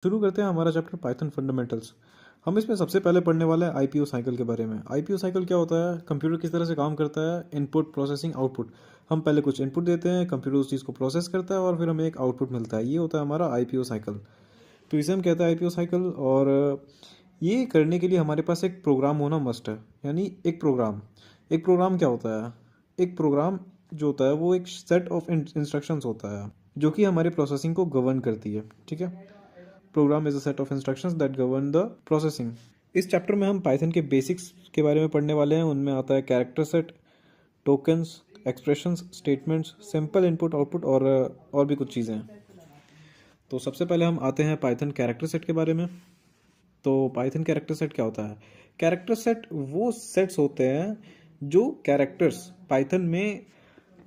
शुरू करते हैं हमारा चैप्टर पाइथन फंडामेंटल्स। हम इसमें सबसे पहले पढ़ने वाले हैं आईपीओ साइकिल के बारे में। आईपीओ साइकिल क्या होता है, कंप्यूटर किस तरह से काम करता है, इनपुट प्रोसेसिंग आउटपुट। हम पहले कुछ इनपुट देते हैं, कंप्यूटर उस चीज़ को प्रोसेस करता है और फिर हमें एक आउटपुट मिलता है। ये होता है हमारा आईपीओ साइकिल। तो इसे हम कहते हैं आईपीओ साइकिल। और ये करने के लिए हमारे पास एक प्रोग्राम होना मस्ट है। यानी एक प्रोग्राम क्या होता है, एक प्रोग्राम जो होता है वो एक सेट ऑफ इंस्ट्रक्शंस होता है जो कि हमारे प्रोसेसिंग को गवर्न करती है। ठीक है, program is a set of instructions that govern the processing. इस चैप्टर में हम पाइथन के बेसिक्स के बारे में पढ़ने वाले हैं। उनमें आता है character set, tokens, expressions, statements, simple input output और भी कुछ चीज़ें हैं। तो सबसे पहले हम आते हैं पाइथन कैरेक्टर सेट के बारे में। तो पाइथन कैरेक्टर सेट क्या होता है? कैरेक्टर सेट वो सेट्स होते हैं जो कैरेक्टर्स पाइथन में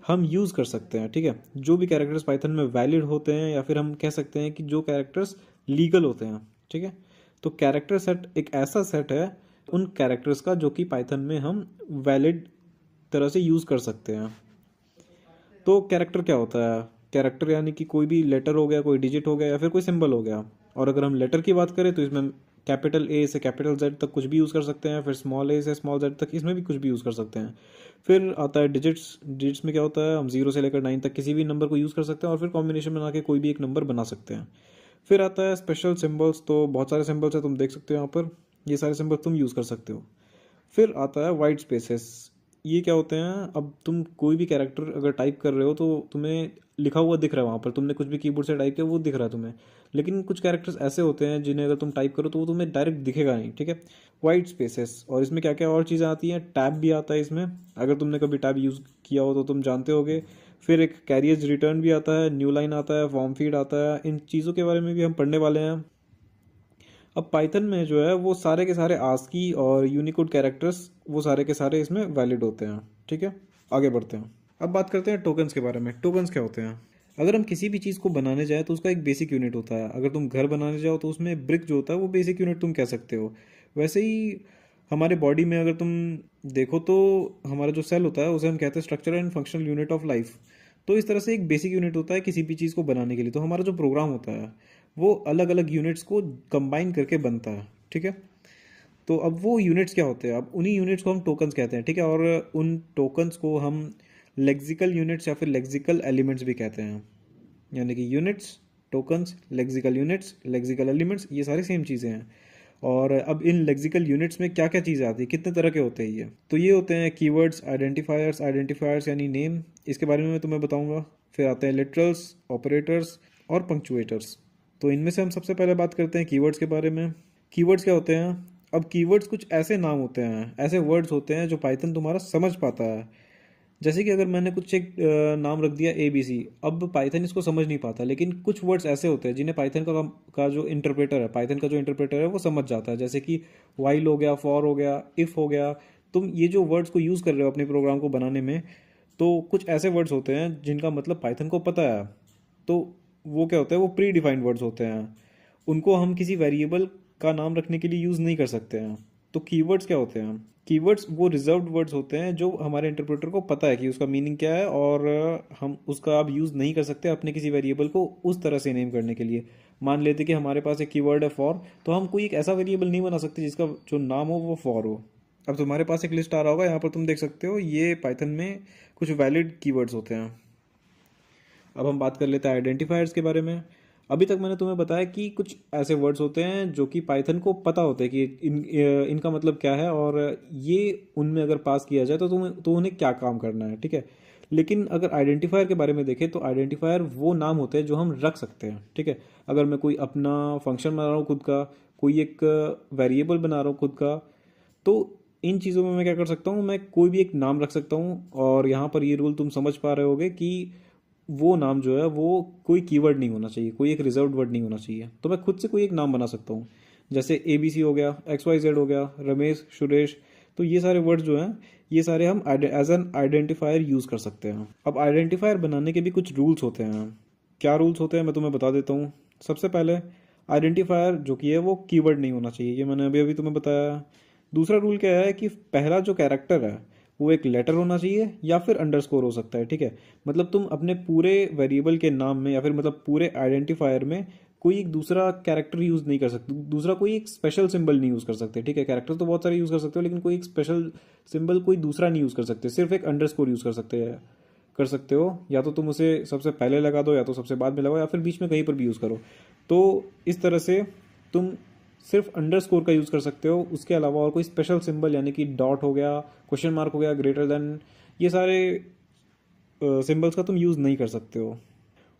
हम यूज़ कर सकते हैं। ठीक है, जो भी कैरेक्टर्स पाइथन में वैलिड होते हैं या फिर हम कह सकते हैं कि जो कैरेक्टर्स लीगल होते हैं। ठीक है, तो कैरेक्टर सेट एक ऐसा सेट है उन कैरेक्टर्स का जो कि पाइथन में हम वैलिड तरह से यूज़ कर सकते हैं। तो कैरेक्टर क्या होता है? कैरेक्टर यानी कि कोई भी लेटर हो गया, कोई डिजिट हो गया या फिर कोई सिंबल हो गया। और अगर हम लेटर की बात करें तो इसमें कैपिटल ए से कैपिटल जेड तक कुछ भी यूज़ कर सकते हैं, फिर स्मॉल ए से स्मॉल जेड तक इसमें भी कुछ भी यूज़ कर सकते हैं। फिर आता है डिजिट्स। डिजिट्स में क्या होता है, हम 0 से लेकर 9 तक किसी भी नंबर को यूज़ कर सकते हैं और फिर कॉम्बिनेशन बना के कोई भी एक नंबर बना सकते हैं। फिर आता है स्पेशल सिम्बल्स। तो बहुत सारे सिम्बल्स है, तुम देख सकते हो यहाँ पर, ये सारे सिम्बल्स तुम यूज़ कर सकते हो। फिर आता है वाइट स्पेसेस। ये क्या होते हैं, अब तुम कोई भी कैरेक्टर अगर टाइप कर रहे हो तो तुम्हें लिखा हुआ दिख रहा है वहाँ पर, तुमने कुछ भी कीबोर्ड से टाइप किया वो दिख रहा है तुम्हें। लेकिन कुछ कैरेक्टर्स ऐसे होते हैं जिन्हें अगर तुम टाइप करो तो वो तुम्हें डायरेक्ट दिखेगा नहीं। ठीक है, वाइट स्पेसेस। और इसमें क्या क्या और चीज़ें आती हैं, टैब भी आता है इसमें। अगर तुमने कभी टैब यूज़ किया हो तो तुम जानते होगे। फिर एक कैरियर्स रिटर्न भी आता है, न्यू लाइन आता है, फॉर्म फीड आता है। इन चीज़ों के बारे में भी हम पढ़ने वाले हैं। अब पाइथन में जो है वो सारे के सारे आस्की और यूनिकोड कैरेक्टर्स वो सारे के सारे इसमें वैलिड होते हैं। ठीक है, आगे बढ़ते हैं। अब बात करते हैं टोकन्स के बारे में। टोकन्स क्या होते हैं? अगर हम किसी भी चीज़ को बनाने जाए तो उसका एक बेसिक यूनिट होता है। अगर तुम घर बनाने जाओ तो उसमें ब्रिक जो होता है वो बेसिक यूनिट तुम कह सकते हो। वैसे ही हमारे बॉडी में अगर तुम देखो तो हमारा जो सेल होता है उसे हम कहते हैं structure and functional unit of life. तो इस तरह से एक बेसिक यूनिट होता है किसी भी चीज़ को बनाने के लिए। तो हमारा जो प्रोग्राम होता है वो अलग अलग यूनिट्स को कंबाइन करके बनता है। ठीक है, तो अब वो यूनिट्स क्या होते हैं, अब उन्हीं यूनिट्स को हम टोकन्स कहते हैं। ठीक है, और उन टोकन्स को हम लेक्सिकल यूनिट्स या फिर लेक्सिकल एलिमेंट्स भी कहते हैं। यानी कि units, tokens, lexical units, lexical elements, ये सारी सेम चीज़ें हैं। और अब इन लेक्सिकल यूनिट्स में क्या क्या चीज़ें आती है, कितने तरह के होते हैं ये? तो ये होते हैं कीवर्ड्स, आइडेंटिफायर्स। आइडेंटिफायर्स यानी नेम, इसके बारे में मैं तुम्हें बताऊंगा। फिर आते हैं लिटरल्स, ऑपरेटर्स और पंक्चुएटर्स। तो इनमें से हम सबसे पहले बात करते हैं कीवर्ड्स के बारे में। कीवर्ड्स क्या होते हैं? अब कीवर्ड्स कुछ ऐसे नाम होते हैं, ऐसे वर्ड्स होते हैं जो पाइथन तुम्हारा समझ पाता है। जैसे कि अगर मैंने कुछ एक नाम रख दिया ABC, अब पाइथन इसको समझ नहीं पाता। लेकिन कुछ वर्ड्स ऐसे होते हैं जिन्हें पाइथन का जो इंटरप्रेटर है, पाइथन का जो इंटरप्रेटर है वो समझ जाता है। जैसे कि वाइल हो गया, फॉर हो गया, इफ़ हो गया। तुम ये जो वर्ड्स को यूज़ कर रहे हो अपने प्रोग्राम को बनाने में, तो कुछ ऐसे वर्ड्स होते हैं जिनका मतलब पाइथन को पता है। तो वो क्या होता है, वो प्री डिफाइंड वर्ड्स होते हैं। उनको हम किसी वेरिएबल का नाम रखने के लिए यूज़ नहीं कर सकते हैं। तो कीवर्ड्स क्या होते हैं? कीवर्ड्स वो रिजर्व्ड वर्ड्स होते हैं जो हमारे इंटरप्रेटर को पता है कि उसका मीनिंग क्या है, और हम उसका अब यूज़ नहीं कर सकते अपने किसी वेरिएबल को उस तरह से नेम करने के लिए। मान लेते कि हमारे पास एक कीवर्ड है फॉर, तो हम कोई एक ऐसा वेरिएबल नहीं बना सकते जिसका जो नाम हो वो फॉर हो। अब तुम्हारे पास एक लिस्ट आ रहा होगा, यहाँ पर तुम देख सकते हो, ये पाइथन में कुछ वैलिड कीवर्ड्स होते हैं। अब हम बात कर लेते हैं आइडेंटिफायर्स के बारे में। अभी तक मैंने तुम्हें बताया कि कुछ ऐसे वर्ड्स होते हैं जो कि पाइथन को पता होते हैं कि इनका मतलब क्या है, और ये उनमें अगर पास किया जाए तो उन्हें क्या काम करना है। ठीक है, लेकिन अगर आइडेंटिफायर के बारे में देखें तो आइडेंटिफायर वो नाम होते हैं जो हम रख सकते हैं। ठीक है, अगर मैं कोई अपना फंक्शन बना रहा हूँ खुद का, कोई एक वेरिएबल बना रहा हूँ खुद का, तो इन चीज़ों में मैं क्या कर सकता हूँ, मैं कोई भी एक नाम रख सकता हूँ। और यहाँ पर ये रूल तुम समझ पा रहे होगे कि वो नाम जो है वो कोई कीवर्ड नहीं होना चाहिए, कोई एक रिजर्व्ड वर्ड नहीं होना चाहिए। तो मैं खुद से कोई एक नाम बना सकता हूँ। जैसे ABC हो गया, XYZ हो गया, रमेश, सुरेश। तो ये सारे वर्ड्स जो हैं ये सारे हम एज एन आइडेंटिफायर यूज़ कर सकते हैं। अब आइडेंटिफायर बनाने के भी कुछ रूल्स होते हैं। क्या रूल्स होते हैं मैं तुम्हें बता देता हूँ। सबसे पहले, आइडेंटिफायर जो कि है वो कीवर्ड नहीं होना चाहिए, ये मैंने अभी अभी तुम्हें बताया। दूसरा रूल क्या है कि पहला जो कैरेक्टर है वो एक लेटर होना चाहिए या फिर अंडरस्कोर हो सकता है। ठीक है, मतलब तुम अपने पूरे वेरिएबल के नाम में या फिर मतलब पूरे आइडेंटिफायर में कोई एक दूसरा कैरेक्टर यूज़ नहीं कर सकते, दूसरा कोई एक स्पेशल सिंबल नहीं यूज़ कर सकते। ठीक है, कैरेक्टर तो बहुत सारे यूज़ कर सकते हो, लेकिन कोई एक स्पेशल सिंबल कोई दूसरा नहीं यूज़ कर सकते। सिर्फ एक अंडरस्कोर यूज़ कर सकते हो, या तो तुम उसे सबसे पहले लगा दो, या तो सबसे बाद में लगाओ, या फिर बीच में कहीं पर भी यूज़ करो। तो इस तरह से तुम सिर्फ अंडरस्कोर का यूज़ कर सकते हो, उसके अलावा और कोई स्पेशल सिंबल यानी कि डॉट हो गया, क्वेश्चन मार्क हो गया, ग्रेटर देन, ये सारे सिंबल्स का तुम यूज़ नहीं कर सकते हो।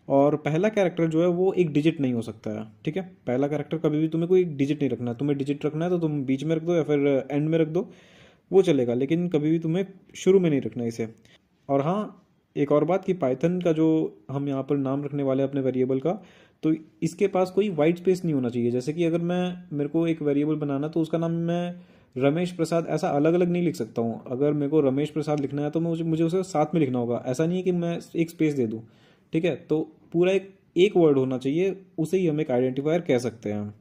और पहला कैरेक्टर जो है वो एक डिजिट नहीं हो सकता है। ठीक है, पहला कैरेक्टर कभी भी तुम्हें कोई डिजिट नहीं रखना है। तुम्हें डिजिट रखना है तो तुम बीच में रख दो या फिर एंड में रख दो, वो चलेगा, लेकिन कभी भी तुम्हें शुरू में नहीं रखना है इसे। और हाँ, एक और बात कि पाइथन का जो हम यहाँ पर नाम रखने वाले हैं अपने वेरिएबल का, तो इसके पास कोई वाइट स्पेस नहीं होना चाहिए। जैसे कि अगर मेरे को एक वेरिएबल बनाना, तो उसका नाम मैं रमेश प्रसाद ऐसा अलग अलग नहीं लिख सकता हूँ। अगर मेरे को रमेश प्रसाद लिखना है तो मुझे मुझे उसे साथ में लिखना होगा। ऐसा नहीं है कि मैं एक स्पेस दे दूँ। ठीक है, तो पूरा एक एक वर्ड होना चाहिए, उसे ही हम एक आइडेंटिफायर कह सकते हैं।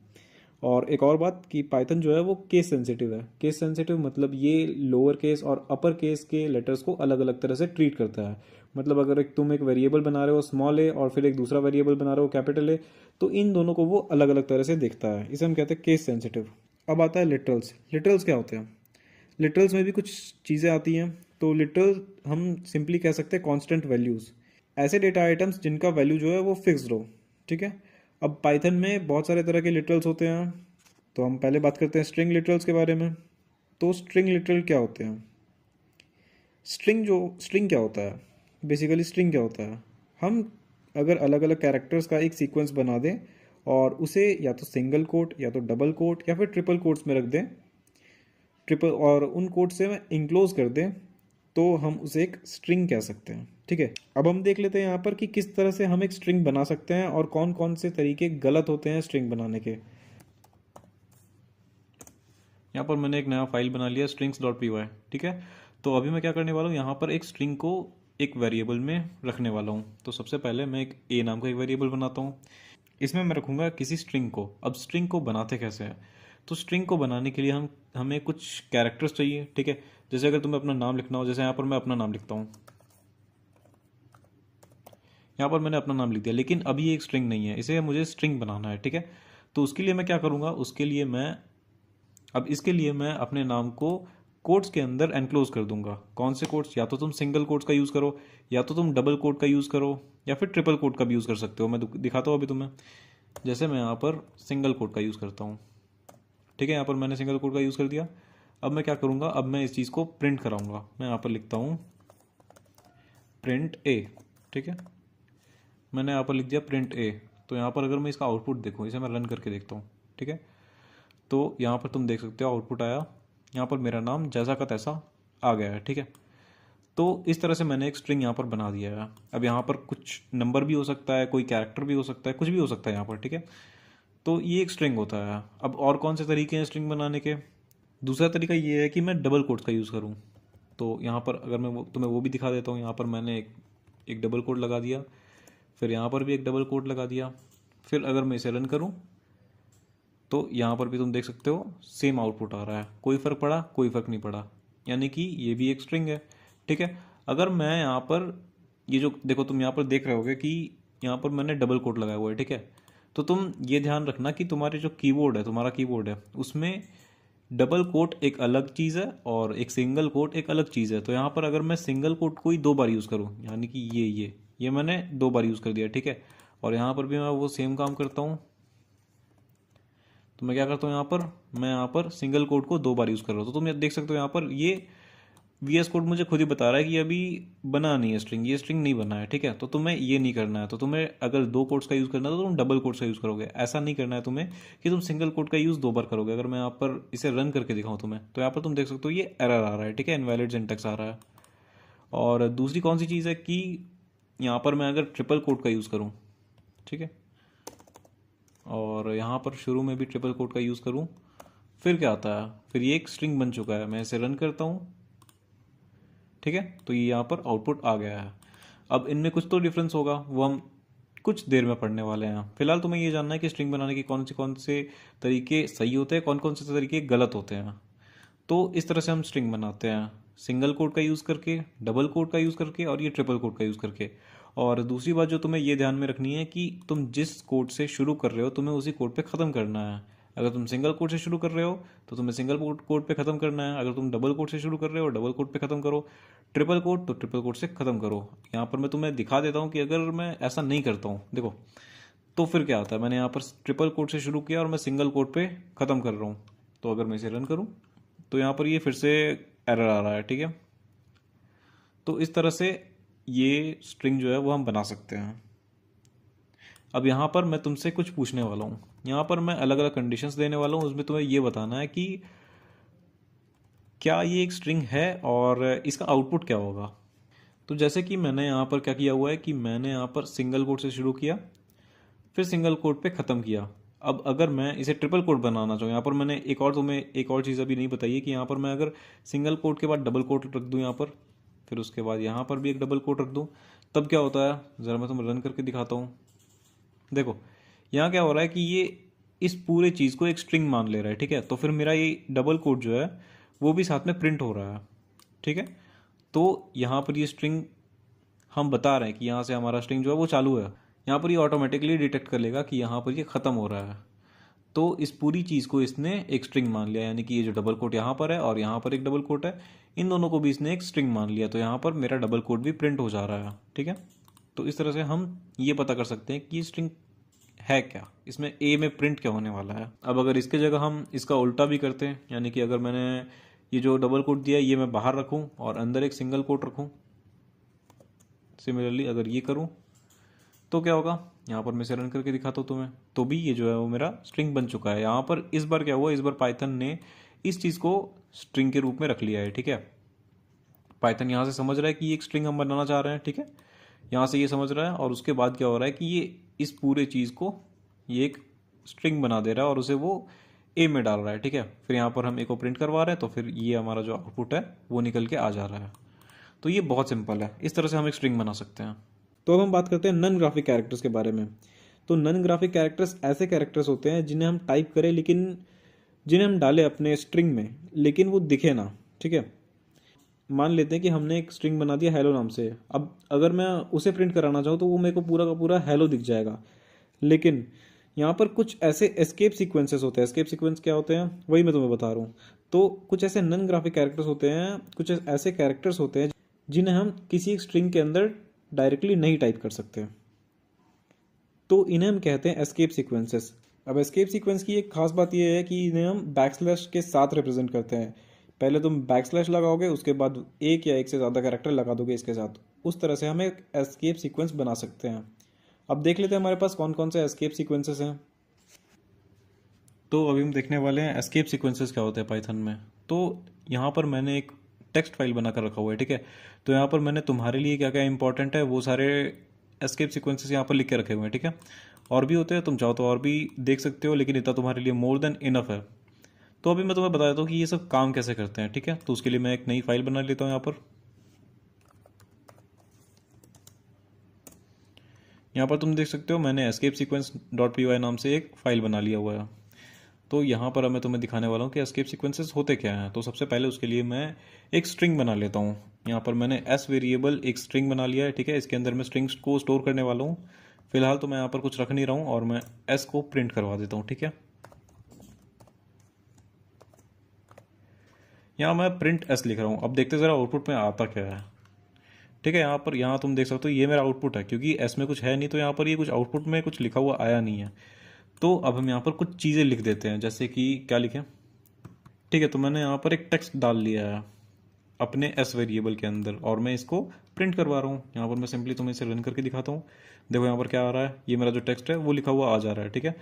और एक और बात कि पाइथन जो है वो केस सेंसिटिव है। केस सेंसिटिव मतलब ये लोअर केस और अपर केस के लेटर्स को अलग अलग तरह से ट्रीट करता है। मतलब अगर तुम एक वेरिएबल बना रहे हो स्मॉल ए, और फिर एक दूसरा वेरिएबल बना रहे हो कैपिटल ए, तो इन दोनों को वो अलग अलग तरह से देखता है। इसे हम कहते हैं केस सेंसिटिव। अब आता है लिटरल्स। लिटरल्स क्या होते हैं? लिटरल्स में भी कुछ चीज़ें आती हैं। तो लिटरल हम सिंपली कह सकते हैं कांस्टेंट वैल्यूज़, ऐसे डेटा आइटम्स जिनका वैल्यू जो है वो फिक्स्ड हो। ठीक है, अब पाइथन में बहुत सारे तरह के लिटरल्स होते हैं। तो हम पहले बात करते हैं स्ट्रिंग लिटरल्स के बारे में। तो स्ट्रिंग लिटरल क्या होते हैं? स्ट्रिंग क्या होता है? बेसिकली स्ट्रिंग क्या होता है? हम अगर अलग अलग कैरेक्टर्स का एक सीक्वेंस बना दें और उसे या तो सिंगल कोट या तो डबल कोट या फिर ट्रिपल कोट्स में रख दें, ट्रिपल, और उन कोट से इंक्लोज कर दें, तो हम उसे एक स्ट्रिंग कह सकते हैं। ठीक है, अब हम देख लेते हैं यहाँ पर कि किस तरह से हम एक स्ट्रिंग बना सकते हैं और कौन कौन से तरीके गलत होते हैं स्ट्रिंग बनाने के। यहाँ पर मैंने एक नया फाइल बना लिया strings.py। ठीक है, तो अभी मैं क्या करने वाला हूँ, यहाँ पर एक स्ट्रिंग को एक वेरिएबल में रखने वाला हूँ। तो सबसे पहले मैं एक ए नाम का एक वेरिएबल बनाता हूँ। इसमें मैं रखूँगा किसी स्ट्रिंग को। अब स्ट्रिंग को बनाते कैसे हैं? तो स्ट्रिंग को बनाने के लिए हमें कुछ कैरेक्टर्स चाहिए। ठीक है, जैसे अगर तुम्हें अपना नाम लिखना हो, जैसे यहाँ पर मैं अपना नाम लिखता हूँ, यहाँ पर मैंने अपना नाम लिख दिया, लेकिन अभी ये एक स्ट्रिंग नहीं है, इसे मुझे स्ट्रिंग बनाना है। ठीक है, तो उसके लिए मैं क्या करूँगा, इसके लिए मैं अपने नाम को कोट्स के अंदर एनक्लोज कर दूंगा। कौन से कोट्स? या तो तुम सिंगल कोट्स का यूज़ करो, या तो तुम डबल कोट का यूज़ करो, या फिर ट्रिपल कोट का भी यूज़ कर सकते हो। मैं दिखाता हूँ अभी तुम्हें। जैसे मैं यहाँ पर सिंगल कोट का यूज़ करता हूँ। ठीक है, यहाँ पर मैंने सिंगल कोट का यूज़ कर दिया। अब मैं क्या करूँगा, अब मैं इस चीज़ को प्रिंट कराऊंगा। मैं यहाँ पर लिखता हूँ प्रिंट ए। ठीक है, मैंने यहाँ पर लिख दिया प्रिंट ए। तो यहाँ पर अगर मैं इसका आउटपुट देखूँ, इसे मैं रन करके देखता हूँ। ठीक है, तो यहाँ पर तुम देख सकते हो आउटपुट आया, यहाँ पर मेरा नाम जैसा का तैसा आ गया है। ठीक है, तो इस तरह से मैंने एक स्ट्रिंग यहाँ पर बना दिया है। अब यहाँ पर कुछ नंबर भी हो सकता है, कोई कैरेक्टर भी हो सकता है, कुछ भी हो सकता है यहाँ पर। ठीक है, तो ये एक स्ट्रिंग होता है। अब और कौन से तरीके हैं स्ट्रिंग बनाने के? दूसरा तरीका ये है कि मैं डबल कोट्स का यूज़ करूँ। तो यहाँ पर अगर मैं तुम्हें वो भी दिखा देता हूँ। यहाँ पर मैंने एक डबल कोट लगा दिया, फिर यहाँ पर भी एक डबल कोट लगा दिया। फिर अगर मैं इसे रन करूँ, तो यहाँ पर भी तुम देख सकते हो सेम आउटपुट आ रहा है। कोई फ़र्क पड़ा? कोई फ़र्क नहीं पड़ा, यानी कि ये भी एक स्ट्रिंग है। ठीक है, अगर मैं यहाँ पर ये जो देखो, तुम यहाँ पर देख रहे होगे कि यहाँ पर मैंने डबल कोट लगाया हुआ है। ठीक है, तो तुम ये ध्यान रखना कि तुम्हारे जो कीबोर्ड है, तुम्हारा कीबोर्ड है, उसमें डबल कोट एक अलग चीज़ है और एक सिंगल कोट एक अलग चीज़ है। तो यहाँ पर अगर मैं सिंगल कोट को ही 2 बार यूज़ करूँ, यानी कि ये मैंने 2 बार यूज़ कर दिया। ठीक है, और यहाँ पर भी मैं वो सेम काम करता हूँ। तो मैं क्या करता हूँ, मैं यहाँ पर सिंगल कोड को 2 बार यूज़ कर रहा हूँ। तो तुम ये देख सकते हो यहाँ पर ये VS कोड मुझे खुद ही बता रहा है कि अभी बना नहीं है स्ट्रिंग, ये स्ट्रिंग नहीं बना है। ठीक है, तो तुम्हें ये नहीं करना है। तो तुम्हें अगर 2 कोड्स का यूज़ करना है तो तुम डबल कोड्स का यूज़ करोगे। ऐसा नहीं करना है तुम्हें कि तुम सिंगल कोड का यूज़ 2 बार करोगे। अगर मैं यहाँ पर इसे रन करके दिखाऊँ तुम्हें, तो यहाँ पर तुम देख सकते हो ये एरर आ रहा है। ठीक है, इनवैलिड सिंटैक्स आ रहा है। और दूसरी कौन सी चीज़ है कि यहाँ पर मैं अगर ट्रिपल कोड का यूज़ करूँ, ठीक है, और यहाँ पर शुरू में भी ट्रिपल कोट का यूज़ करूँ, फिर क्या आता है, फिर ये एक स्ट्रिंग बन चुका है। मैं इसे रन करता हूँ। ठीक है, तो ये यहाँ पर आउटपुट आ गया है। अब इनमें कुछ तो डिफरेंस होगा, वो हम कुछ देर में पढ़ने वाले हैं। फिलहाल तुम्हें ये जानना है कि स्ट्रिंग बनाने के कौन से तरीके सही होते हैं, कौन कौन से तरीके गलत होते हैं। तो इस तरह से हम स्ट्रिंग बनाते हैं, सिंगल कोट का यूज़ करके, डबल कोट का यूज़ करके, और ये ट्रिपल कोट का यूज़ करके। और दूसरी बात जो तुम्हें ये ध्यान में रखनी है कि तुम जिस कोड से शुरू कर रहे हो तुम्हें उसी कोड पे ख़त्म करना है। अगर तुम सिंगल कोड से शुरू कर रहे हो तो तुम्हें सिंगल कोड पे ख़त्म करना है। अगर तुम डबल कोड से शुरू कर रहे हो डबल कोड पे ख़त्म करो। ट्रिपल कोड तो ट्रिपल कोड से ख़त्म करो। यहाँ पर मैं तुम्हें दिखा देता हूँ कि अगर मैं ऐसा नहीं करता हूँ, देखो तो फिर क्या आता है। मैंने यहाँ पर ट्रिपल कोड से शुरू किया और मैं सिंगल कोड पे ख़त्म कर रहा हूँ। तो अगर मैं इसे रन करूँ तो यहाँ पर ये फिर से एरर आ रहा है, ठीक है। तो इस तरह से ये स्ट्रिंग जो है वो हम बना सकते हैं। अब यहाँ पर मैं तुमसे कुछ पूछने वाला हूँ। यहाँ पर मैं अलग अलग कंडीशंस देने वाला हूँ, उसमें तुम्हें ये बताना है कि क्या ये एक स्ट्रिंग है और इसका आउटपुट क्या होगा। तो जैसे कि मैंने यहाँ पर क्या किया हुआ है कि मैंने यहाँ पर सिंगल कोड से शुरू किया, फिर सिंगल कोड पे ख़त्म किया। अब अगर मैं इसे ट्रिपल कोड बनाना चाहूँ, यहाँ पर मैंने तुम्हें एक और चीज़ अभी नहीं बताई है कि यहाँ पर मैं अगर सिंगल कोड के बाद डबल कोड रख दूँ यहाँ पर, फिर उसके बाद यहाँ पर भी एक डबल कोड रख दूँ, तब क्या होता है ज़रा मैं तुम्हें रन करके दिखाता हूँ। देखो यहाँ क्या हो रहा है कि ये इस पूरे चीज़ को एक स्ट्रिंग मान ले रहा है, ठीक है। तो फिर मेरा ये डबल कोड जो है वो भी साथ में प्रिंट हो रहा है, ठीक है। तो यहाँ पर ये स्ट्रिंग हम बता रहे हैं कि यहाँ से हमारा स्ट्रिंग जो है वो चालू है। यहाँ पर ये ऑटोमेटिकली डिटेक्ट कर लेगा कि यहाँ पर ये ख़त्म हो रहा है। तो इस पूरी चीज़ को इसने एक स्ट्रिंग मान लिया, यानी कि ये जो डबल कोट यहाँ पर है और यहाँ पर एक डबल कोट है, इन दोनों को भी इसने एक स्ट्रिंग मान लिया। तो यहाँ पर मेरा डबल कोट भी प्रिंट हो जा रहा है, ठीक है। तो इस तरह से हम ये पता कर सकते हैं कि ये स्ट्रिंग है क्या, इसमें ए में प्रिंट क्या होने वाला है। अब अगर इसके जगह हम इसका उल्टा भी करते हैं, यानी कि अगर मैंने ये जो डबल कोट दिया है ये मैं बाहर रखूँ और अंदर एक सिंगल कोट रखूँ, सिमिलरली अगर ये करूँ तो क्या होगा। यहाँ पर मैं इसे रन करके दिखाता हूँ तुम्हें, तो भी ये जो है वो मेरा स्ट्रिंग बन चुका है। यहाँ पर इस बार क्या हुआ, इस बार पाइथन ने इस चीज़ को स्ट्रिंग के रूप में रख लिया है, ठीक है। पाइथन यहाँ से समझ रहा है कि ये एक स्ट्रिंग हम बनाना चाह रहे हैं, ठीक है। यहाँ से ये समझ रहा है और उसके बाद क्या हो रहा है कि ये इस पूरे चीज़ को ये एक स्ट्रिंग बना दे रहा है और उसे वो ए में डाल रहा है, ठीक है। फिर यहाँ पर हम ए को प्रिंट करवा रहे हैं तो फिर ये हमारा जो आउटपुट है वो निकल के आ जा रहा है। तो ये बहुत सिंपल है, इस तरह से हम एक स्ट्रिंग बना सकते हैं। तो अब हम बात करते हैं नॉन ग्राफिक कैरेक्टर्स के बारे में। तो नॉन ग्राफिक कैरेक्टर्स ऐसे कैरेक्टर्स होते हैं जिन्हें हम टाइप करें लेकिन जिन्हें हम डालें अपने स्ट्रिंग में लेकिन वो दिखे ना, ठीक है। मान लेते हैं कि हमने एक स्ट्रिंग बना दिया हेलो नाम से। अब अगर मैं उसे प्रिंट कराना चाहूँ तो वो मेरे को पूरा का पूरा हेलो दिख जाएगा। लेकिन यहाँ पर कुछ ऐसे एस्केप सीक्वेंसेस होते हैं। एस्केप सीक्वेंस क्या होते हैं वही मैं तुम्हें बता रहा हूँ। तो कुछ ऐसे नॉन ग्राफिक कैरेक्टर्स होते हैं, कुछ ऐसे कैरेक्टर्स होते हैं जिन्हें हम किसी एक स्ट्रिंग के अंदर डायरेक्टली नहीं टाइप कर सकते। तो इन्हें हम कहते हैं एस्केप सीक्वेंसेस। अब एस्केप सीक्वेंस की एक खास बात यह है कि इन्हें हम बैकस्लैश के साथ रिप्रेजेंट करते हैं। पहले तुम बैकस्लैश लगाओगे, उसके बाद एक या एक से ज़्यादा कैरेक्टर लगा दोगे इसके साथ। उस तरह से हम एक एस्केप सीक्वेंस बना सकते हैं। अब देख लेते हैं हमारे पास कौन कौन से एस्केप सीक्वेंसेस हैं। तो अभी हम देखने वाले हैं एस्केप सीक्वेंसेस क्या होते हैं पाइथन में। तो यहाँ पर मैंने एक टेक्स्ट फाइल बनाकर रखा हुआ है, ठीक है। तो यहाँ पर मैंने तुम्हारे लिए क्या क्या इंपॉर्टेंट है वो सारे एस्केप सीक्वेंसेस यहाँ पर लिख के रखे हुए हैं, ठीक है। और भी होते हैं, तुम चाहो तो और भी देख सकते हो, लेकिन इतना तुम्हारे लिए मोर देन इनफ है। तो अभी मैं तुम्हें बता देता हूँ कि ये सब काम कैसे करते हैं, ठीक है। तो उसके लिए मैं एक नई फाइल बना लेता हूँ। यहाँ पर तुम देख सकते हो मैंने escape sequence dot P Y नाम से एक फ़ाइल बना लिया हुआ है। तो यहाँ पर अब मैं तुम्हें दिखाने वाला हूँ कि एस्केप सीक्वेंसेस होते क्या हैं। तो सबसे पहले उसके लिए मैं एक स्ट्रिंग बना लेता हूँ। यहाँ पर मैंने एस वेरिएबल एक स्ट्रिंग बना लिया है, ठीक है। इसके अंदर मैं स्ट्रिंग्स को स्टोर करने वाला हूँ। फिलहाल तो मैं यहाँ पर कुछ रख नहीं रहा हूँ और मैं एस को प्रिंट करवा देता हूँ, ठीक है। यहाँ मैं प्रिंट एस लिख रहा हूँ। अब देखते ज़रा आउटपुट में आता क्या है, ठीक है। यहाँ तुम देख सकते हो ये मेरा आउटपुट है, क्योंकि एस में कुछ है नहीं तो यहाँ पर ये कुछ आउटपुट में कुछ लिखा हुआ आया नहीं है। तो अब हम यहाँ पर कुछ चीज़ें लिख देते हैं, जैसे कि क्या लिखें, ठीक है। तो मैंने यहाँ पर एक टेक्स्ट डाल लिया है अपने एस वेरिएबल के अंदर और मैं इसको प्रिंट करवा रहा हूँ। यहाँ पर मैं सिंपली तुम्हें इसे रन करके दिखाता हूँ। देखो यहाँ पर क्या आ रहा है, ये मेरा जो टेक्स्ट है वो लिखा हुआ आ जा रहा है, ठीक है।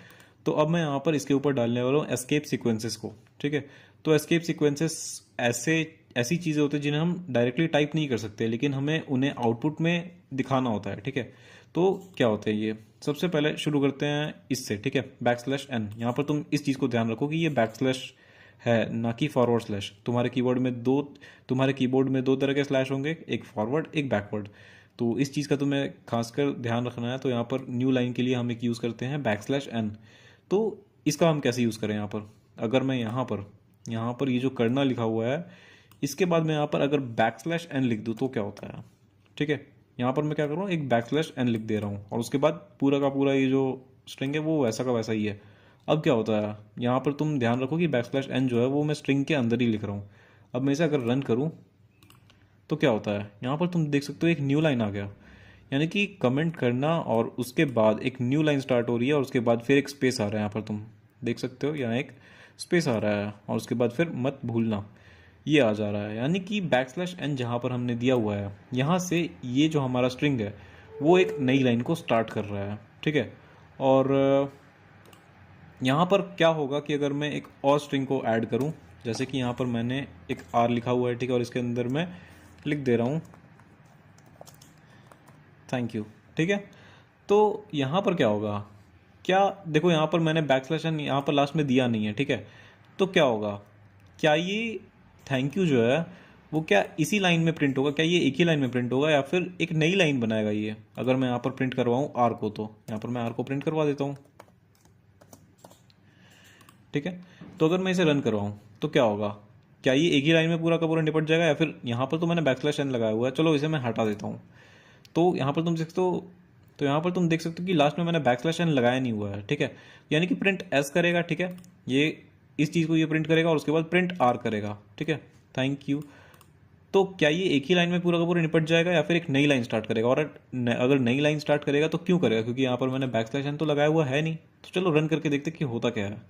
तो अब मैं यहाँ पर इसके ऊपर डालने वाला हूँ एस्केप सीक्वेंसेस को, ठीक है। तो एस्केप सीक्वेंसेस ऐसी चीज़ें होती हैं जिन्हें हम डायरेक्टली टाइप नहीं कर सकते, लेकिन हमें उन्हें आउटपुट में दिखाना होता है, ठीक है। तो क्या होते हैं ये, सबसे पहले शुरू करते हैं इससे, ठीक है, बैकस्लैश एन। यहाँ पर तुम इस चीज़ को ध्यान रखो कि ये बैकस्लैश है ना कि फॉरवर्ड स्लैश। तुम्हारे कीबोर्ड में दो तरह के स्लैश होंगे, एक फॉरवर्ड एक बैकवर्ड। तो इस चीज़ का तुम्हें खासकर ध्यान रखना है। तो यहाँ पर न्यू लाइन के लिए हम एक यूज़ करते हैं बैकस्लैश एन। तो इसका हम कैसे यूज़ करें, यहाँ पर अगर मैं यहाँ पर ये जो करना लिखा हुआ है इसके बाद मैं यहाँ पर अगर बैकस्लैश एन लिख दूँ तो क्या होता है, ठीक है। यहाँ पर मैं क्या कर रहा हूँ, एक बैकस्लैश एन लिख दे रहा हूँ और उसके बाद पूरा का पूरा ये जो स्ट्रिंग है वो वैसा का वैसा ही है। अब क्या होता है, यहाँ पर तुम ध्यान रखो कि बैकस्लैश एन जो है वो मैं स्ट्रिंग के अंदर ही लिख रहा हूँ। अब मैं इसे अगर रन करूँ तो क्या होता है, यहाँ पर तुम देख सकते हो एक न्यू लाइन आ गया, यानी कि कमेंट करना और उसके बाद एक न्यू लाइन स्टार्ट हो रही है और उसके बाद फिर एक स्पेस आ रहा है। यहाँ पर तुम देख सकते हो यहाँ एक स्पेस आ रहा है और उसके बाद फिर मत भूलना ये आ जा रहा है, यानी कि बैकस्लैश एन जहाँ पर हमने दिया हुआ है यहाँ से ये जो हमारा स्ट्रिंग है वो एक नई लाइन को स्टार्ट कर रहा है। ठीक है, और यहाँ पर क्या होगा कि अगर मैं एक और स्ट्रिंग को ऐड करूँ, जैसे कि यहाँ पर मैंने एक आर लिखा हुआ है, ठीक है, और इसके अंदर मैं लिख दे रहा हूँ थैंक यू। ठीक है, तो यहाँ पर क्या होगा, क्या देखो यहाँ पर मैंने बैकस्लैश एन यहाँ पर लास्ट में दिया नहीं है। ठीक है, तो क्या होगा, क्या ये थैंक यू जो है वो क्या इसी लाइन में प्रिंट होगा, क्या ये एक ही लाइन में प्रिंट होगा या फिर एक नई लाइन बनाएगा ये। अगर मैं यहाँ पर प्रिंट करवाऊँ आर को, तो यहाँ पर मैं आर को प्रिंट करवा देता हूँ। ठीक है, तो अगर मैं इसे रन करवाऊँ तो क्या होगा, क्या ये एक ही लाइन में पूरा का पूरा निपट जाएगा या फिर यहाँ पर तो मैंने बैकस्लैश एन लगाया हुआ है, चलो इसे मैं हटा देता हूँ। तो यहाँ पर तुम देख सकते हो, तो यहाँ पर तुम देख सकते हो कि लास्ट में मैंने बैकस्लैश एन लगाया नहीं हुआ है। ठीक है, यानी कि प्रिंट एस करेगा। ठीक है, ये इस चीज़ को ये प्रिंट करेगा और उसके बाद प्रिंट आर करेगा। ठीक है, थैंक यू। तो क्या ये एक ही लाइन में पूरा का पूरा निपट जाएगा या फिर एक नई लाइन स्टार्ट करेगा, और अगर नई लाइन स्टार्ट करेगा तो क्यों करेगा, क्योंकि यहाँ पर मैंने बैकस्लैश एन तो लगाया हुआ है नहीं। तो चलो रन करके देखते कि होता क्या है।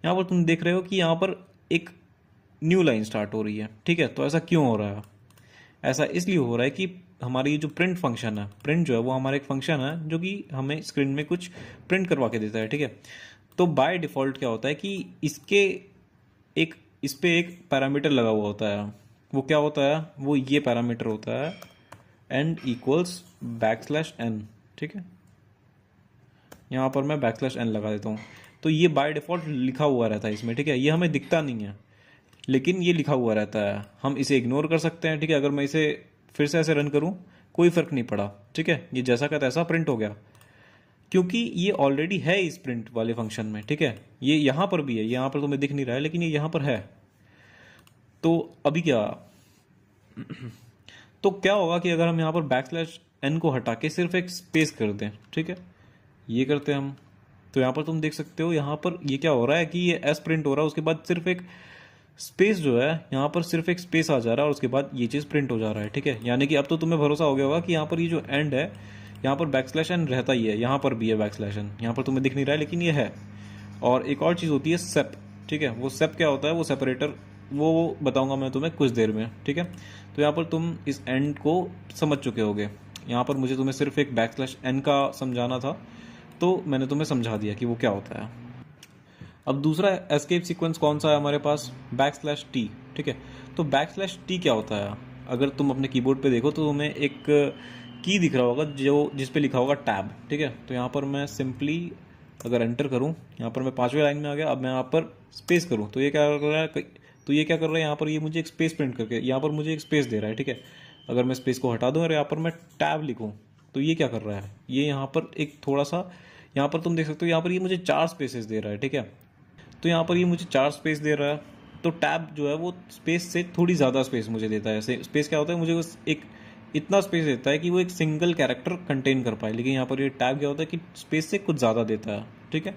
यहाँ पर तुम देख रहे हो कि यहाँ पर एक न्यू लाइन स्टार्ट हो रही है। ठीक है, तो ऐसा क्यों हो रहा है, ऐसा इसलिए हो रहा है कि हमारी ये जो प्रिंट फंक्शन है, प्रिंट जो है वो हमारा एक फंक्शन है जो कि हमें स्क्रीन में कुछ प्रिंट करवा के देता है। ठीक है, तो बाय डिफ़ॉल्ट क्या होता है कि इस पे एक पैरामीटर लगा हुआ होता है। वो क्या होता है, वो ये पैरामीटर होता है एंड इक्वल्स बैकस्लैश एन। ठीक है, यहाँ पर मैं बैकस्लैश एन लगा देता हूँ, तो ये बाय डिफ़ॉल्ट लिखा हुआ रहता है इसमें। ठीक है, ये हमें दिखता नहीं है लेकिन ये लिखा हुआ रहता है, हम इसे इग्नोर कर सकते हैं। ठीक है, अगर मैं इसे फिर से ऐसे रन करूं कोई फ़र्क नहीं पड़ा। ठीक है, ये जैसा का तैसा प्रिंट हो गया क्योंकि ये ऑलरेडी है इस प्रिंट वाले फंक्शन में। ठीक है, ये यहाँ पर भी है, यहाँ पर तुम्हें दिख नहीं रहा है लेकिन ये यहाँ पर है। तो अभी क्या तो क्या होगा कि अगर हम यहाँ पर बैकस्लैश एन को हटा के सिर्फ एक स्पेस कर दें, ठीक है, ये करते हैं हम, तो यहाँ पर तुम देख सकते हो यहाँ पर ये क्या हो रहा है कि ये एस प्रिंट हो रहा है, उसके बाद सिर्फ एक स्पेस जो है यहाँ पर सिर्फ एक स्पेस आ जा रहा है और उसके बाद ये चीज़ प्रिंट हो जा रहा है। ठीक है, यानी कि अब तो तुम्हें भरोसा हो गया होगा कि यहाँ पर ये जो एंड है यहाँ पर बैकस्लैश एन रहता ही है, यहाँ पर भी है बैकस्लैश एन, यहाँ पर तुम्हें दिख नहीं रहा है लेकिन ये है। और एक और चीज़ होती है सेप। ठीक है, वो सेप क्या होता है, वो सेपरेटर, वो बताऊंगा मैं तुम्हें कुछ देर में। ठीक है, तो यहाँ पर तुम इस एंड को समझ चुके होगे, यहाँ पर मुझे तुम्हें सिर्फ एक बैकस्लैश एन का समझाना था तो मैंने तुम्हें समझा दिया कि वो क्या होता है। अब दूसरा एस्केप सीक्वेंस कौन सा है हमारे पास, बैकस्लैश टी। ठीक है, तो बैकस्लैश टी क्या होता है, अगर तुम अपने कीबोर्ड पे देखो तो तुम्हें एक की दिख रहा होगा जो जिस पे लिखा होगा टैब। ठीक है, तो यहाँ पर मैं सिंपली अगर एंटर करूँ, यहाँ पर मैं 5वें लाइन में आ गया, अब मैं यहाँ पर स्पेस करूँ तो ये क्या कर रहा है, तो ये क्या कर रहा है, यहाँ पर ये मुझे एक स्पेस प्रिंट करके यहाँ पर मुझे एक स्पेस दे रहा है। ठीक है, अगर मैं स्पेस को हटा दूँ और यहाँ पर मैं टैब लिखूँ तो ये क्या कर रहा है, ये यहाँ पर एक थोड़ा सा, यहाँ पर तुम देख सकते हो यहाँ पर ये मुझे 4 स्पेसेस दे रहा है। ठीक है, तो यहाँ पर ये मुझे 4 स्पेस दे रहा है, तो टैब जो है वो स्पेस से थोड़ी ज़्यादा स्पेस मुझे देता है। स्पेस क्या होता है, मुझे उस एक इतना स्पेस देता है कि वो एक सिंगल कैरेक्टर कंटेन कर पाए, लेकिन यहाँ पर ये टैब क्या होता है कि स्पेस से कुछ ज़्यादा देता है। ठीक है,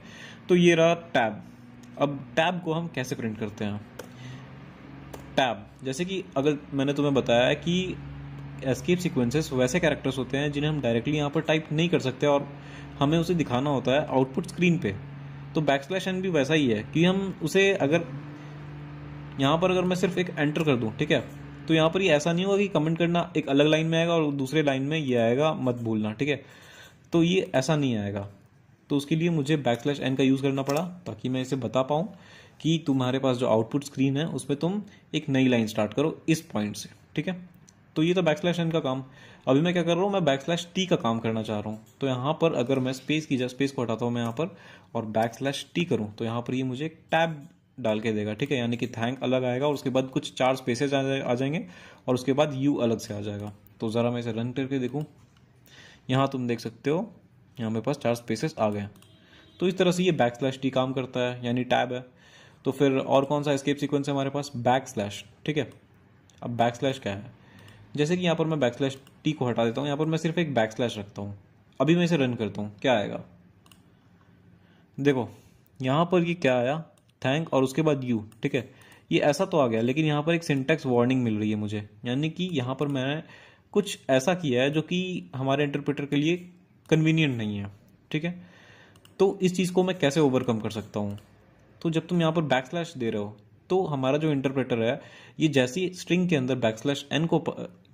तो ये रहा टैब। अब टैब को हम कैसे प्रिंट करते हैं, टैब जैसे कि अगर मैंने तुम्हें बताया है कि एस्केप सीक्वेंसेस वैसे कैरेक्टर्स होते हैं जिन्हें हम डायरेक्टली यहाँ पर टाइप नहीं कर सकते और हमें उसे दिखाना होता है आउटपुट स्क्रीन पे। तो बैकस्लैश एन भी वैसा ही है कि हम उसे अगर यहाँ पर अगर मैं सिर्फ एक एंटर कर दूँ, ठीक है, तो यहाँ पर ये ऐसा नहीं होगा कि कमेंट करना एक अलग लाइन में आएगा और दूसरे लाइन में ये आएगा मत भूलना। ठीक है, तो ये ऐसा नहीं आएगा, तो उसके लिए मुझे बैकस्लैश एन का यूज़ करना पड़ा ताकि मैं इसे बता पाऊँ कि तुम्हारे पास जो आउटपुट स्क्रीन है उसमें तुम एक नई लाइन स्टार्ट करो इस पॉइंट से। ठीक है, तो ये तो बैकस्लैश एन का काम। अभी मैं क्या कर रहा हूँ, मैं बैकस्लैश टी का काम करना चाह रहा हूँ। तो यहाँ पर अगर मैं स्पेस की जगह स्पेस को हटाता हूँ मैं यहाँ पर और बैकस्लैश टी करूँ तो यहाँ पर ये मुझे एक टैब डाल के देगा। ठीक है, यानी कि थैंक अलग आएगा और उसके बाद कुछ 4 स्पेसेस आ जाएंगे और उसके बाद यू अलग से आ जाएगा। तो ज़रा मैं इसे रन करके देखूँ, यहाँ तुम देख सकते हो यहाँ मेरे पास 4 स्पेसेस आ गए। तो इस तरह से ये बैकस्लैश टी काम करता है, यानी टैब है। तो फिर और कौन सा एस्केप सीक्वेंस है हमारे पास, बैकस्लैश। ठीक है, अब बैकस्लैश क्या है, जैसे कि यहाँ पर मैं बैकस्लैश टी को हटा देता हूँ, यहाँ पर मैं सिर्फ एक बैकस्लैश रखता हूँ। अभी मैं इसे रन करता हूँ, क्या आएगा देखो, यहाँ पर ये क्या आया, थैंक और उसके बाद यू, ठीक है, ये ऐसा तो आ गया, लेकिन यहाँ पर एक सिंटैक्स वार्निंग मिल रही है मुझे, यानी कि यहाँ पर मैंने कुछ ऐसा किया है जो कि हमारे इंटरप्रेटर के लिए कन्वीनियंट नहीं है, ठीक है। तो इस चीज़ को मैं कैसे ओवरकम कर सकता हूँ? तो जब तुम यहाँ पर बैकस्लैश दे रहे हो तो हमारा जो इंटरप्रेटर है, ये जैसी स्ट्रिंग के अंदर बैकस्लैश एन को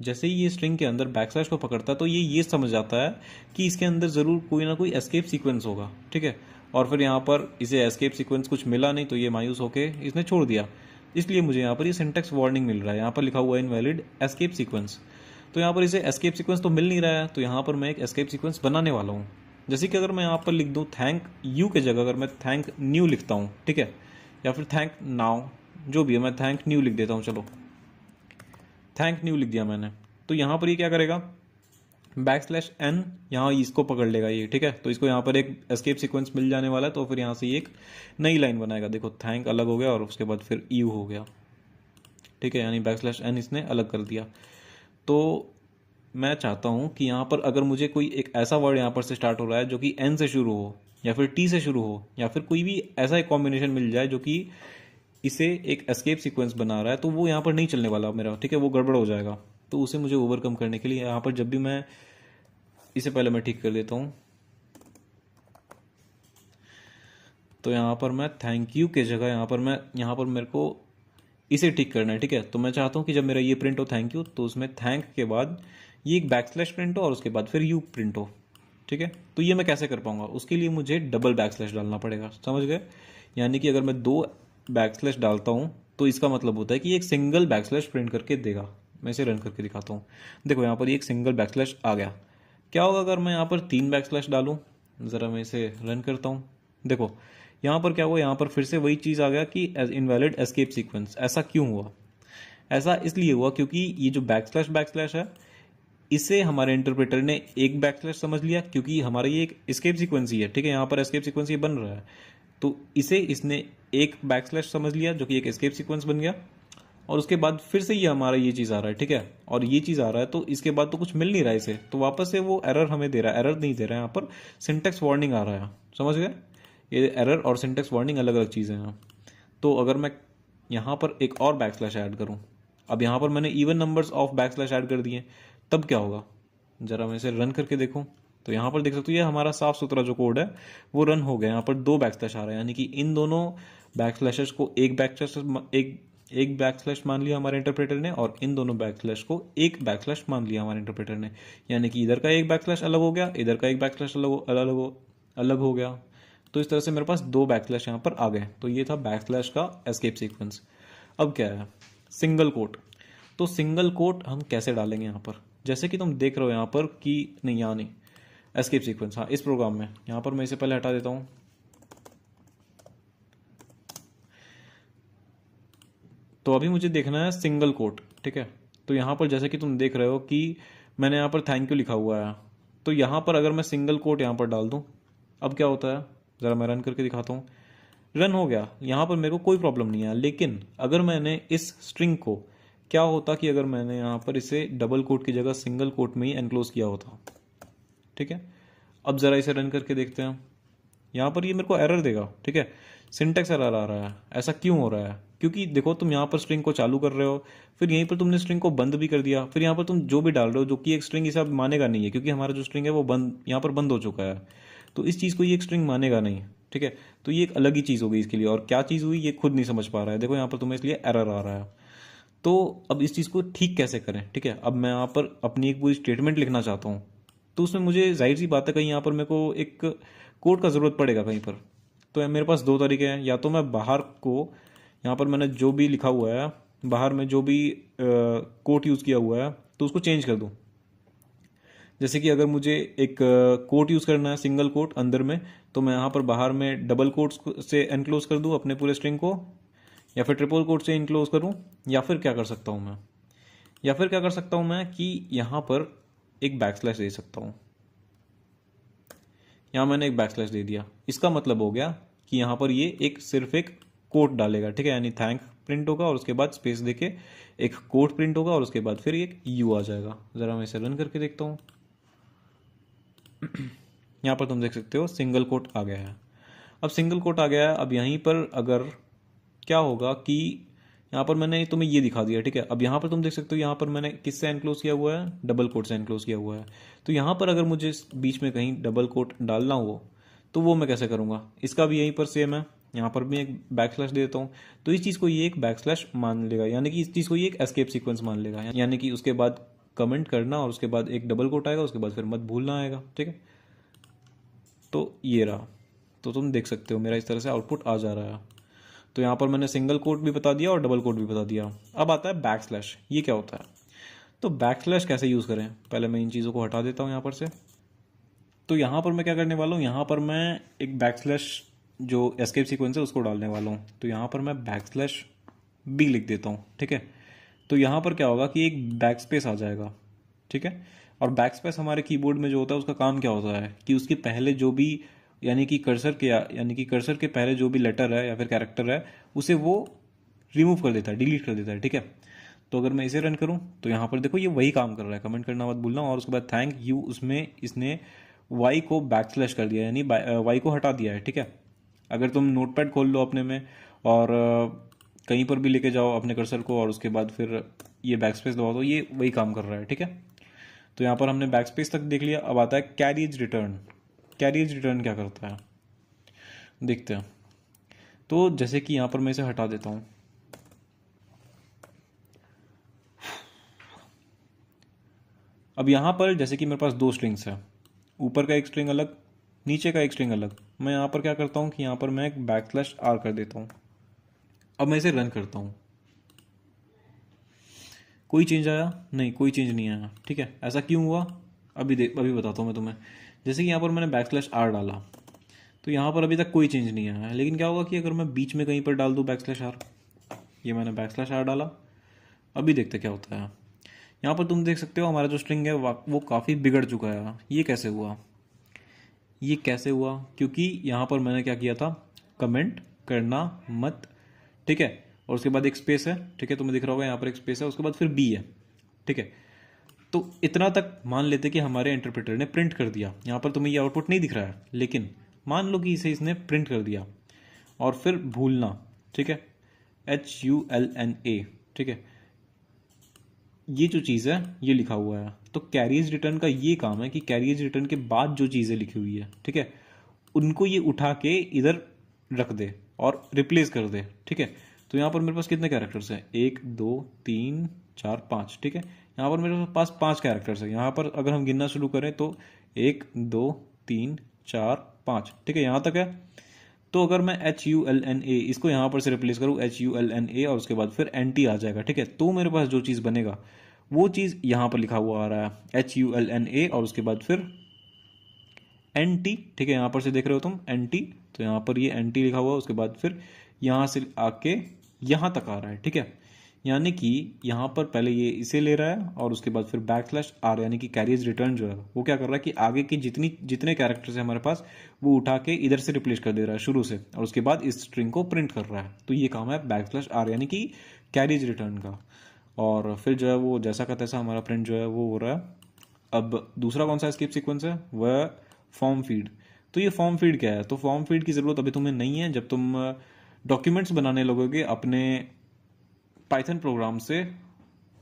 जैसे ही ये स्ट्रिंग के अंदर बैकस्लैश को पकड़ता है तो ये समझ जाता है कि इसके अंदर ज़रूर कोई ना कोई एस्केप सीक्वेंस होगा, ठीक है। और फिर यहाँ पर इसे एस्केप सीक्वेंस कुछ मिला नहीं तो ये मायूस होके इसने छोड़ दिया, इसलिए मुझे यहाँ पर ये सिंटैक्स वार्निंग मिल रहा है, यहाँ पर लिखा हुआ है इनवैलिड एस्केप सीक्वेंस। तो यहाँ पर इसे एस्केप सीक्वेंस तो मिल नहीं रहा है, तो यहाँ पर मैं एक एस्केप सीक्वेंस बनाने वाला हूँ। जैसे कि अगर मैं यहाँ पर लिख दूँ थैंक यू के जगह अगर मैं थैंक न्यू लिखता हूँ, ठीक है, या फिर थैंक नाउ, जो भी है, मैं थैंक न्यू लिख देता हूँ, चलो थैंक न्यू लिख दिया मैंने। तो यहाँ पर ये क्या करेगा, बैकस्लैश एन यहाँ इसको पकड़ लेगा ये, ठीक है। तो इसको यहाँ पर एक एस्केप सीक्वेंस मिल जाने वाला है, तो फिर यहाँ से ये एक नई लाइन बनाएगा। देखो थैंक अलग हो गया और उसके बाद फिर यू हो गया, ठीक है, यानी बैकस्लैश एन इसने अलग कर दिया। तो मैं चाहता हूँ कि यहाँ पर अगर मुझे कोई एक ऐसा वर्ड यहाँ पर से स्टार्ट हो रहा है जो कि एन से शुरू हो या फिर टी से शुरू हो या फिर कोई भी ऐसा एक कॉम्बिनेशन मिल जाए जो कि इसे एक एस्केप सीक्वेंस बना रहा है, तो वो यहाँ पर नहीं चलने वाला मेरा, ठीक है, वो गड़बड़ हो जाएगा। तो उसे मुझे ओवरकम करने के लिए यहाँ पर जब भी मैं इसे पहले मैं ठीक कर देता हूँ, तो यहाँ पर मैं थैंक यू के जगह यहाँ पर मेरे को इसे ठीक करना है, ठीक है। तो मैं चाहता हूँ कि जब मेरा ये प्रिंट हो थैंक यू, तो उसमें थैंक के बाद ये एक बैकस्लैश प्रिंट हो और उसके बाद फिर यू प्रिंट हो, ठीक है। तो ये मैं कैसे कर पाऊंगा, उसके लिए मुझे डबल बैकस्लैश डालना पड़ेगा, समझ गए। यानी कि अगर मैं 2 बैकस्लैश डालता हूँ तो इसका मतलब होता है कि एक सिंगल बैकस्लैश प्रिंट करके देगा। मैं इसे रन करके दिखाता हूँ, देखो यहाँ पर एक सिंगल बैकस्लैश आ गया। क्या होगा अगर मैं यहाँ पर 3 बैकस्लैश डालूँ, ज़रा मैं इसे रन करता हूँ, देखो यहाँ पर क्या हुआ, यहाँ पर फिर से वही चीज़ आ गया कि इनवैलिड एस्केप सीक्वेंस। ऐसा क्यों हुआ? ऐसा इसलिए हुआ क्योंकि ये जो बैकस्लैश बैकस्लैश है, इसे हमारे इंटरप्रेटर ने एक बैकस्लैश समझ लिया, क्योंकि हमारा ये एक एस्केप सीक्वेंस ही है, ठीक है, यहाँ पर एस्केप सीक्वेंस ये बन रहा है, तो इसे इसने एक बैकस्लैश समझ लिया जो कि एक एस्केप सीक्वेंस बन गया। और उसके बाद फिर से ये हमारा ये चीज़ आ रहा है, ठीक है, और ये चीज़ आ रहा है, तो इसके बाद तो कुछ मिल नहीं रहा है इसे, तो वापस से वो एरर हमें दे रहा है, एरर नहीं दे रहा है, यहाँ पर सिंटेक्स वार्निंग आ रहा है, समझ गए। ये एरर और सिंटेक्स वार्निंग अलग अलग चीज़ें हैं। तो अगर मैं यहाँ पर एक और बैकस्लैश ऐड करूँ, अब यहाँ पर मैंने even numbers of backslash add कर दिए, तब क्या होगा, ज़रा मैं इसे रन करके देखूँ। तो यहाँ पर देख सकते हो ये हमारा साफ सुथरा जो कोड है वो रन हो गया। यहाँ पर 2 बैकस्लैश आ रहा है, यानी कि इन दोनों बैकस्लैशेस को एक बैकस्लैश मान लिया हमारे इंटरप्रेटर ने, और इन दोनों बैकस्लैश को एक बैकस्लैश मान लिया हमारे इंटरप्रेटर ने, यानी कि इधर का एक बैकस्लैश अलग हो गया, इधर का एक बैकस्लैश अलग हो गया। तो इस तरह से मेरे पास 2 बैकस्लैश यहाँ पर आ गए। तो ये था बैकस्लैश का एस्केप सीक्वेंस। अब क्या है, सिंगल कोट। तो सिंगल कोट हम कैसे डालेंगे यहाँ पर, जैसे कि तुम देख रहे हो यहाँ पर कि नहीं, यहाँ नहीं, एस्केप सीक्वेंस, हाँ इस प्रोग्राम में, यहाँ पर मैं इसे पहले हटा देता हूँ। तो अभी मुझे देखना है सिंगल कोट, ठीक है। तो यहाँ पर जैसे कि तुम देख रहे हो कि मैंने यहाँ पर थैंक यू लिखा हुआ है, तो यहाँ पर अगर मैं सिंगल कोट यहाँ पर डाल दूँ, अब क्या होता है, ज़रा मैं रन करके दिखाता हूँ। रन हो गया, यहाँ पर मेरे को कोई प्रॉब्लम नहीं है। लेकिन अगर मैंने इस स्ट्रिंग को, क्या होता कि अगर मैंने यहाँ पर इसे डबल कोट की जगह सिंगल कोट में ही एनक्लोज किया होता, ठीक है। अब ज़रा इसे रन करके देखते हैं, यहाँ पर ये मेरे को एरर देगा, ठीक है, सिंटेक्स एरर आ रहा है। ऐसा क्यों हो रहा है, क्योंकि देखो तुम यहाँ पर स्ट्रिंग को चालू कर रहे हो, फिर यहीं पर तुमने स्ट्रिंग को बंद भी कर दिया, फिर यहाँ पर तुम जो भी डाल रहे हो, जो कि एक स्ट्रिंग इसे अब मानेगा नहीं है, क्योंकि हमारा जो स्ट्रिंग है वो बंद, यहाँ पर बंद हो चुका है, तो इस चीज़ को ये एक स्ट्रिंग मानेगा नहीं, ठीक है। तो ये एक अलग ही चीज़ हो गई इसके लिए, और क्या चीज़ हुई ये खुद नहीं समझ पा रहा है, देखो यहाँ पर तुम्हें इसलिए एरर आ रहा है। तो अब इस चीज़ को ठीक कैसे करें, ठीक है। अब मैं यहाँ पर अपनी एक पूरी स्टेटमेंट लिखना चाहता हूँ, तो उसमें मुझे जाहिर सी बात है कहीं यहाँ पर मेरे को एक कोड का ज़रूरत पड़ेगा कहीं पर। तो मेरे पास 2 तरीके हैं, या तो मैं बाहर को, यहाँ पर मैंने जो भी लिखा हुआ है बाहर में, जो भी कोट यूज़ किया हुआ है, तो उसको चेंज कर दूँ। जैसे कि अगर मुझे एक कोट यूज़ करना है सिंगल कोट अंदर में, तो मैं यहाँ पर बाहर में डबल कोट्स से एनक्लोज कर दूँ अपने पूरे स्ट्रिंग को, या फिर ट्रिपल कोट से इनक्लोज करूँ, या फिर क्या कर सकता हूँ मैं, कि यहाँ पर एक बैकस्लैश दे सकता हूँ। यहाँ मैंने एक बैकस्लैश दे दिया, इसका मतलब हो गया कि यहाँ पर ये एक सिर्फ एक कोट डालेगा, ठीक है, यानी थैंक प्रिंट होगा और उसके बाद स्पेस देके एक कोट प्रिंट होगा और उसके बाद फिर एक यू आ जाएगा। ज़रा मैं इसे रन करके देखता हूँ। यहाँ पर तुम देख सकते हो सिंगल कोट आ गया है। अब सिंगल कोट आ गया है, अब यहीं पर अगर क्या होगा कि यहाँ पर मैंने तुम्हें ये दिखा दिया, ठीक है। अब यहाँ पर तुम देख सकते हो यहाँ पर मैंने किससे एनक्लोज किया हुआ है, डबल कोट से एनक्लोज किया हुआ है। तो यहाँ पर अगर मुझे इस बीच में कहीं डबल कोट डालना हो तो वो मैं कैसे करूँगा, इसका भी यहीं पर सेम है, यहाँ पर भी एक बैक स्लैश दे देता हूँ। तो इस चीज़ को ये एक बैक स्लैश मान लेगा, यानी कि इस चीज़ को ये एक एस्केप सीक्वेंस मान लेगा, यानी कि उसके बाद कमेंट करना और उसके बाद एक डबल कोट आएगा, उसके बाद फिर मत भूलना आएगा, ठीक है। तो ये रहा, तो तुम देख सकते हो मेरा इस तरह से आउटपुट आ जा रहा है। तो यहाँ पर मैंने सिंगल कोट भी बता दिया और डबल कोट भी बता दिया। अब आता है बैक स्लैश, ये क्या होता है। तो बैक स्लैश कैसे यूज़ करें, पहले मैं इन चीज़ों को हटा देता हूँ यहाँ पर से। तो यहाँ पर मैं क्या करने वाला हूँ, यहाँ पर मैं एक बैक स्लैश जो एस्केप सीक्वेंस है उसको डालने वाला हूँ। तो यहाँ पर मैं बैक स्लैश बी लिख देता हूँ, ठीक है। तो यहाँ पर क्या होगा कि एक बैक स्पेस आ जाएगा, ठीक है। और बैक स्पेस हमारे कीबोर्ड में जो होता है उसका काम क्या होता है कि उसके पहले जो भी यानी कि कर्सर के पहले जो भी लेटर है या फिर कैरेक्टर है उसे वो रिमूव कर देता है, डिलीट कर देता है, ठीक है। तो अगर मैं इसे रन करूं तो यहाँ पर देखो ये वही काम कर रहा है, कमेंट करना मत भूलना। और उसके बाद थैंक यू, उसमें इसने वाई को बैक स्लैश कर दिया, यानी वाई को हटा दिया है, ठीक है। अगर तुम नोटपैड खोल लो अपने में और कहीं पर भी लेके जाओ अपने कर्सर को और उसके बाद फिर ये बैक स्पेस दबाओ तो ये वही काम कर रहा है, ठीक है। तो यहाँ पर हमने बैक स्पेस तक देख लिया। अब आता है कैरियज रिटर्न। कैरियज रिटर्न क्या करता है देखते हैं। तो जैसे कि यहाँ पर मैं इसे हटा देता हूँ, अब यहाँ पर जैसे कि मेरे पास दो स्ट्रिंग्स है, ऊपर का एक स्ट्रिंग अलग, नीचे का एक स्ट्रिंग अलग। मैं यहाँ पर क्या करता हूँ कि यहाँ पर मैं एक बैक स्लैश आर कर देता हूँ। अब मैं इसे रन करता हूँ, कोई चेंज आया नहीं, कोई चेंज नहीं आया, ठीक है। ऐसा क्यों हुआ अभी बताता हूँ मैं तुम्हें। जैसे कि यहाँ पर मैंने बैक स्लैश आर डाला तो यहाँ पर अभी तक कोई चेंज नहीं आया है, लेकिन क्या होगा कि अगर मैं बीच में कहीं पर डाल दूँ बैक स्लैश आर, ये मैंने बैक स्लैश आर डाला, अभी देखते क्या होता है। यहाँ पर तुम देख सकते हो हमारा जो स्ट्रिंग है वो काफ़ी बिगड़ चुका है। ये कैसे हुआ, ये कैसे हुआ, क्योंकि यहाँ पर मैंने क्या किया था, कमेंट करना मत, ठीक है। और उसके बाद एक स्पेस है, ठीक है, तुम्हें दिख रहा होगा यहाँ पर एक स्पेस है, उसके बाद फिर बी है, ठीक है। तो इतना तक मान लेते कि हमारे इंटरप्रेटर ने प्रिंट कर दिया। यहाँ पर तुम्हें ये आउटपुट नहीं दिख रहा है, लेकिन मान लो कि इसे इसने प्रिंट कर दिया और फिर भूलना, ठीक है, HULNA, ठीक है, ये जो चीज़ है ये लिखा हुआ है। तो कैरियज रिटर्न का ये काम है कि कैरियज रिटर्न के बाद जो चीज़ें लिखी हुई है, ठीक है, उनको ये उठा के इधर रख दे और रिप्लेस कर दे, ठीक है। तो यहाँ पर मेरे पास कितने कैरेक्टर्स हैं, 1 2 3 4 5, ठीक है। यहाँ पर मेरे पास 5 कैरेक्टर्स हैं। यहाँ पर अगर हम गिनना शुरू करें तो 1 2 3 4 5, ठीक है, यहाँ तक है। तो अगर मैं HULNA इसको यहाँ पर से रिप्लेस करूँ HULNA और उसके बाद फिर NT आ जाएगा, ठीक है। तो मेरे पास जो चीज़ बनेगा वो चीज़ यहाँ पर लिखा हुआ आ रहा है HULNA और उसके बाद फिर NT, ठीक है, यहाँ पर से देख रहे हो तुम NT, तो यहाँ पर ये NT लिखा हुआ है, उसके बाद फिर यहाँ से आके यहाँ तक आ रहा है, ठीक है। यानी कि यहाँ पर पहले ये इसे ले रहा है और उसके बाद फिर बैक स्लैश आर यानी कि कैरियज रिटर्न जो है वो क्या कर रहा है कि आगे की जितने कैरेक्टर्स है हमारे पास वो उठा के इधर से रिप्लेस कर दे रहा है शुरू से, और उसके बाद इस स्ट्रिंग को प्रिंट कर रहा है। तो ये काम है बैक स्लैश आर यानी कि कैरियज रिटर्न का। और फिर जो है वो जैसा का तैसा हमारा प्रिंट जो है वो हो रहा है। अब दूसरा कौन सा स्किप सीक्वेंस है, वह फॉर्म फीड। तो ये फॉर्म फीड क्या है, तो फॉर्म फीड की ज़रूरत अभी तुम्हें नहीं है। जब तुम डॉक्यूमेंट्स बनाने लगोगे अपने पाइथन प्रोग्राम से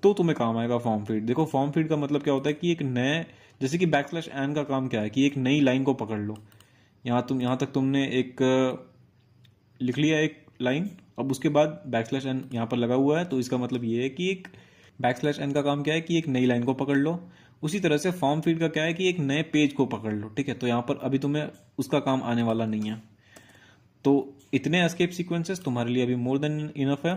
तो तुम्हें काम आएगा फॉर्म फीड। देखो फॉर्म फीड का मतलब क्या होता है कि एक नए, जैसे कि बैक स्लैश एन का काम क्या है कि एक नई लाइन को पकड़ लो। यहाँ तक तुमने एक लिख लिया एक लाइन, अब उसके बाद बैक स्लैश एन यहाँ पर लगा हुआ है, तो इसका मतलब ये है कि एक बैक स्लैश एन का काम क्या है कि एक नई लाइन को पकड़ लो। उसी तरह से फॉर्म फीड का क्या है कि एक नए पेज को पकड़ लो, ठीक है। तो यहाँ पर अभी तुम्हें उसका काम आने वाला नहीं है। तो इतने एस्केप सीक्वेंसेस तुम्हारे लिए अभी मोर देन इनफ है।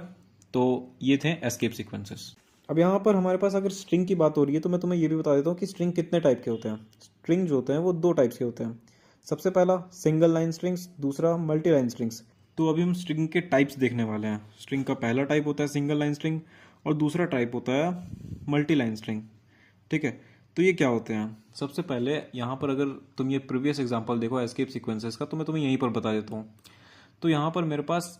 तो ये थे एस्केप सीक्वेंसेस। अब यहाँ पर हमारे पास अगर स्ट्रिंग की बात हो रही है तो मैं तुम्हें ये भी बता देता हूँ कि स्ट्रिंग कितने टाइप के होते हैं। स्ट्रिंग जो होते हैं वो 2 टाइप्स के होते हैं। सबसे पहला सिंगल लाइन स्ट्रिंग्स, दूसरा मल्टी लाइन स्ट्रिंग्स। तो अभी हम स्ट्रिंग के टाइप्स देखने वाले हैं। स्ट्रिंग का पहला टाइप होता है सिंगल लाइन स्ट्रिंग और दूसरा टाइप होता है मल्टी लाइन स्ट्रिंग, ठीक है। तो ये क्या होते हैं, सबसे पहले यहाँ पर अगर तुम ये प्रीवियस एग्जांपल देखो एस्केप सीक्वेंसेस का तो मैं तुम्हें यहीं पर बता देता हूँ। तो यहाँ पर मेरे पास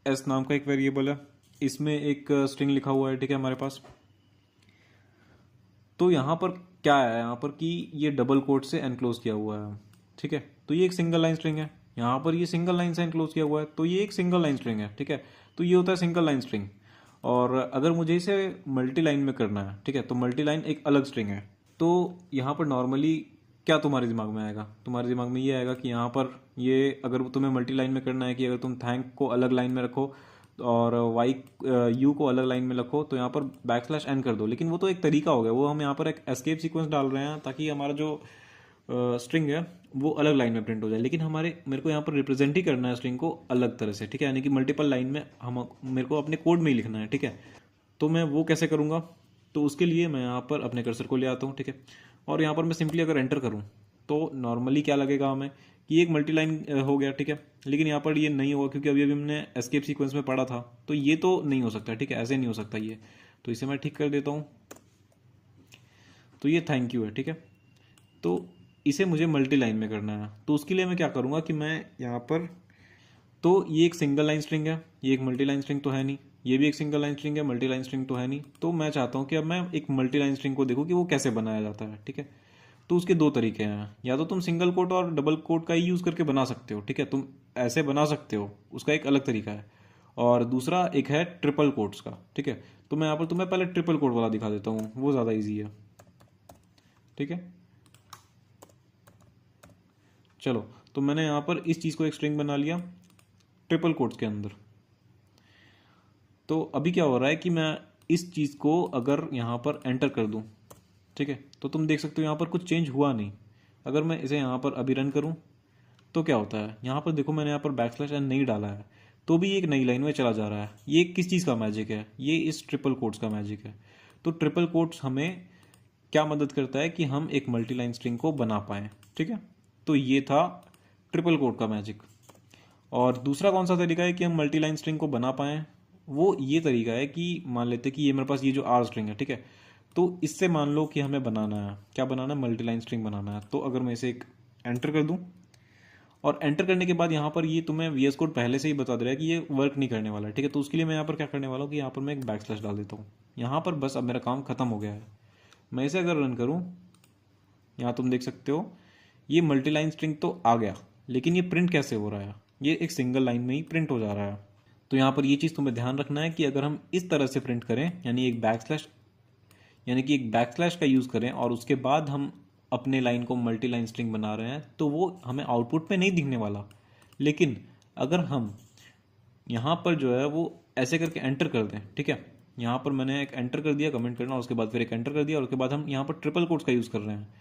एस नाम का एक वेरिएबल है, इसमें एक स्ट्रिंग लिखा हुआ है, ठीक है हमारे पास। तो यहाँ पर क्या है, यहाँ पर कि ये डबल कोट से एनक्लोज किया हुआ है, ठीक है। तो ये एक सिंगल लाइन स्ट्रिंग है, यहाँ पर ये सिंगल लाइन से एनक्लोज किया हुआ है, तो ये एक सिंगल लाइन स्ट्रिंग है, ठीक है। तो ये होता है सिंगल लाइन स्ट्रिंग। और अगर मुझे इसे मल्टी लाइन में करना है, ठीक है, तो मल्टी लाइन एक अलग स्ट्रिंग है। तो यहाँ पर नॉर्मली क्या तुम्हारे दिमाग में आएगा, तुम्हारे दिमाग में ये आएगा कि यहाँ पर ये अगर तुम्हें मल्टी लाइन में करना है कि अगर तुम थैंक को अलग लाइन में रखो और वाई यू को अलग लाइन में रखो, तो यहाँ पर \n कर दो। लेकिन वो तो एक तरीका हो गया, वो हम यहाँ पर एक एस्केप सीक्वेंस डाल रहे हैं ताकि हमारा जो स्ट्रिंग है वो अलग लाइन में प्रिंट हो जाए। लेकिन मेरे को यहाँ पर रिप्रेजेंट ही करना है स्ट्रिंग को अलग तरह से, ठीक है, यानी कि मल्टीपल लाइन में मेरे को अपने कोड में ही लिखना है, ठीक है। तो मैं वो कैसे करूँगा, तो उसके लिए मैं यहाँ पर अपने कर्सर को ले आता हूँ, ठीक है। और यहाँ पर मैं सिंपली अगर एंटर करूँ तो नॉर्मली क्या लगेगा हमें कि एक मल्टी लाइन हो गया, ठीक है। लेकिन यहाँ पर ये नहीं होगा क्योंकि अभी अभी हमने एस्केप सीक्वेंस में पढ़ा था, तो ये तो नहीं हो सकता, ठीक है, ऐसे नहीं हो सकता ये। तो इसे मैं ठीक कर देता हूँ। तो ये थैंक यू है, ठीक है। तो इसे मुझे मल्टी लाइन में करना है, तो उसके लिए मैं क्या करूँगा कि मैं यहाँ पर, तो ये एक सिंगल लाइन स्ट्रिंग है, ये एक मल्टी लाइन स्ट्रिंग तो है नहीं, ये भी एक सिंगल लाइन स्ट्रिंग है, मल्टी लाइन स्ट्रिंग तो है नहीं। तो मैं चाहता हूँ कि अब मैं एक मल्टी लाइन स्ट्रिंग को देखूँ कि वो कैसे बनाया जाता है, ठीक है। तो उसके दो तरीके हैं, या तो तुम सिंगल कोट और डबल कोट का ही यूज़ करके बना सकते हो, ठीक है, तुम ऐसे बना सकते हो, उसका एक अलग तरीका है। और दूसरा एक है ट्रिपल कोट्स का, ठीक है। तो मैं यहाँ पर तुम्हें पहले ट्रिपल कोट वाला दिखा देता हूँ, वो ज़्यादा ईजी है, ठीक है। चलो, तो मैंने यहाँ पर इस चीज़ को एक स्ट्रिंग बना लिया ट्रिपल कोट्स के अंदर। तो अभी क्या हो रहा है कि मैं इस चीज़ को अगर यहाँ पर एंटर कर दूँ, ठीक है, तो तुम देख सकते हो यहाँ पर कुछ चेंज हुआ नहीं। अगर मैं इसे यहाँ पर अभी रन करूँ तो क्या होता है, यहाँ पर देखो मैंने यहाँ पर \n नहीं डाला है, तो भी एक नई लाइन में चला जा रहा है। ये किस चीज़ का मैजिक है, ये इस ट्रिपल कोट्स का मैजिक है। तो ट्रिपल कोट्स हमें क्या मदद करता है कि हम एक मल्टी लाइन स्ट्रिंग को बना पाएँ, ठीक है। तो ये था ट्रिपल कोट का मैजिक। और दूसरा कौन सा तरीका है कि हम मल्टी लाइन स्ट्रिंग को बना पाएँ, वो ये तरीका है कि मान लेते कि ये मेरे पास ये जो R स्ट्रिंग है, ठीक है, तो इससे मान लो कि हमें बनाना है, क्या बनाना है, मल्टी लाइन स्ट्रिंग बनाना है। तो अगर मैं इसे एक एंटर कर दूं, और एंटर करने के बाद यहाँ पर ये तुम्हें VS कोड पहले से ही बता दे रहा है कि ये वर्क नहीं करने वाला है, ठीक है। तो उसके लिए मैं यहाँ पर क्या करने वाला हूँ कि यहाँ पर मैं एक \, डाल देता हूँ यहाँ पर, बस अब मेरा काम खत्म हो गया है। मैं इसे अगर रन करूँ, यहाँ तुम देख सकते हो ये मल्टी लाइन स्ट्रिंग तो आ गया, लेकिन ये प्रिंट कैसे हो रहा है, ये एक सिंगल लाइन में ही प्रिंट हो जा रहा है। तो यहाँ पर ये चीज़ तुम्हें ध्यान रखना है कि अगर हम इस तरह से प्रिंट करें, यानी एक \, का यूज़ करें और उसके बाद हम अपने लाइन को मल्टी लाइन स्ट्रिंग बना रहे हैं, तो वो हमें आउटपुट में नहीं दिखने वाला। लेकिन अगर हम यहाँ पर जो है वो ऐसे करके एंटर कर दें, ठीक है, यहाँ पर मैंने एक एंटर कर दिया, कमेंट करना, और उसके बाद फिर एक एंटर कर दिया, और उसके बाद हम यहाँ पर ट्रिपल कोट्स का यूज़ कर रहे हैं,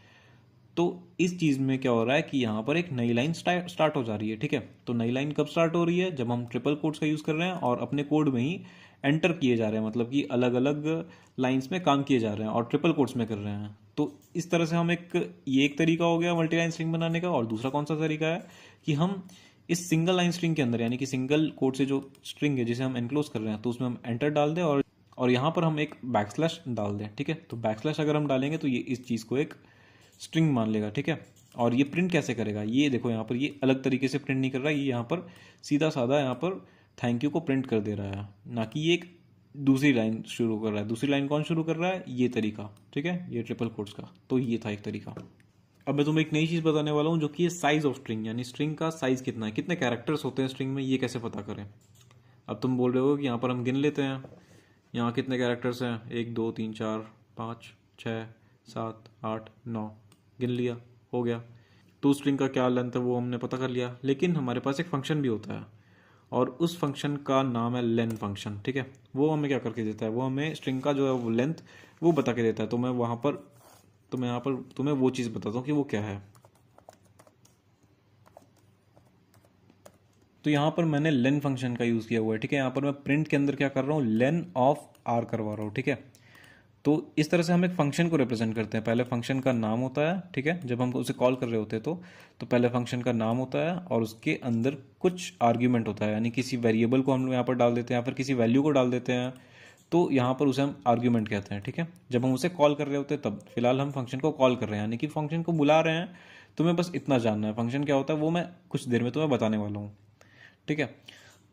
तो इस चीज़ में क्या हो रहा है कि यहाँ पर एक नई लाइन स्टार्ट हो जा रही है, ठीक है। तो नई लाइन कब स्टार्ट हो रही है, जब हम ट्रिपल कोट्स का यूज़ कर रहे हैं और अपने कोड में ही एंटर किए जा रहे हैं, मतलब कि अलग अलग लाइंस में काम किए जा रहे हैं और ट्रिपल कोट्स में कर रहे हैं। तो इस तरह से हम ये एक तरीका हो गया मल्टी लाइन स्ट्रिंग बनाने का। और दूसरा कौन सा तरीका है कि हम इस सिंगल लाइन स्ट्रिंग के अंदर, यानी कि सिंगल कोड से जो स्ट्रिंग है जिसे हम एनक्लोज कर रहे हैं, तो उसमें हम एंटर डाल दें और यहाँ पर हम एक \, डाल दें, ठीक है। तो \, अगर हम डालेंगे तो ये इस चीज़ को एक स्ट्रिंग मान लेगा, ठीक है। और ये प्रिंट कैसे करेगा, ये देखो यहाँ पर ये अलग तरीके से प्रिंट नहीं कर रहा है, ये यहाँ पर सीधा साधा यहाँ पर थैंक यू को प्रिंट कर दे रहा है, ना कि ये एक दूसरी लाइन शुरू कर रहा है। दूसरी लाइन कौन शुरू कर रहा है, ये तरीका, ठीक है, ये ट्रिपल कोट्स का। तो ये था एक तरीका। अब मैं तुम्हें एक नई चीज़ बताने वाला हूँ जो कि है साइज ऑफ स्ट्रिंग, यानी स्ट्रिंग का साइज कितना है, कितने कैरेक्टर्स होते हैं स्ट्रिंग में, ये कैसे पता करें। अब तुम बोल रहे हो कि यहाँ पर हम गिन लेते हैं, यहाँ कितने कैरेक्टर्स हैं, 1 2 3 4 5 6 7 8 9, गिन लिया, हो गया। तो स्ट्रिंग का क्या लेंथ है वो हमने पता कर लिया। लेकिन हमारे पास एक फंक्शन भी होता है और उस फंक्शन का नाम है len फंक्शन, ठीक है। वो हमें क्या करके देता है, वो हमें स्ट्रिंग का जो है वो लेंथ वो बता के देता है। तो मैं यहाँ पर तुम्हें वो चीज़ बताता हूँ कि वो क्या है। तो यहाँ पर मैंने len फंक्शन का यूज़ किया हुआ है, ठीक है। यहाँ पर मैं प्रिंट के अंदर क्या कर रहा हूँ, len ऑफ r करवा रहा हूँ, ठीक है। तो इस तरह से हम एक फंक्शन को रिप्रेजेंट करते हैं। पहले फंक्शन का नाम होता है, ठीक है, जब हम उसे कॉल कर रहे होते हैं तो पहले फंक्शन का नाम होता है और उसके अंदर कुछ आर्ग्यूमेंट होता है, यानी किसी वेरिएबल को हम यहाँ पर डाल देते हैं या फिर किसी वैल्यू को डाल देते हैं, तो यहाँ पर उसे हम आर्ग्यूमेंट कहते हैं, ठीक है। जब हम उसे कॉल कर रहे होते हैं तब फिलहाल हम फंक्शन को कॉल कर रहे हैं, यानी कि फंक्शन को बुला रहे हैं। तुम्हें बस इतना जानना है फंक्शन क्या होता है, वो मैं कुछ देर में तुम्हें बताने वाला हूँ, ठीक है।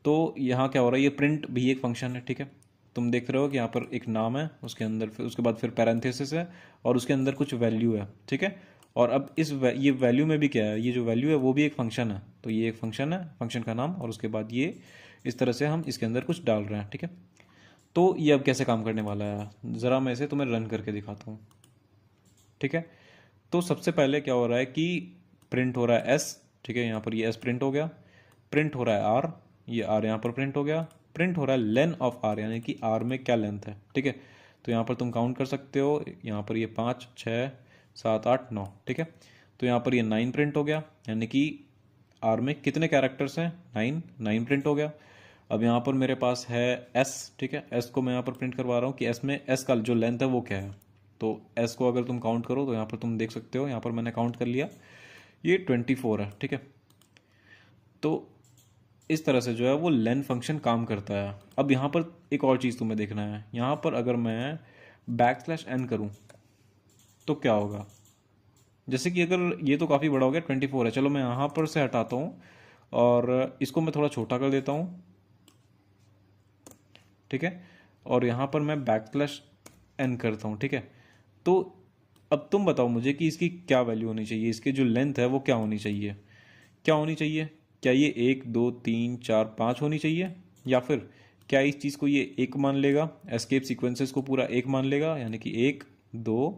तो यहाँ क्या हो रहा है, ये प्रिंट भी एक फंक्शन है, ठीक है। तुम देख रहे हो कि यहाँ पर एक नाम है, उसके अंदर फिर उसके बाद फिर पैरेंथेसिस है और उसके अंदर कुछ वैल्यू है, ठीक है। और अब ये वैल्यू में भी क्या है, ये जो वैल्यू है वो भी एक फंक्शन है, तो ये एक फंक्शन है, फंक्शन का नाम, और उसके बाद ये इस तरह से हम इसके अंदर कुछ डाल रहे हैं, ठीक है। तो ये अब कैसे काम करने वाला है, ज़रा मैं इसे तुम्हें रन करके दिखाता हूँ, ठीक है। तो सबसे पहले क्या हो रहा है कि प्रिंट हो रहा है एस, ठीक है, यहाँ पर ये एस प्रिंट हो गया। प्रिंट हो रहा है आर, ये आर यहाँ पर प्रिंट हो गया। प्रिंट हो रहा है लेन ऑफ आर, यानी कि आर में क्या लेंथ है, ठीक है। तो यहाँ पर तुम काउंट कर सकते हो, यहाँ पर ये 5 6 7 8 9, ठीक है। तो यहाँ पर ये 9 प्रिंट हो गया, यानी कि आर में कितने कैरेक्टर्स हैं, 9 प्रिंट हो गया। अब यहाँ पर मेरे पास है एस, ठीक है, एस को मैं यहाँ पर प्रिंट करवा रहा हूँ कि एस में एस का जो लेंथ है वो क्या है। तो एस को अगर तुम काउंट करो तो यहाँ पर तुम देख सकते हो, यहाँ पर मैंने काउंट कर लिया, ये 24 है, ठीक है। तो इस तरह से जो है वो लेन फंक्शन काम करता है। अब यहाँ पर एक और चीज़ तुम्हें देखना है, यहाँ पर अगर मैं \n करूँ तो क्या होगा। जैसे कि अगर ये तो काफ़ी बड़ा हो गया, 24 है, चलो मैं यहाँ पर से हटाता हूँ और इसको मैं थोड़ा छोटा कर देता हूँ, ठीक है। और यहाँ पर मैं \n करता हूँ, ठीक है। तो अब तुम बताओ मुझे कि इसकी क्या वैल्यू होनी चाहिए, इसकी जो लेंथ है वो क्या होनी चाहिए, क्या होनी चाहिए। क्या ये 1 2 3 4 5 होनी चाहिए, या फिर क्या इस चीज़ को ये एक मान लेगा, एस्केप सीक्वेंसेस को पूरा एक मान लेगा, यानी कि 1 2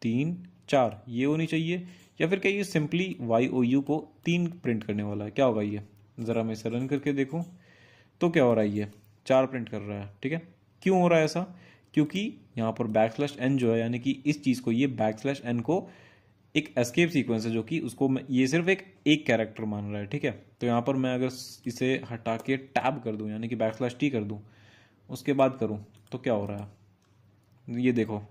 3 4 ये होनी चाहिए, या फिर क्या ये सिंपली YOU को 3 प्रिंट करने वाला है, क्या होगा ये। ज़रा मैं इसे रन करके देखूँ तो क्या हो रहा है, ये 4 प्रिंट कर रहा है, ठीक है। क्यों हो रहा है ऐसा, क्योंकि यहाँ पर \n जो है, यानी कि इस चीज़ को ये \n को एक एस्केप सीक्वेंस है जो कि उसको ये सिर्फ एक कैरेक्टर मान रहा है, ठीक है। तो यहाँ पर मैं अगर इसे हटा के टैब कर दूँ, यानी कि \t कर दूँ, उसके बाद करूँ तो क्या हो रहा है, ये देखो।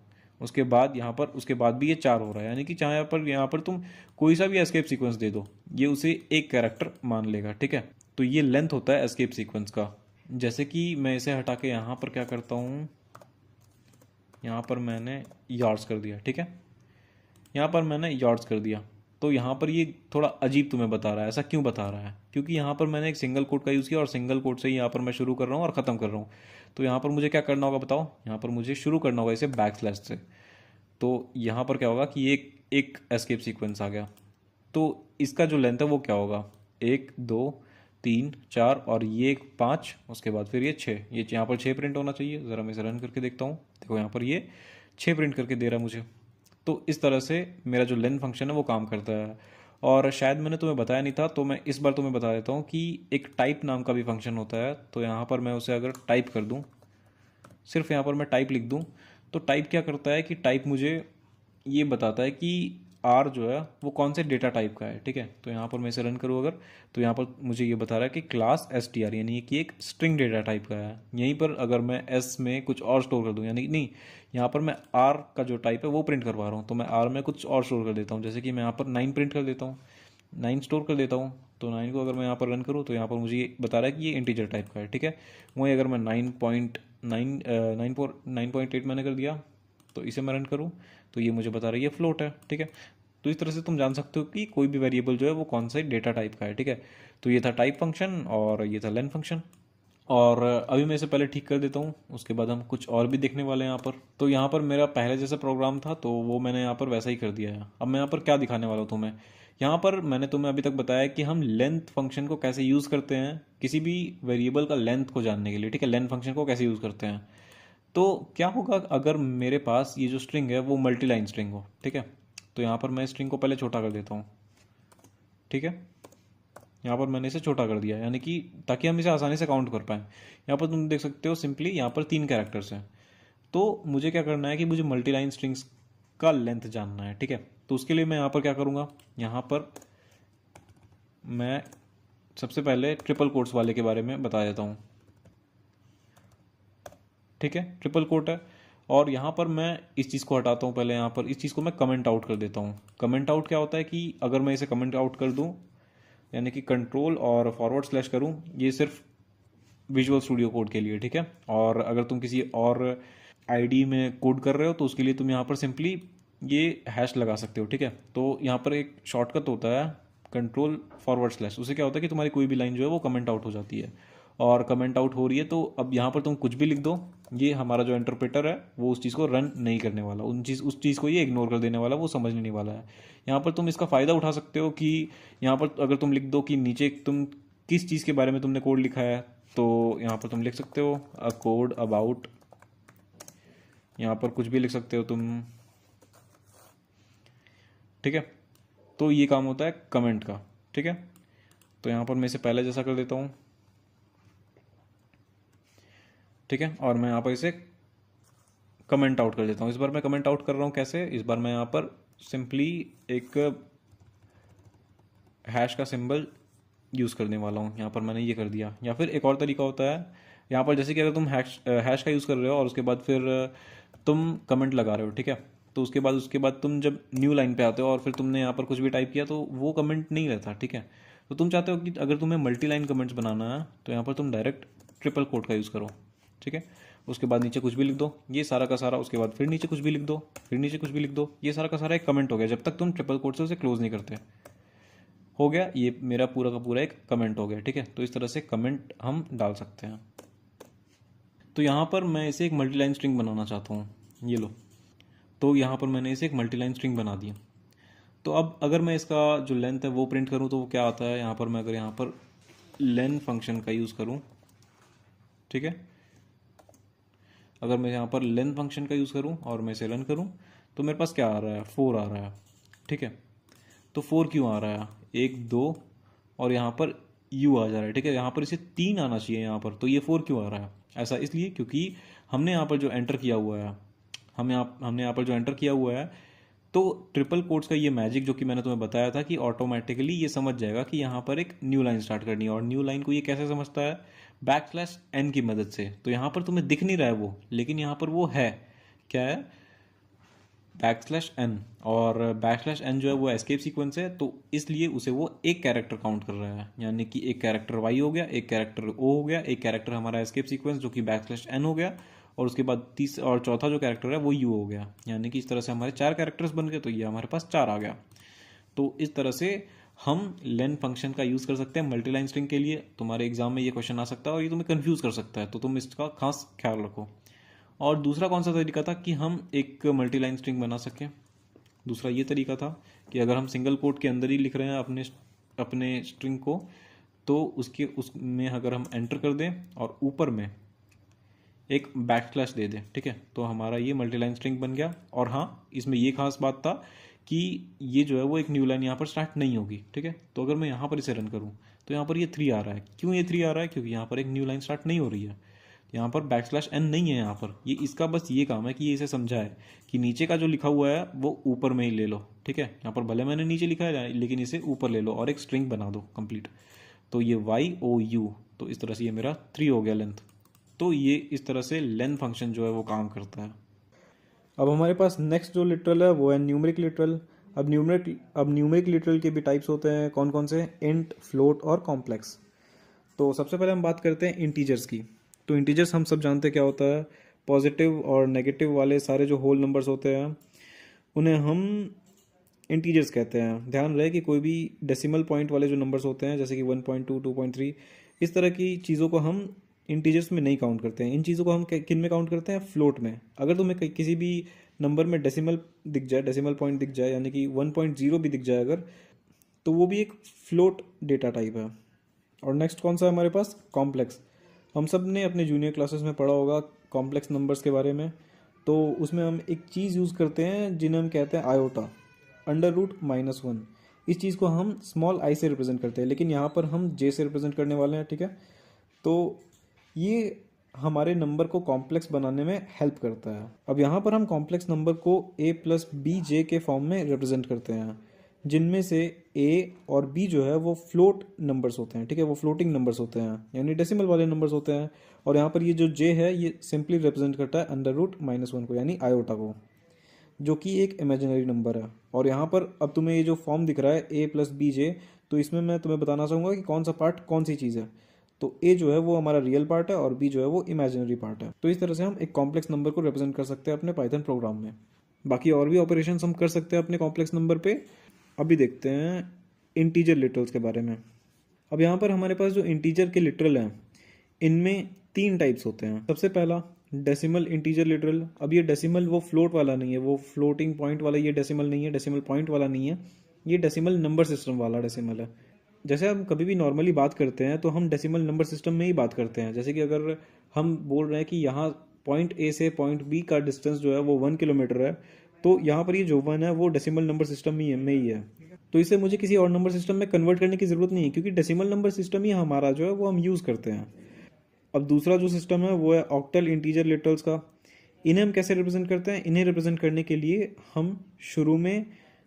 उसके बाद यहाँ पर उसके बाद भी ये 4 हो रहा है, यानी कि चाहे यहाँ पर तुम कोई सा भी एस्केप सीक्वेंस दे दो, ये उसे एक कैरेक्टर मान लेगा, ठीक है। तो ये लेंथ होता है एस्केप सीक्वेंस का। जैसे कि मैं इसे हटा के यहाँ पर क्या करता हूँ, यहाँ पर मैंने यार्ड्स कर दिया, ठीक है, यहाँ पर मैंने यार्ड्स कर दिया। तो यहाँ पर ये थोड़ा अजीब तुम्हें बता रहा है, ऐसा क्यों बता रहा है, क्योंकि यहाँ पर मैंने एक सिंगल कोट का यूज़ किया और सिंगल कोट से ही यहाँ पर मैं शुरू कर रहा हूँ और ख़त्म कर रहा हूँ। तो यहाँ पर मुझे क्या करना होगा बताओ, यहाँ पर मुझे शुरू करना होगा इसे \/ से। तो यहाँ पर क्या होगा कि ये एक एस्केप सीक्वेंस आ गया, तो इसका जो लेंथ है वो क्या होगा, 1 2 3 4 और ये 5, उसके बाद फिर ये 6, ये यहाँ पर 6 प्रिंट होना चाहिए। ज़रा मैं इसे रन करके देखता हूँ, देखो यहाँ पर ये 6 प्रिंट करके दे रहा है मुझे। तो इस तरह से मेरा जो लेन फंक्शन है वो काम करता है। और शायद मैंने तुम्हें बताया नहीं था, तो मैं इस बार तुम्हें बता देता हूँ कि एक टाइप नाम का भी फंक्शन होता है। तो यहाँ पर मैं उसे अगर टाइप कर दूँ, सिर्फ यहाँ पर मैं टाइप लिख दूँ, तो टाइप क्या करता है कि टाइप मुझे ये बताता है कि आर जो है वो कौन से डेटा टाइप का है, ठीक है। तो यहाँ पर मैं इसे रन करूँ अगर, तो यहाँ पर मुझे ये बता रहा है कि क्लास str, यानी कि एक स्ट्रिंग डेटा टाइप का है। यहीं पर अगर मैं s में कुछ और स्टोर कर दूँ, यानी नहीं, यहाँ पर मैं r का जो टाइप है वो प्रिंट करवा रहा हूँ, तो मैं r में कुछ और स्टोर कर देता हूँ। जैसे कि मैं यहाँ पर 9 प्रिंट कर देता हूँ, 9 स्टोर कर देता हूँ। तो 9 को अगर मैं यहाँ पर रन करूँ तो यहाँ पर मुझे ये बता रहा है कि ये इंटीजर टाइप का है, ठीक है। वहीं अगर मैं 9.8 मैंने कर दिया, तो इसे मैं रन करूँ तो ये मुझे बता रहा है ये फ्लोट है, ठीक है। तो इस तरह से तुम जान सकते हो कि कोई भी वेरिएबल जो है वो कौन सा डेटा टाइप का है, ठीक है। तो ये था टाइप फंक्शन और ये था लेन फंक्शन। और अभी मैं इसे पहले ठीक कर देता हूँ, उसके बाद हम कुछ और भी देखने वाले हैं यहाँ पर। तो यहाँ पर मेरा पहले जैसा प्रोग्राम था तो वो मैंने यहाँ पर वैसा ही कर दिया है। अब मैं यहाँ पर क्या दिखाने वाला हूँ तुम्हें, यहाँ पर मैंने तुम्हें अभी तक बताया कि हम लेंथ फंक्शन को कैसे यूज़ करते हैं किसी भी वेरिएबल का लेंथ को जानने के लिए, ठीक है। लेंथ फंक्शन को कैसे यूज़ करते हैं, तो क्या होगा अगर मेरे पास ये जो स्ट्रिंग है वो मल्टी लाइन स्ट्रिंग हो, ठीक है। तो यहाँ पर मैं स्ट्रिंग को पहले छोटा कर देता हूँ, ठीक है। यहाँ पर मैंने इसे छोटा कर दिया, यानी कि ताकि हम इसे आसानी से काउंट कर पाएँ। यहाँ पर तुम देख सकते हो सिंपली यहाँ पर 3 कैरेक्टर्स हैं। तो मुझे क्या करना है कि मुझे मल्टी लाइन स्ट्रिंग्स का लेंथ जानना है, ठीक है। तो उसके लिए मैं यहाँ पर क्या करूँगा, यहाँ पर मैं सबसे पहले ट्रिपल कोट्स वाले के बारे में बता देता हूँ, ठीक है। ट्रिपल कोट है और यहाँ पर मैं इस चीज़ को हटाता हूँ, पहले यहाँ पर इस चीज़ को मैं कमेंट आउट कर देता हूँ। कमेंट आउट क्या होता है कि अगर मैं इसे कमेंट आउट कर दूँ, यानी कि कंट्रोल और फॉरवर्ड स्लैश करूँ, ये सिर्फ विजुअल स्टूडियो कोड के लिए, ठीक है। और अगर तुम किसी और आईडी में कोड कर रहे हो तो उसके लिए तुम यहाँ पर सिंपली ये हैश लगा सकते हो, ठीक है। तो यहाँ पर एक शॉर्टकट होता है कंट्रोल फॉरवर्ड स्लैश, उससे क्या होता है कि तुम्हारी कोई भी लाइन जो है वो कमेंट आउट हो जाती है। और कमेंट आउट हो रही है, तो अब यहाँ पर तुम कुछ भी लिख दो, ये हमारा जो इंटरप्रेटर है वो उस चीज़ को रन नहीं करने वाला, उस चीज़ को ये इग्नोर कर देने वाला, वो समझने नहीं वाला है। यहाँ पर तुम इसका फ़ायदा उठा सकते हो कि यहाँ पर अगर तुम लिख दो कि नीचे तुम किस चीज़ के बारे में तुमने कोड लिखा है, तो यहाँ पर तुम लिख सकते हो अ कोड अबाउट, यहाँ पर कुछ भी लिख सकते हो तुम, ठीक है। तो ये काम होता है कमेंट का, ठीक है। तो यहाँ पर मैं इसे पहले जैसा कर देता हूँ, ठीक है, और मैं यहाँ पर इसे कमेंट आउट कर देता हूँ। इस बार मैं कमेंट आउट कर रहा हूँ कैसे, इस बार मैं यहाँ पर सिंपली एक हैश का सिंबल यूज़ करने वाला हूँ। यहाँ पर मैंने ये कर दिया। या फिर एक और तरीका होता है यहाँ पर, जैसे कि अगर तुम हैश का यूज़ कर रहे हो और उसके बाद फिर तुम कमेंट लगा रहे हो, ठीक है, तो उसके बाद तुम जब न्यू लाइन पे आते हो और फिर तुमने यहाँ पर कुछ भी टाइप किया तो वो कमेंट नहीं रहता, ठीक है। तो तुम चाहते हो कि अगर तुम्हें मल्टी लाइन कमेंट्स बनाना है तो यहाँ पर तुम डायरेक्ट ट्रिपल कोट का यूज़ करो, ठीक है। उसके बाद नीचे कुछ भी लिख दो, ये सारा का सारा, उसके बाद फिर नीचे कुछ भी लिख दो, फिर नीचे कुछ भी लिख दो, ये सारा का सारा एक कमेंट हो गया, जब तक तुम ट्रिपल कोट से उसे क्लोज नहीं करते। हो गया, ये मेरा पूरा का पूरा एक कमेंट हो गया, ठीक है। तो इस तरह से कमेंट हम डाल सकते हैं। तो यहाँ पर मैं इसे एक मल्टीलाइन स्ट्रिंग बनाना चाहता हूँ, ये लो। तो यहाँ पर मैंने इसे एक मल्टीलाइन स्ट्रिंग बना दिया। तो अब अगर मैं इसका जो लेंथ है वो प्रिंट करूँ तो वो क्या आता है, यहाँ पर मैं अगर यहाँ पर लेन फंक्शन का यूज़ करूँ, ठीक है, अगर मैं यहाँ पर लेन फंक्शन का यूज़ करूँ और मैं इसे रन करूँ तो मेरे पास क्या आ रहा है, 4 आ रहा है, ठीक है। तो 4 क्यों आ रहा है, 1 2 और यहाँ पर u आ जा रहा है, ठीक है। यहाँ पर इसे 3 आना चाहिए यहाँ पर, तो ये 4 क्यों आ रहा है, ऐसा इसलिए क्योंकि हमने यहाँ पर जो एंटर किया हुआ है, हमने यहाँ पर जो एंटर किया हुआ है, तो ट्रिपल कोट्स का ये मैजिक जो कि मैंने तुम्हें बताया था कि ऑटोमेटिकली ये समझ जाएगा कि यहाँ पर एक न्यू लाइन स्टार्ट करनी है। और न्यू लाइन को ये कैसे समझता है, \n की मदद से। तो यहाँ पर तुम्हें दिख नहीं रहा है वो, लेकिन यहाँ पर वो है, क्या है, \n, और \n जो है वो एस्केप सीक्वेंस है, तो इसलिए उसे वो एक कैरेक्टर काउंट कर रहा है, यानी कि एक कैरेक्टर y हो गया, एक कैरेक्टर o हो गया, एक कैरेक्टर हमारा एस्केप सीक्वेंस जो कि \n हो गया, और उसके बाद और चौथा जो कैरेक्टर है वो u हो गया। यानी कि इस तरह से हमारे 4 कैरेक्टर्स बन गए, तो ये हमारे पास 4 आ गया। तो इस तरह से हम लेन फंक्शन का यूज़ कर सकते हैं मल्टीलाइन स्ट्रिंग के लिए। तुम्हारे एग्जाम में ये क्वेश्चन आ सकता है और ये तुम्हें कंफ्यूज कर सकता है, तो तुम इसका खास ख्याल रखो। और दूसरा कौन सा तरीका था कि हम एक मल्टीलाइन स्ट्रिंग बना सकें, दूसरा ये तरीका था कि अगर हम सिंगल कोट के अंदर ही लिख रहे हैं अपने स्ट्रिंग को, तो उसमें अगर हम एंटर कर दें और ऊपर में एक \, दे दें, ठीक है, तो हमारा ये मल्टीलाइन स्ट्रिंग बन गया। और हाँ, इसमें ये खास बात था कि ये जो है वो एक न्यू लाइन यहाँ पर स्टार्ट नहीं होगी, ठीक है। तो अगर मैं यहाँ पर इसे रन करूँ तो यहाँ पर ये 3 आ रहा है। क्यों ये 3 आ रहा है, क्योंकि यहाँ पर एक न्यू लाइन स्टार्ट नहीं हो रही है, यहाँ पर \n नहीं है यहाँ पर। ये इसका बस ये काम है कि ये इसे समझा है कि नीचे का जो लिखा हुआ है वो ऊपर में ही ले लो, ठीक है। यहाँ पर भले मैंने नीचे लिखा है लेकिन इसे ऊपर ले लो और एक स्ट्रिंग बना दो कंप्लीट। तो ये YOU, तो इस तरह से ये मेरा 3 हो गया लेंथ। तो ये इस तरह से लेन फंक्शन जो है वो काम करता है। अब हमारे पास नेक्स्ट जो लिटरल है वो है न्यूमेरिक लिटरल। अब न्यूमेरिक लिटरल के भी टाइप्स होते हैं, कौन कौन से, इंट, फ्लोट और कॉम्प्लेक्स। तो सबसे पहले हम बात करते हैं इंटीजर्स की। तो इंटीजर्स हम सब जानते हैं क्या होता है, पॉजिटिव और नेगेटिव वाले सारे जो होल नंबर्स होते हैं उन्हें हम इंटीजर्स कहते हैं। ध्यान रहे कि कोई भी डेसिमल पॉइंट वाले जो नंबर्स होते हैं जैसे कि 1.2, 2.3, इस तरह की चीज़ों को हम इंटीजर्स में नहीं काउंट करते हैं। इन चीज़ों को हम किन में काउंट करते हैं, फ्लोट में। अगर तुम्हें किसी भी नंबर में डेसिमल दिख जाए, डेसिमल पॉइंट दिख जाए, यानी कि 1.0 भी दिख जाए अगर, तो वो भी एक फ्लोट डेटा टाइप है। और नेक्स्ट कौन सा है हमारे पास, कॉम्प्लेक्स। हम सब ने अपने जूनियर क्लासेस में पढ़ा होगा कॉम्प्लेक्स नंबर्स के बारे में। तो उसमें हम एक चीज़ यूज़ करते हैं जिन्हें हम कहते हैं आयोटा, √-1। इस चीज़ को हम स्मॉल आई से रिप्रेजेंट करते हैं, लेकिन यहाँ पर हम जे से रिप्रेजेंट करने वाले हैं, ठीक है। तो ये हमारे नंबर को कॉम्प्लेक्स बनाने में हेल्प करता है। अब यहाँ पर हम कॉम्प्लेक्स नंबर को a+bj के फॉर्म में रिप्रेजेंट करते हैं, जिनमें से a और b जो है वो फ्लोट नंबर्स होते हैं, ठीक है, वो फ्लोटिंग नंबर्स होते हैं, यानी डेसिमल वाले नंबर्स होते हैं। और यहाँ पर ये जो j है ये सिंपली रिप्रेजेंट करता है √-1 को, यानी आयोटा को, जो कि एक इमेजिनरी नंबर है। और यहाँ पर अब तुम्हें ये जो फॉर्म दिख रहा है a+bj, तो इसमें मैं तुम्हें बताना चाहूँगा कि कौन सा पार्ट कौन सी चीज़ है। तो a जो है वो हमारा रियल पार्ट है और b जो है वो इमेजिनरी पार्ट है। तो इस तरह से हम एक कॉम्प्लेक्स नंबर को रिप्रेजेंट कर सकते हैं अपने पाइथन प्रोग्राम में। बाकी और भी ऑपरेशंस हम कर सकते हैं अपने कॉम्प्लेक्स नंबर पे। अभी देखते हैं इंटीजर लिटरल्स के बारे में। अब यहाँ पर हमारे पास जो इंटीजर के लिटरल हैं, इनमें 3 टाइप्स होते हैं। सबसे पहला डेसिमल इंटीजर लिटरल। अब ये डेसिमल वो फ्लोट वाला नहीं है, वो फ्लोटिंग पॉइंट वाला ये डेसिमल नहीं है, डेसिमल पॉइंट वाला नहीं है, ये डेसिमल नंबर सिस्टम वाला डेसिमल है। जैसे हम कभी भी नॉर्मली बात करते हैं तो हम डेसिमल नंबर सिस्टम में ही बात करते हैं। जैसे कि अगर हम बोल रहे हैं कि यहाँ पॉइंट ए से पॉइंट बी का डिस्टेंस जो है वो 1 किलोमीटर है, तो यहाँ पर ये जो 1 है वो डेसिमल नंबर सिस्टम में ही है। तो इसे मुझे किसी और नंबर सिस्टम में कन्वर्ट करने की ज़रूरत नहीं है, क्योंकि डेसिमल नंबर सिस्टम ही हमारा जो है वो हम यूज़ करते हैं। अब दूसरा जो सिस्टम है वो है ऑक्टल इंटीजर लिटरल्स का। इन्हें हम कैसे रिप्रेजेंट करते हैं? इन्हें रिप्रेजेंट करने के लिए हम शुरू में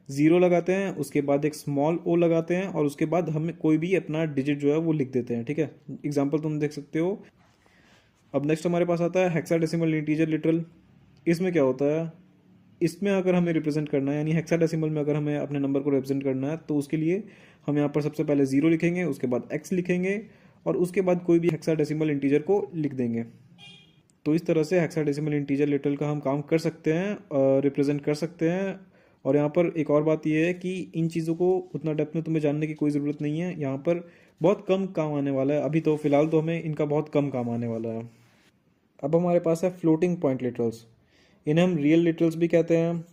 ज़ीरो लगाते हैं, उसके बाद एक स्मॉल ओ लगाते हैं, और उसके बाद हमें कोई भी अपना डिजिट जो है वो लिख देते हैं। ठीक है, एग्जाम्पल तुम देख सकते हो। अब नेक्स्ट हमारे पास आता है हेक्साडेसिमल इंटीजर लिटरल। इसमें क्या होता है, इसमें अगर हमें रिप्रेजेंट करना है, यानी हेक्साडेसिमल में अगर हमें अपने नंबर को रिप्रेजेंट करना है, तो उसके लिए हम यहाँ पर सबसे पहले ज़ीरो लिखेंगे, उसके बाद एक्स लिखेंगे, और उसके बाद कोई भी हेक्साडेसिमल इंटीजर को लिख देंगे। तो इस तरह से हेक्साडेसिमल इंटीजर लिटरल का हम काम कर सकते हैं, रिप्रेजेंट कर सकते हैं। और यहाँ पर एक और बात यह है कि इन चीज़ों को उतना डेप्थ में तुम्हें जानने की कोई ज़रूरत नहीं है, यहाँ पर बहुत कम काम आने वाला है अभी, तो फिलहाल तो हमें इनका बहुत कम काम आने वाला है। अब हमारे पास है फ्लोटिंग पॉइंट लिटरल्स। इन्हें हम रियल लिटरल्स भी कहते हैं,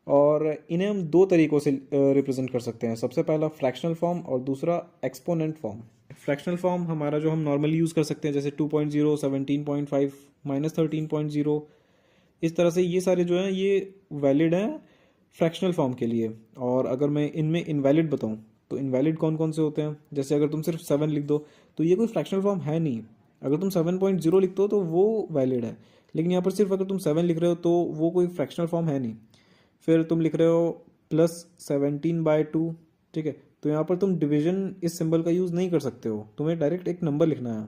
और इन्हें हम दो तरीक़ों से रिप्रेजेंट कर सकते हैं। सबसे पहला फ्रैक्शनल फॉर्म और दूसरा एक्सपोनेंट फॉर्म। फ्रैक्शनल फॉर्म हमारा जो हम नॉर्मली यूज़ कर सकते हैं, जैसे 2.0, 17.5, -13.0, इस तरह से ये सारे जो हैं ये वैलिड हैं फ्रैक्शनल फॉर्म के लिए। और अगर मैं इनमें इनवैलिड बताऊं तो इनवैलिड कौन कौन से होते हैं, जैसे अगर तुम सिर्फ 7 लिख दो तो ये कोई फ्रैक्शनल फॉर्म है नहीं। अगर तुम 7.0 लिख दो तो वो वैलिड है, लेकिन यहाँ पर सिर्फ अगर तुम 7 लिख रहे हो तो वो कोई फ्रैक्शनल फॉर्म है नहीं। फिर तुम लिख रहे हो +17/2, ठीक है, तो यहाँ पर तुम डिवीजन इस सिंबल का यूज़ नहीं कर सकते हो, तुम्हें डायरेक्ट एक नंबर लिखना है।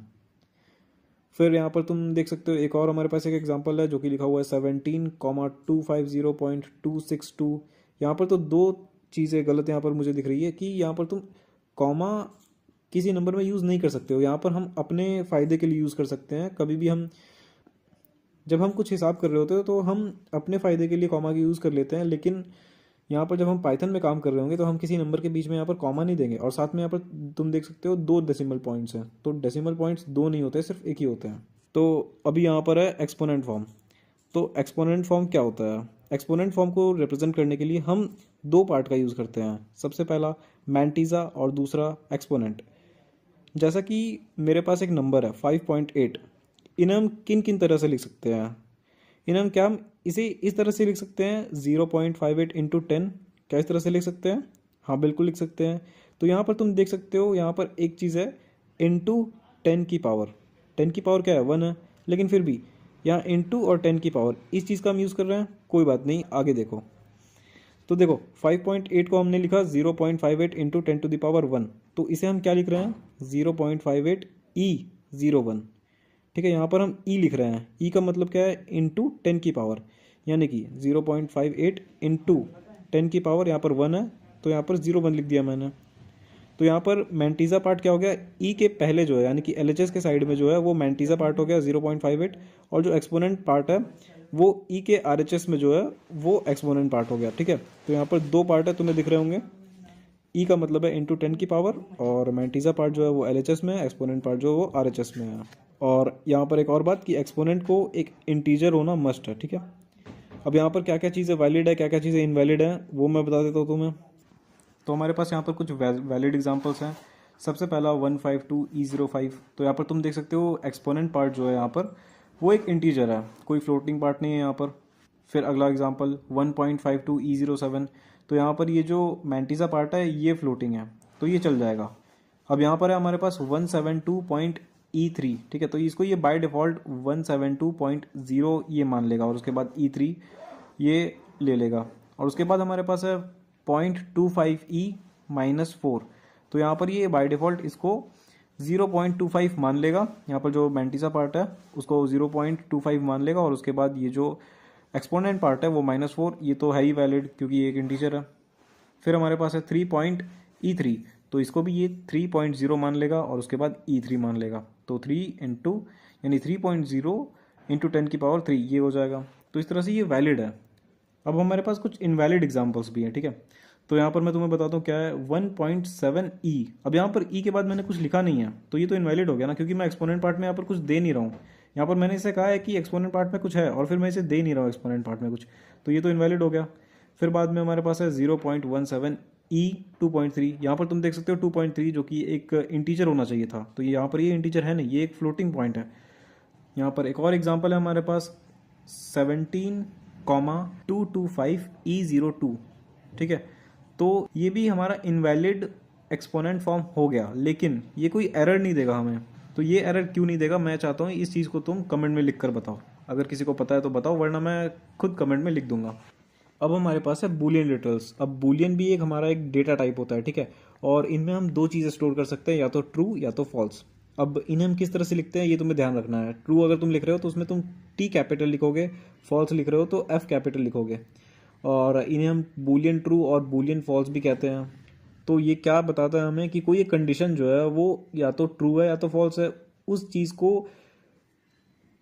फिर यहाँ पर तुम देख सकते हो एक और हमारे पास एक एग्जांपल है जो कि लिखा हुआ है 17,250.262। यहाँ पर तो दो चीज़ें गलत यहाँ पर मुझे दिख रही है कि यहाँ पर तुम कॉमा किसी नंबर में यूज़ नहीं कर सकते हो। यहाँ पर हम अपने फ़ायदे के लिए यूज़ कर सकते हैं। कभी भी हम जब हम कुछ हिसाब कर रहे होते हैं तो हम अपने फ़ायदे के लिए कॉमा की यूज़ कर लेते हैं, लेकिन यहाँ पर जब हम पाइथन में काम कर रहे होंगे तो हम किसी नंबर के बीच में यहाँ पर कॉमा नहीं देंगे। और साथ में यहाँ पर तुम देख सकते हो 2 डेसिमल पॉइंट्स हैं, तो डेसिमल पॉइंट्स 2 नहीं होते, सिर्फ एक ही होते हैं। तो अभी यहाँ पर है एक्सपोनेंट फॉर्म। तो एक्सपोनेंट फॉर्म क्या होता है? एक्सपोनेंट फॉर्म को रिप्रेजेंट करने के लिए हम दो पार्ट का यूज़ करते हैं। सबसे पहला मैंटीज़ा और दूसरा एक्सपोनेंट। जैसा कि मेरे पास एक नंबर है 5.8, इन्हें हम किन किन तरह से लिख सकते हैं? इन्हें हम क्या हम इसे इस तरह से लिख सकते हैं 0.58 इंटू 10। क्या इस तरह से लिख सकते हैं? हाँ, बिल्कुल लिख सकते हैं। तो यहाँ पर तुम देख सकते हो, यहाँ पर एक चीज़ है इंटू 10 की पावर। 10 की पावर क्या है? 1 है, लेकिन फिर भी यहाँ इंटू और 10 की पावर, इस चीज़ का हम यूज़ कर रहे हैं। कोई बात नहीं, आगे देखो। तो देखो 5.8 को हमने लिखा 0.58 इंटू 10⁻1, तो इसे हम क्या लिख रहे हैं? 0.58 E01। ठीक है, यहाँ पर हम ई लिख रहे हैं। ई का मतलब क्या है? इंटू 10 की पावर, यानी कि 0.58 इंटू 10 की पावर, यहाँ पर 1 है तो यहाँ पर 0.1 लिख दिया मैंने। तो यहाँ पर मैंटीज़ा पार्ट क्या हो गया? ई के पहले जो है, यानी कि एलएचएस के साइड में जो है वो मैंटीज़ा पार्ट हो गया 0.58, और जो एक्सपोनेंट पार्ट है वो ई के आरएचएस में जो है वो एक्सपोनेंट पार्ट हो गया। ठीक है, तो यहाँ पर दो पार्ट है, तुम्हें दिख रहे होंगे। ई का मतलब है इंटू 10 की पावर, और मैंटीज़ा पार्ट जो है वो एलएचएस में है, एक्सपोनेंट पार्ट जो है वो आरएचएस में है। और यहाँ पर एक और बात कि एक्सपोनेंट को एक इंटीजर होना मस्ट है। ठीक है, अब यहाँ पर क्या क्या चीज़ें वैलिड है, क्या क्या चीज़ें इनवैलिड है, वो मैं बता देता हूँ तुम्हें। तो हमारे पास यहाँ पर कुछ वैलिड एग्जांपल्स हैं। सबसे पहला 152E05। तो यहाँ पर तुम देख सकते हो एक्सपोनेंट पार्ट जो है यहाँ पर वो एक इंटीजर है, कोई फ्लोटिंग पार्ट नहीं है यहाँ पर। फिर अगला एग्जांपल 1.52E07। तो यहाँ पर ये जो मैंटीज़ा पार्ट है ये फ्लोटिंग है, तो ये चल जाएगा। अब यहाँ पर है हमारे पास 172.E3। ठीक है, तो इसको ये बाय डिफ़ॉल्ट 172.0 ये मान लेगा, और उसके बाद E3 ये ले लेगा। और उसके बाद हमारे पास है 0.25E-4। तो यहाँ पर ये बाय डिफ़ॉल्ट इसको 0.25 मान लेगा। यहाँ पर जो मैंटीज़ा पार्ट है उसको 0.25 मान लेगा, और उसके बाद ये जो एक्सपोनेंट पार्ट है वो -4, ये तो है ही वैलिड क्योंकि ये एक इंटीजर है। फिर हमारे पास है 3.E3। तो इसको भी ये 3.0 मान लेगा, और उसके बाद E3 मान लेगा। तो 3 इंटू यानी 3.0 इंटू 10 की पावर 3 ये हो जाएगा। तो इस तरह से ये वैलिड है। अब हमारे पास कुछ इनवैलिड एग्जांपल्स भी हैं। ठीक है, तो यहाँ पर मैं तुम्हें बताता हूँ क्या है 1.7 ई। अब यहाँ पर ई के बाद मैंने कुछ लिखा नहीं है तो ये तो इनवैलिड हो गया ना, क्योंकि मैं एक्सपोनेंट पार्ट में यहाँ पर कुछ दे नहीं रहा हूँ। यहाँ पर मैंने इसे कहा है कि एक्सपोनेंट पार्ट में कुछ है और फिर मैं इसे दे नहीं रहा हूँ एक्सपोनेंट पार्ट में कुछ, तो ये तो इनवैलिड हो गया। फिर बाद में हमारे पास है 0.17 ई 2.3। यहाँ पर तुम देख सकते हो 2.3 जो कि एक इंटीजर होना चाहिए था, तो ये यहाँ पर ये इंटीजर है नहीं, ये एक फ्लोटिंग पॉइंट है। यहाँ पर एक और एग्जांपल है हमारे पास 17,225 E02। ठीक है, तो ये भी हमारा इनवैलिड एक्सपोनेंट फॉर्म हो गया, लेकिन ये कोई एरर नहीं देगा हमें। तो ये एरर क्यों नहीं देगा, मैं चाहता हूँ इस चीज़ को तुम कमेंट में लिख कर बताओ। अगर किसी को पता है तो बताओ, वरना मैं खुद कमेंट में लिख दूंगा। अब हमारे पास है बूलियन लिटरल्स। अब बूलियन भी एक हमारा एक डेटा टाइप होता है, ठीक है, और इनमें हम दो चीज़ें स्टोर कर सकते हैं, या तो ट्रू या तो फॉल्स। अब इन्हें हम किस तरह से लिखते हैं ये तुम्हें ध्यान रखना है। ट्रू अगर तुम लिख रहे हो तो उसमें तुम टी कैपिटल लिखोगे, फॉल्स लिख रहे हो तो एफ कैपिटल लिखोगे। और इन्हें हम बूलियन ट्रू और बूलियन फॉल्स भी कहते हैं। तो ये क्या बताता है हमें कि कोई एक कंडीशन जो है वो या तो ट्रू है या तो फॉल्स है। उस चीज़ को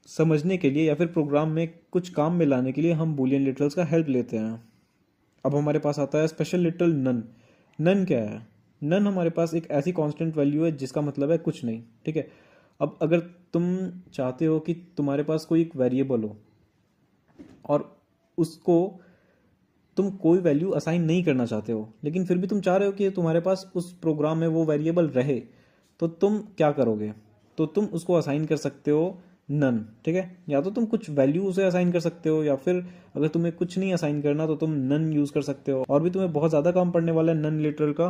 समझने के लिए या फिर प्रोग्राम में कुछ काम में लाने के लिए हम बूलियन लिटरल्स का हेल्प लेते हैं। अब हमारे पास आता है स्पेशल लिटरल नन। नन क्या है? नन हमारे पास एक ऐसी कांस्टेंट वैल्यू है जिसका मतलब है कुछ नहीं, ठीक है। अब अगर तुम चाहते हो कि तुम्हारे पास कोई एक वेरिएबल हो और उसको तुम कोई वैल्यू असाइन नहीं करना चाहते हो, लेकिन फिर भी तुम चाह रहे हो कि तुम्हारे पास उस प्रोग्राम में वो वेरिएबल रहे, तो तुम क्या करोगे? तो तुम उसको असाइन कर सकते हो नन, ठीक है। या तो तुम कुछ वैल्यू उसे असाइन कर सकते हो, या फिर अगर तुम्हें कुछ नहीं असाइन करना तो तुम नन यूज़ कर सकते हो। और भी तुम्हें बहुत ज़्यादा काम पड़ने वाला है नन लिटरल का,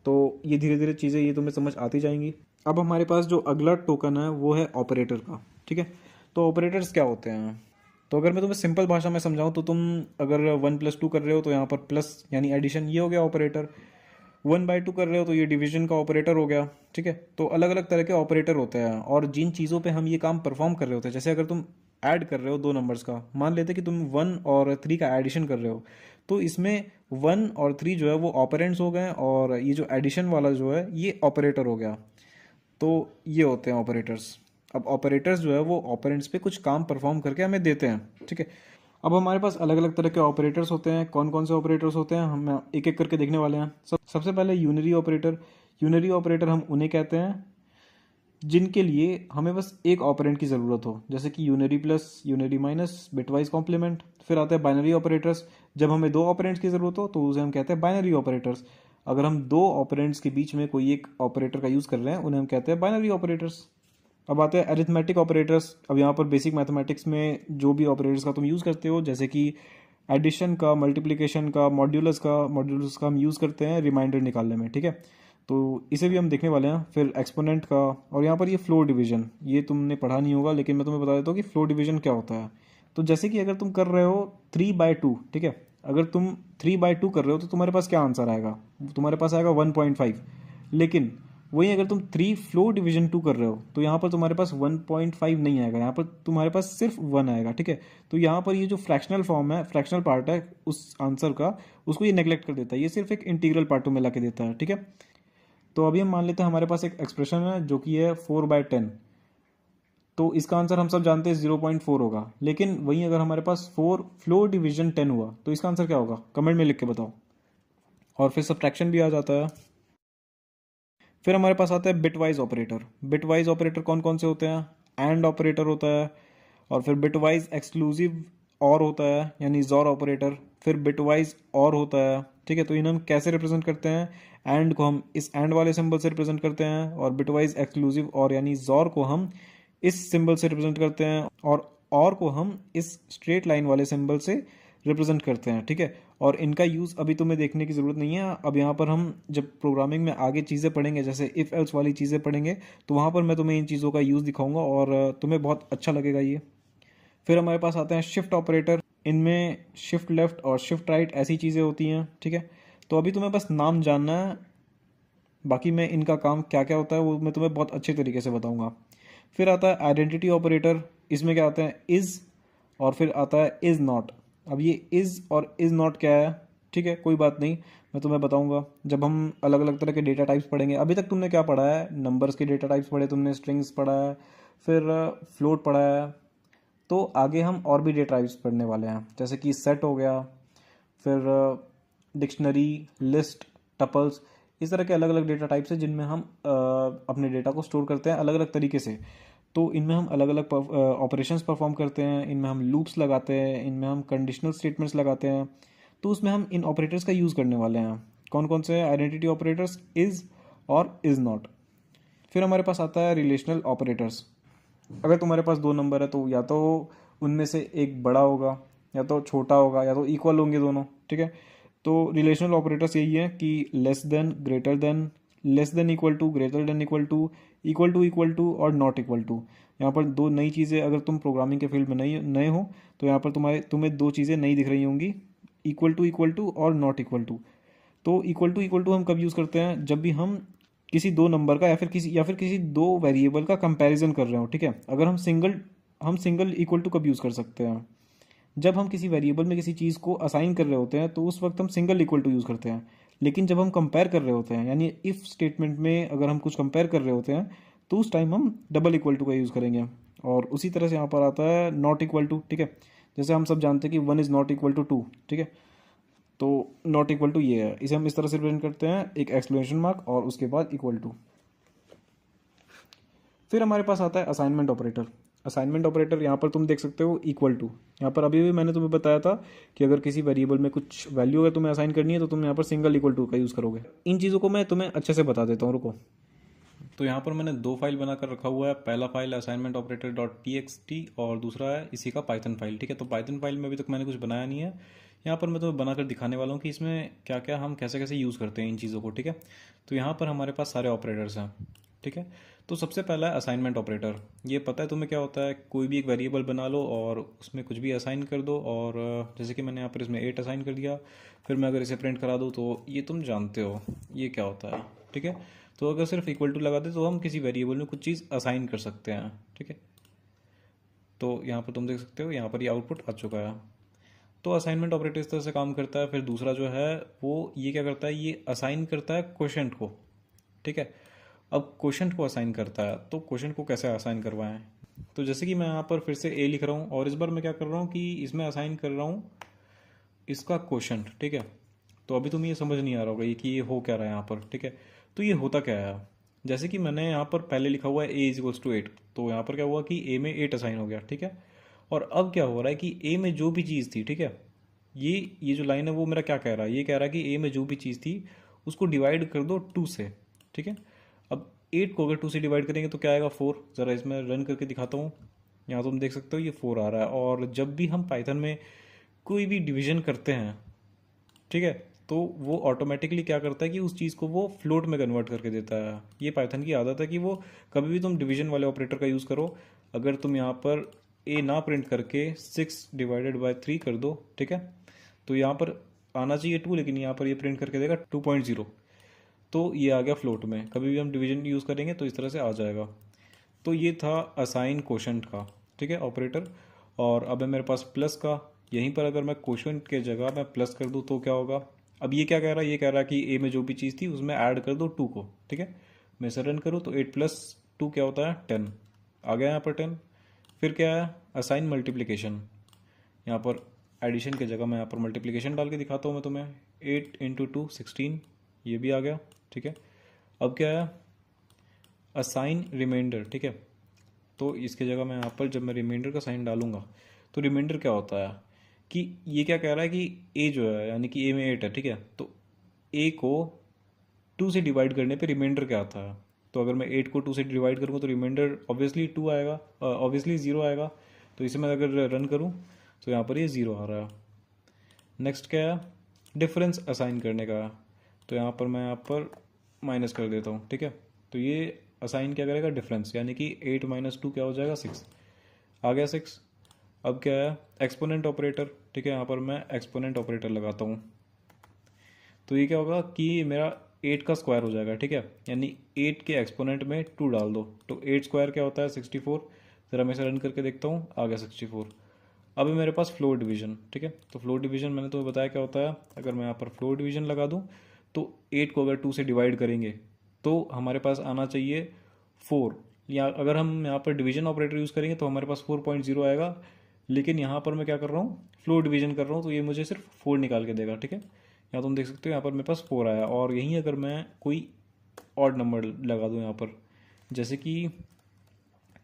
तो ये धीरे धीरे चीज़ें ये तुम्हें समझ आती जाएंगी। अब हमारे पास जो अगला टोकन है वो है ऑपरेटर का, ठीक है। तो ऑपरेटर्स क्या होते हैं? तो अगर मैं तुम्हें सिंपल भाषा में समझाऊं तो तुम अगर 1+2 कर रहे हो तो यहाँ पर प्लस यानी एडिशन, ये हो गया ऑपरेटर। 1/2 कर रहे हो तो ये डिवीजन का ऑपरेटर हो गया, ठीक है। तो अलग अलग तरह के ऑपरेटर होते हैं, और जिन चीज़ों पे हम ये काम परफॉर्म कर रहे होते हैं, जैसे अगर तुम ऐड कर रहे हो दो नंबर्स का, मान लेते कि तुम 1 और 3 का एडिशन कर रहे हो, तो इसमें 1 और 3 जो है वो ऑपरेंड्स हो गए, और ये जो एडिशन वाला जो है ये ऑपरेटर हो गया। तो ये होते हैं ऑपरेटर्स। अब ऑपरेटर्स जो है वो ऑपरेंड्स पे कुछ काम परफॉर्म करके हमें देते हैं, ठीक है। अब हमारे पास अलग अलग तरह के ऑपरेटर्स होते हैं। कौन कौन से ऑपरेटर्स होते हैं हम एक एक करके देखने वाले हैं। सबसे पहले यूनरी ऑपरेटर। यूनरी ऑपरेटर हम उन्हें कहते हैं जिनके लिए हमें बस एक ऑपरेंड की ज़रूरत हो, जैसे कि unary plus, unary minus, bitwise complement. फिर आते हैं बाइनरी ऑपरेटर्स। जब हमें दो ऑपरेंड्स की ज़रूरत हो तो उसे हम कहते हैं बाइनरी ऑपरेटर्स। अगर हम दो ऑपरेंड्स के बीच में कोई एक ऑपरेटर का यूज़ कर रहे हैं उन्हें हम कहते हैं बाइनरी ऑपरेटर्स। अब आते हैं अरिथमेटिक ऑपरेटर्स। अब यहाँ पर बेसिक मैथमेटिक्स में जो भी ऑपरेटर्स का तुम यूज़ करते हो, जैसे कि एडिशन का, मल्टीप्लिकेशन का, मॉड्यूलस का हम यूज़ करते हैं रिमाइंडर निकालने में, ठीक है। तो इसे भी हम देखने वाले हैं। फिर एक्सपोनेंट का, और यहाँ पर ये फ्लोर डिवीजन, ये तुमने पढ़ा नहीं होगा लेकिन मैं तुम्हें बता देता हूँ कि फ्लोर डिवीजन क्या होता है। तो जैसे कि अगर तुम कर रहे हो 3/2, ठीक है, अगर तुम 3/2 कर रहे हो तो तुम्हारे पास क्या आंसर आएगा? तुम्हारे पास आएगा 1.5। लेकिन वहीं अगर तुम 3 फ्लोर डिवीजन 2 कर रहे हो तो यहाँ पर तुम्हारे पास 1.5 नहीं आएगा, यहाँ पर तुम्हारे पास सिर्फ 1 आएगा, ठीक है। तो यहाँ पर ये जो फ्रैक्शनल फॉर्म है, फ्रैक्शनल पार्ट है उस आंसर का, उसको ये नेग्लेक्ट कर देता है, ये सिर्फ एक इंटीग्रल पार्ट में ला के देता है, ठीक है। तो अभी हम मान लेते हैं हमारे पास एक एक्सप्रेशन है जो कि है 4/10। तो इसका आंसर हम सब जानते हैं 0.4 होगा, लेकिन वहीं अगर हमारे पास 4 फ्लोर डिवीजन 10 हुआ तो इसका आंसर क्या होगा? कमेंट में लिख के बताओ। और फिर सब्ट्रैक्शन भी आ जाता है। फिर हमारे पास आता है बिटवाइज ऑपरेटर। बिटवाइज ऑपरेटर कौन कौन से होते हैं? एंड ऑपरेटर होता है, और फिर बिटवाइज एक्सक्लूसिव और होता है यानी जॉर ऑपरेटर, फिर बिटवाइज और होता है, ठीक है। तो इन्हें हम कैसे रिप्रेजेंट करते हैं? एंड को हम इस एंड वाले सिंबल से रिप्रेजेंट करते हैं, और बिटवाइज एक्सक्लूसिव और यानी जॉर को हम इस सिंबल से रिप्रेजेंट करते हैं, और को हम इस स्ट्रेट लाइन वाले सिंबल से रिप्रेजेंट करते हैं, ठीक है। और इनका यूज़ अभी तुम्हें देखने की ज़रूरत नहीं है। अब यहाँ पर हम जब प्रोग्रामिंग में आगे चीज़ें पढ़ेंगे, जैसे इफ़ एल्स वाली चीज़ें पढ़ेंगे, तो वहाँ पर मैं तुम्हें इन चीज़ों का यूज़ दिखाऊंगा और तुम्हें बहुत अच्छा लगेगा ये। फिर हमारे पास आते हैं शिफ्ट ऑपरेटर। इनमें शिफ्ट लेफ्ट और शिफ्ट राइट ऐसी चीज़ें होती हैं, ठीक है। तो अभी तुम्हें बस नाम जानना है, बाकी मैं इनका काम क्या क्या होता है वो मैं तुम्हें बहुत अच्छे तरीके से बताऊंगा। फिर आता है आइडेंटिटी ऑपरेटर। इसमें क्या आता है? इज़, और फिर आता है इज़ नॉट। अब ये इज़ और इज़ नॉट क्या है, ठीक है, कोई बात नहीं, मैं तुम्हें बताऊंगा जब हम अलग अलग तरह के डेटा टाइप्स पढ़ेंगे। अभी तक तुमने क्या पढ़ा है? नंबर्स के डेटा टाइप्स पढ़े तुमने, स्ट्रिंग्स पढ़ा है, फिर फ्लोट पढ़ा है। तो आगे हम और भी डेटा टाइप्स पढ़ने वाले हैं, जैसे कि सेट हो गया, फिर डिक्शनरी, लिस्ट, टपल्स, इस तरह के अलग अलग डेटा टाइप्स हैं जिनमें हम अपने डेटा को स्टोर करते हैं अलग अलग तरीके से। तो इनमें हम अलग अलग ऑपरेशंस परफॉर्म करते हैं, इनमें हम लूप्स लगाते हैं, इनमें हम कंडीशनल स्टेटमेंट्स लगाते हैं। तो उसमें हम इन ऑपरेटर्स का यूज़ करने वाले हैं। कौन कौन से? आइडेंटिटी ऑपरेटर्स, इज़ और इज़ नॉट। फिर हमारे पास आता है रिलेशनल ऑपरेटर्स। अगर तुम्हारे पास दो नंबर है तो या तो उनमें से एक बड़ा होगा या तो छोटा होगा या तो इक्वल होंगे दोनों, ठीक है। तो रिलेशनल ऑपरेटर्स यही है कि less than, greater than, less than equal to, greater than equal to और नॉट इक्वल टू। यहाँ पर दो नई चीज़ें, अगर तुम प्रोग्रामिंग के फील्ड में नए हो तो यहाँ पर तुम्हें दो चीज़ें नई दिख रही होंगी, इक्वल टू और नॉट इक्वल टू। तो इक्वल टू हम कब यूज़ करते हैं? जब भी हम किसी दो नंबर का या फिर किसी दो वेरिएबल का कंपैरिजन कर रहे हो, ठीक है। अगर हम सिंगल इक्वल टू कब यूज़ कर सकते हैं? जब हम किसी वेरिएबल में किसी चीज़ को असाइन कर रहे होते हैं तो उस वक्त हम सिंगल इक्वल टू यूज़ करते हैं। लेकिन जब हम कंपेयर कर रहे होते हैं, यानी इफ़ स्टेटमेंट में अगर हम कुछ कंपेयर कर रहे होते हैं तो उस टाइम हम डबल इक्वल टू का यूज़ करेंगे। और उसी तरह से यहाँ पर आता है नॉट इक्वल टू, ठीक है। जैसे हम सब जानते हैं कि 1 इज़ नॉट इक्वल टू 2, ठीक है। तो नॉट इक्वल टू ये है, इसे हम इस तरह से रिप्रेजेंट करते हैं, एक एक्सक्लेमेशन मार्क और उसके बाद इक्वल टू। फिर हमारे पास आता है असाइनमेंट ऑपरेटर। असाइनमेंट ऑपरेटर यहाँ पर तुम देख सकते हो इक्वल टू। यहाँ पर अभी भी मैंने तुम्हें बताया था कि अगर किसी वेरिएबल में कुछ वैल्यू अगर तुम्हें असाइन करनी है तो तुम यहाँ पर सिंगल इक्वल टू का यूज़ करोगे। इन चीज़ों को मैं तुम्हें अच्छे से बता देता हूँ, रुको। तो यहाँ पर मैंने दो फाइल बनाकर रखा हुआ है। पहला file assignment operator dot T और दूसरा है इसी का पाइथन फाइल, ठीक है। तो पाइथन फाइल में अभी तक मैंने कुछ बनाया नहीं है। यहाँ पर मैं तुम्हें बनाकर दिखाने वाला हूँ कि इसमें क्या क्या हम कैसे कैसे यूज़ करते हैं इन चीज़ों को, ठीक है। तो यहाँ पर हमारे पास सारे ऑपरेटर्स हैं, ठीक है। तो सबसे पहला है असाइनमेंट ऑपरेटर। ये पता है तुम्हें क्या होता है? कोई भी एक वेरिएबल बना लो और उसमें कुछ भी असाइन कर दो, और जैसे कि मैंने यहाँ पर इसमें 8 असाइन कर दिया। फिर मैं अगर इसे प्रिंट करा दूँ तो ये तुम जानते हो ये क्या होता है, ठीक है। तो अगर सिर्फ इक्वल टू लगा दे तो हम किसी वेरिएबल में कुछ चीज़ असाइन कर सकते हैं, ठीक है। तो यहाँ पर तुम देख सकते हो, यहाँ पर ये आउटपुट आ चुका है। तो असाइनमेंट ऑपरेटर इस तरह से काम करता है। फिर दूसरा जो है वो ये क्या करता है, ये असाइन करता है क्वोशंट को, ठीक है। अब क्वोशंट को असाइन करता है तो क्वोशंट को कैसे असाइन करवाएं? तो जैसे कि मैं यहाँ पर फिर से ए लिख रहा हूँ और इस बार मैं क्या कर रहा हूँ कि इसमें असाइन कर रहा हूँ इसका क्वोशंट, ठीक है। तो अभी तुम्हें ये समझ नहीं आ रहा होगा कि ये हो क्या रहा है यहाँ पर, ठीक है। तो ये होता क्या है? जैसे कि मैंने यहाँ पर पहले लिखा हुआ है ए इज इक्वल्स टू 8, तो यहाँ पर क्या हुआ कि ए में 8 असाइन हो गया, ठीक है। और अब क्या हो रहा है कि ए में जो भी चीज़ थी, ठीक है, ये जो लाइन है वो मेरा क्या कह रहा है? ये कह रहा है कि ए में जो भी चीज़ थी उसको डिवाइड कर दो 2 से, ठीक है। अब 8 को अगर 2 से डिवाइड करेंगे तो क्या आएगा? 4। ज़रा इसमें रन करके दिखाता हूँ। यहाँ तुम देख सकते हो ये 4 आ रहा है। और जब भी हम पाइथन में कोई भी डिवीजन करते हैं, ठीक है, तो वो ऑटोमेटिकली क्या करता है कि उस चीज़ को वो फ्लोट में कन्वर्ट करके देता है। ये पाइथन की आदत है कि वो कभी भी तुम डिवीजन वाले ऑपरेटर का यूज़ करो, अगर तुम यहाँ पर ए ना प्रिंट करके 6 डिवाइडेड बाय 3 कर दो, ठीक है, तो यहाँ पर आना चाहिए 2, लेकिन यहाँ पर ये प्रिंट करके देगा 2.0। तो ये आ गया फ्लोट में। कभी भी हम डिवीजन यूज़ करेंगे तो इस तरह से आ जाएगा। तो ये था असाइन क्वोशंट का, ठीक है, ऑपरेटर। और अब है मेरे पास प्लस का। यहीं पर अगर मैं क्वोशंट के जगह मैं प्लस कर दूँ तो क्या होगा? अब ये क्या कह रहा है? ये कह रहा है कि ए में जो भी चीज़ थी उसमें ऐड कर दो 2 को, ठीक है। मैं इसे रन करूँ तो 8 प्लस 2 क्या होता है? 10 आ गया यहाँ पर 10। फिर क्या है? Assign multiplication. यहाँ पर एडिशन की जगह मैं यहाँ पर मल्टीप्लिकेशन डाल के दिखाता हूँ मैं तुम्हें। 8 इंटू 2 16, ये भी आ गया, ठीक है। अब क्या है? असाइन रिमाइंडर, ठीक है। तो इसके जगह मैं यहाँ पर जब मैं रिमाइंडर का साइन डालूंगा तो रिमाइंडर क्या होता है कि ये क्या कह रहा है कि ए जो है, यानी कि ए में 8 है, ठीक है, तो ए को 2 से डिवाइड करने पे रिमाइंडर क्या आता है? तो अगर मैं 8 को 2 से डिवाइड करूँगा तो रिमाइंडर ऑब्वियसली 2 आएगा, ऑब्वियसली 0 आएगा। तो इसे मैं अगर रन करूँ तो यहाँ पर ये 0 आ रहा है। नेक्स्ट क्या है? डिफरेंस असाइन करने का है। तो यहाँ पर मैं यहाँ पर माइनस कर देता हूँ, ठीक है। तो ये असाइन क्या करेगा? डिफरेंस, यानी कि 8 माइनस 2 क्या हो जाएगा? 6 आ गया 6। अब क्या है? एक्सपोनेंट ऑपरेटर, ठीक है। यहाँ पर मैं एक्सपोनेंट ऑपरेटर लगाता हूँ तो ये क्या होगा कि मेरा 8 का स्क्वायर हो जाएगा, ठीक है, यानी 8 के एक्सपोनेंट में 2 डाल दो तो 8 स्क्वायर क्या होता है? 64। ज़रा मैं इसे रन करके देखता हूँ, आ गया 64। अब है मेरे पास फ्लोर डिवीजन, ठीक है। तो फ्लोर डिवीजन मैंने तुम्हें बताया क्या होता है। अगर मैं यहाँ पर फ्लोर डिवीजन लगा दूँ तो 8 को अगर 2 से डिवाइड करेंगे तो हमारे पास आना चाहिए 4, या अगर हम यहाँ पर डिवीजन ऑपरेटर यूज़ करेंगे तो हमारे पास 4.0 आएगा। लेकिन यहाँ पर मैं क्या कर रहा हूँ? फ्लोर डिवीजन कर रहा हूँ तो ये मुझे सिर्फ 4 निकाल के देगा, ठीक है। यहाँ तुम देख सकते हो यहाँ पर मेरे पास 4 आया, और यहीं अगर मैं कोई ऑड नंबर लगा दूँ यहाँ पर, जैसे कि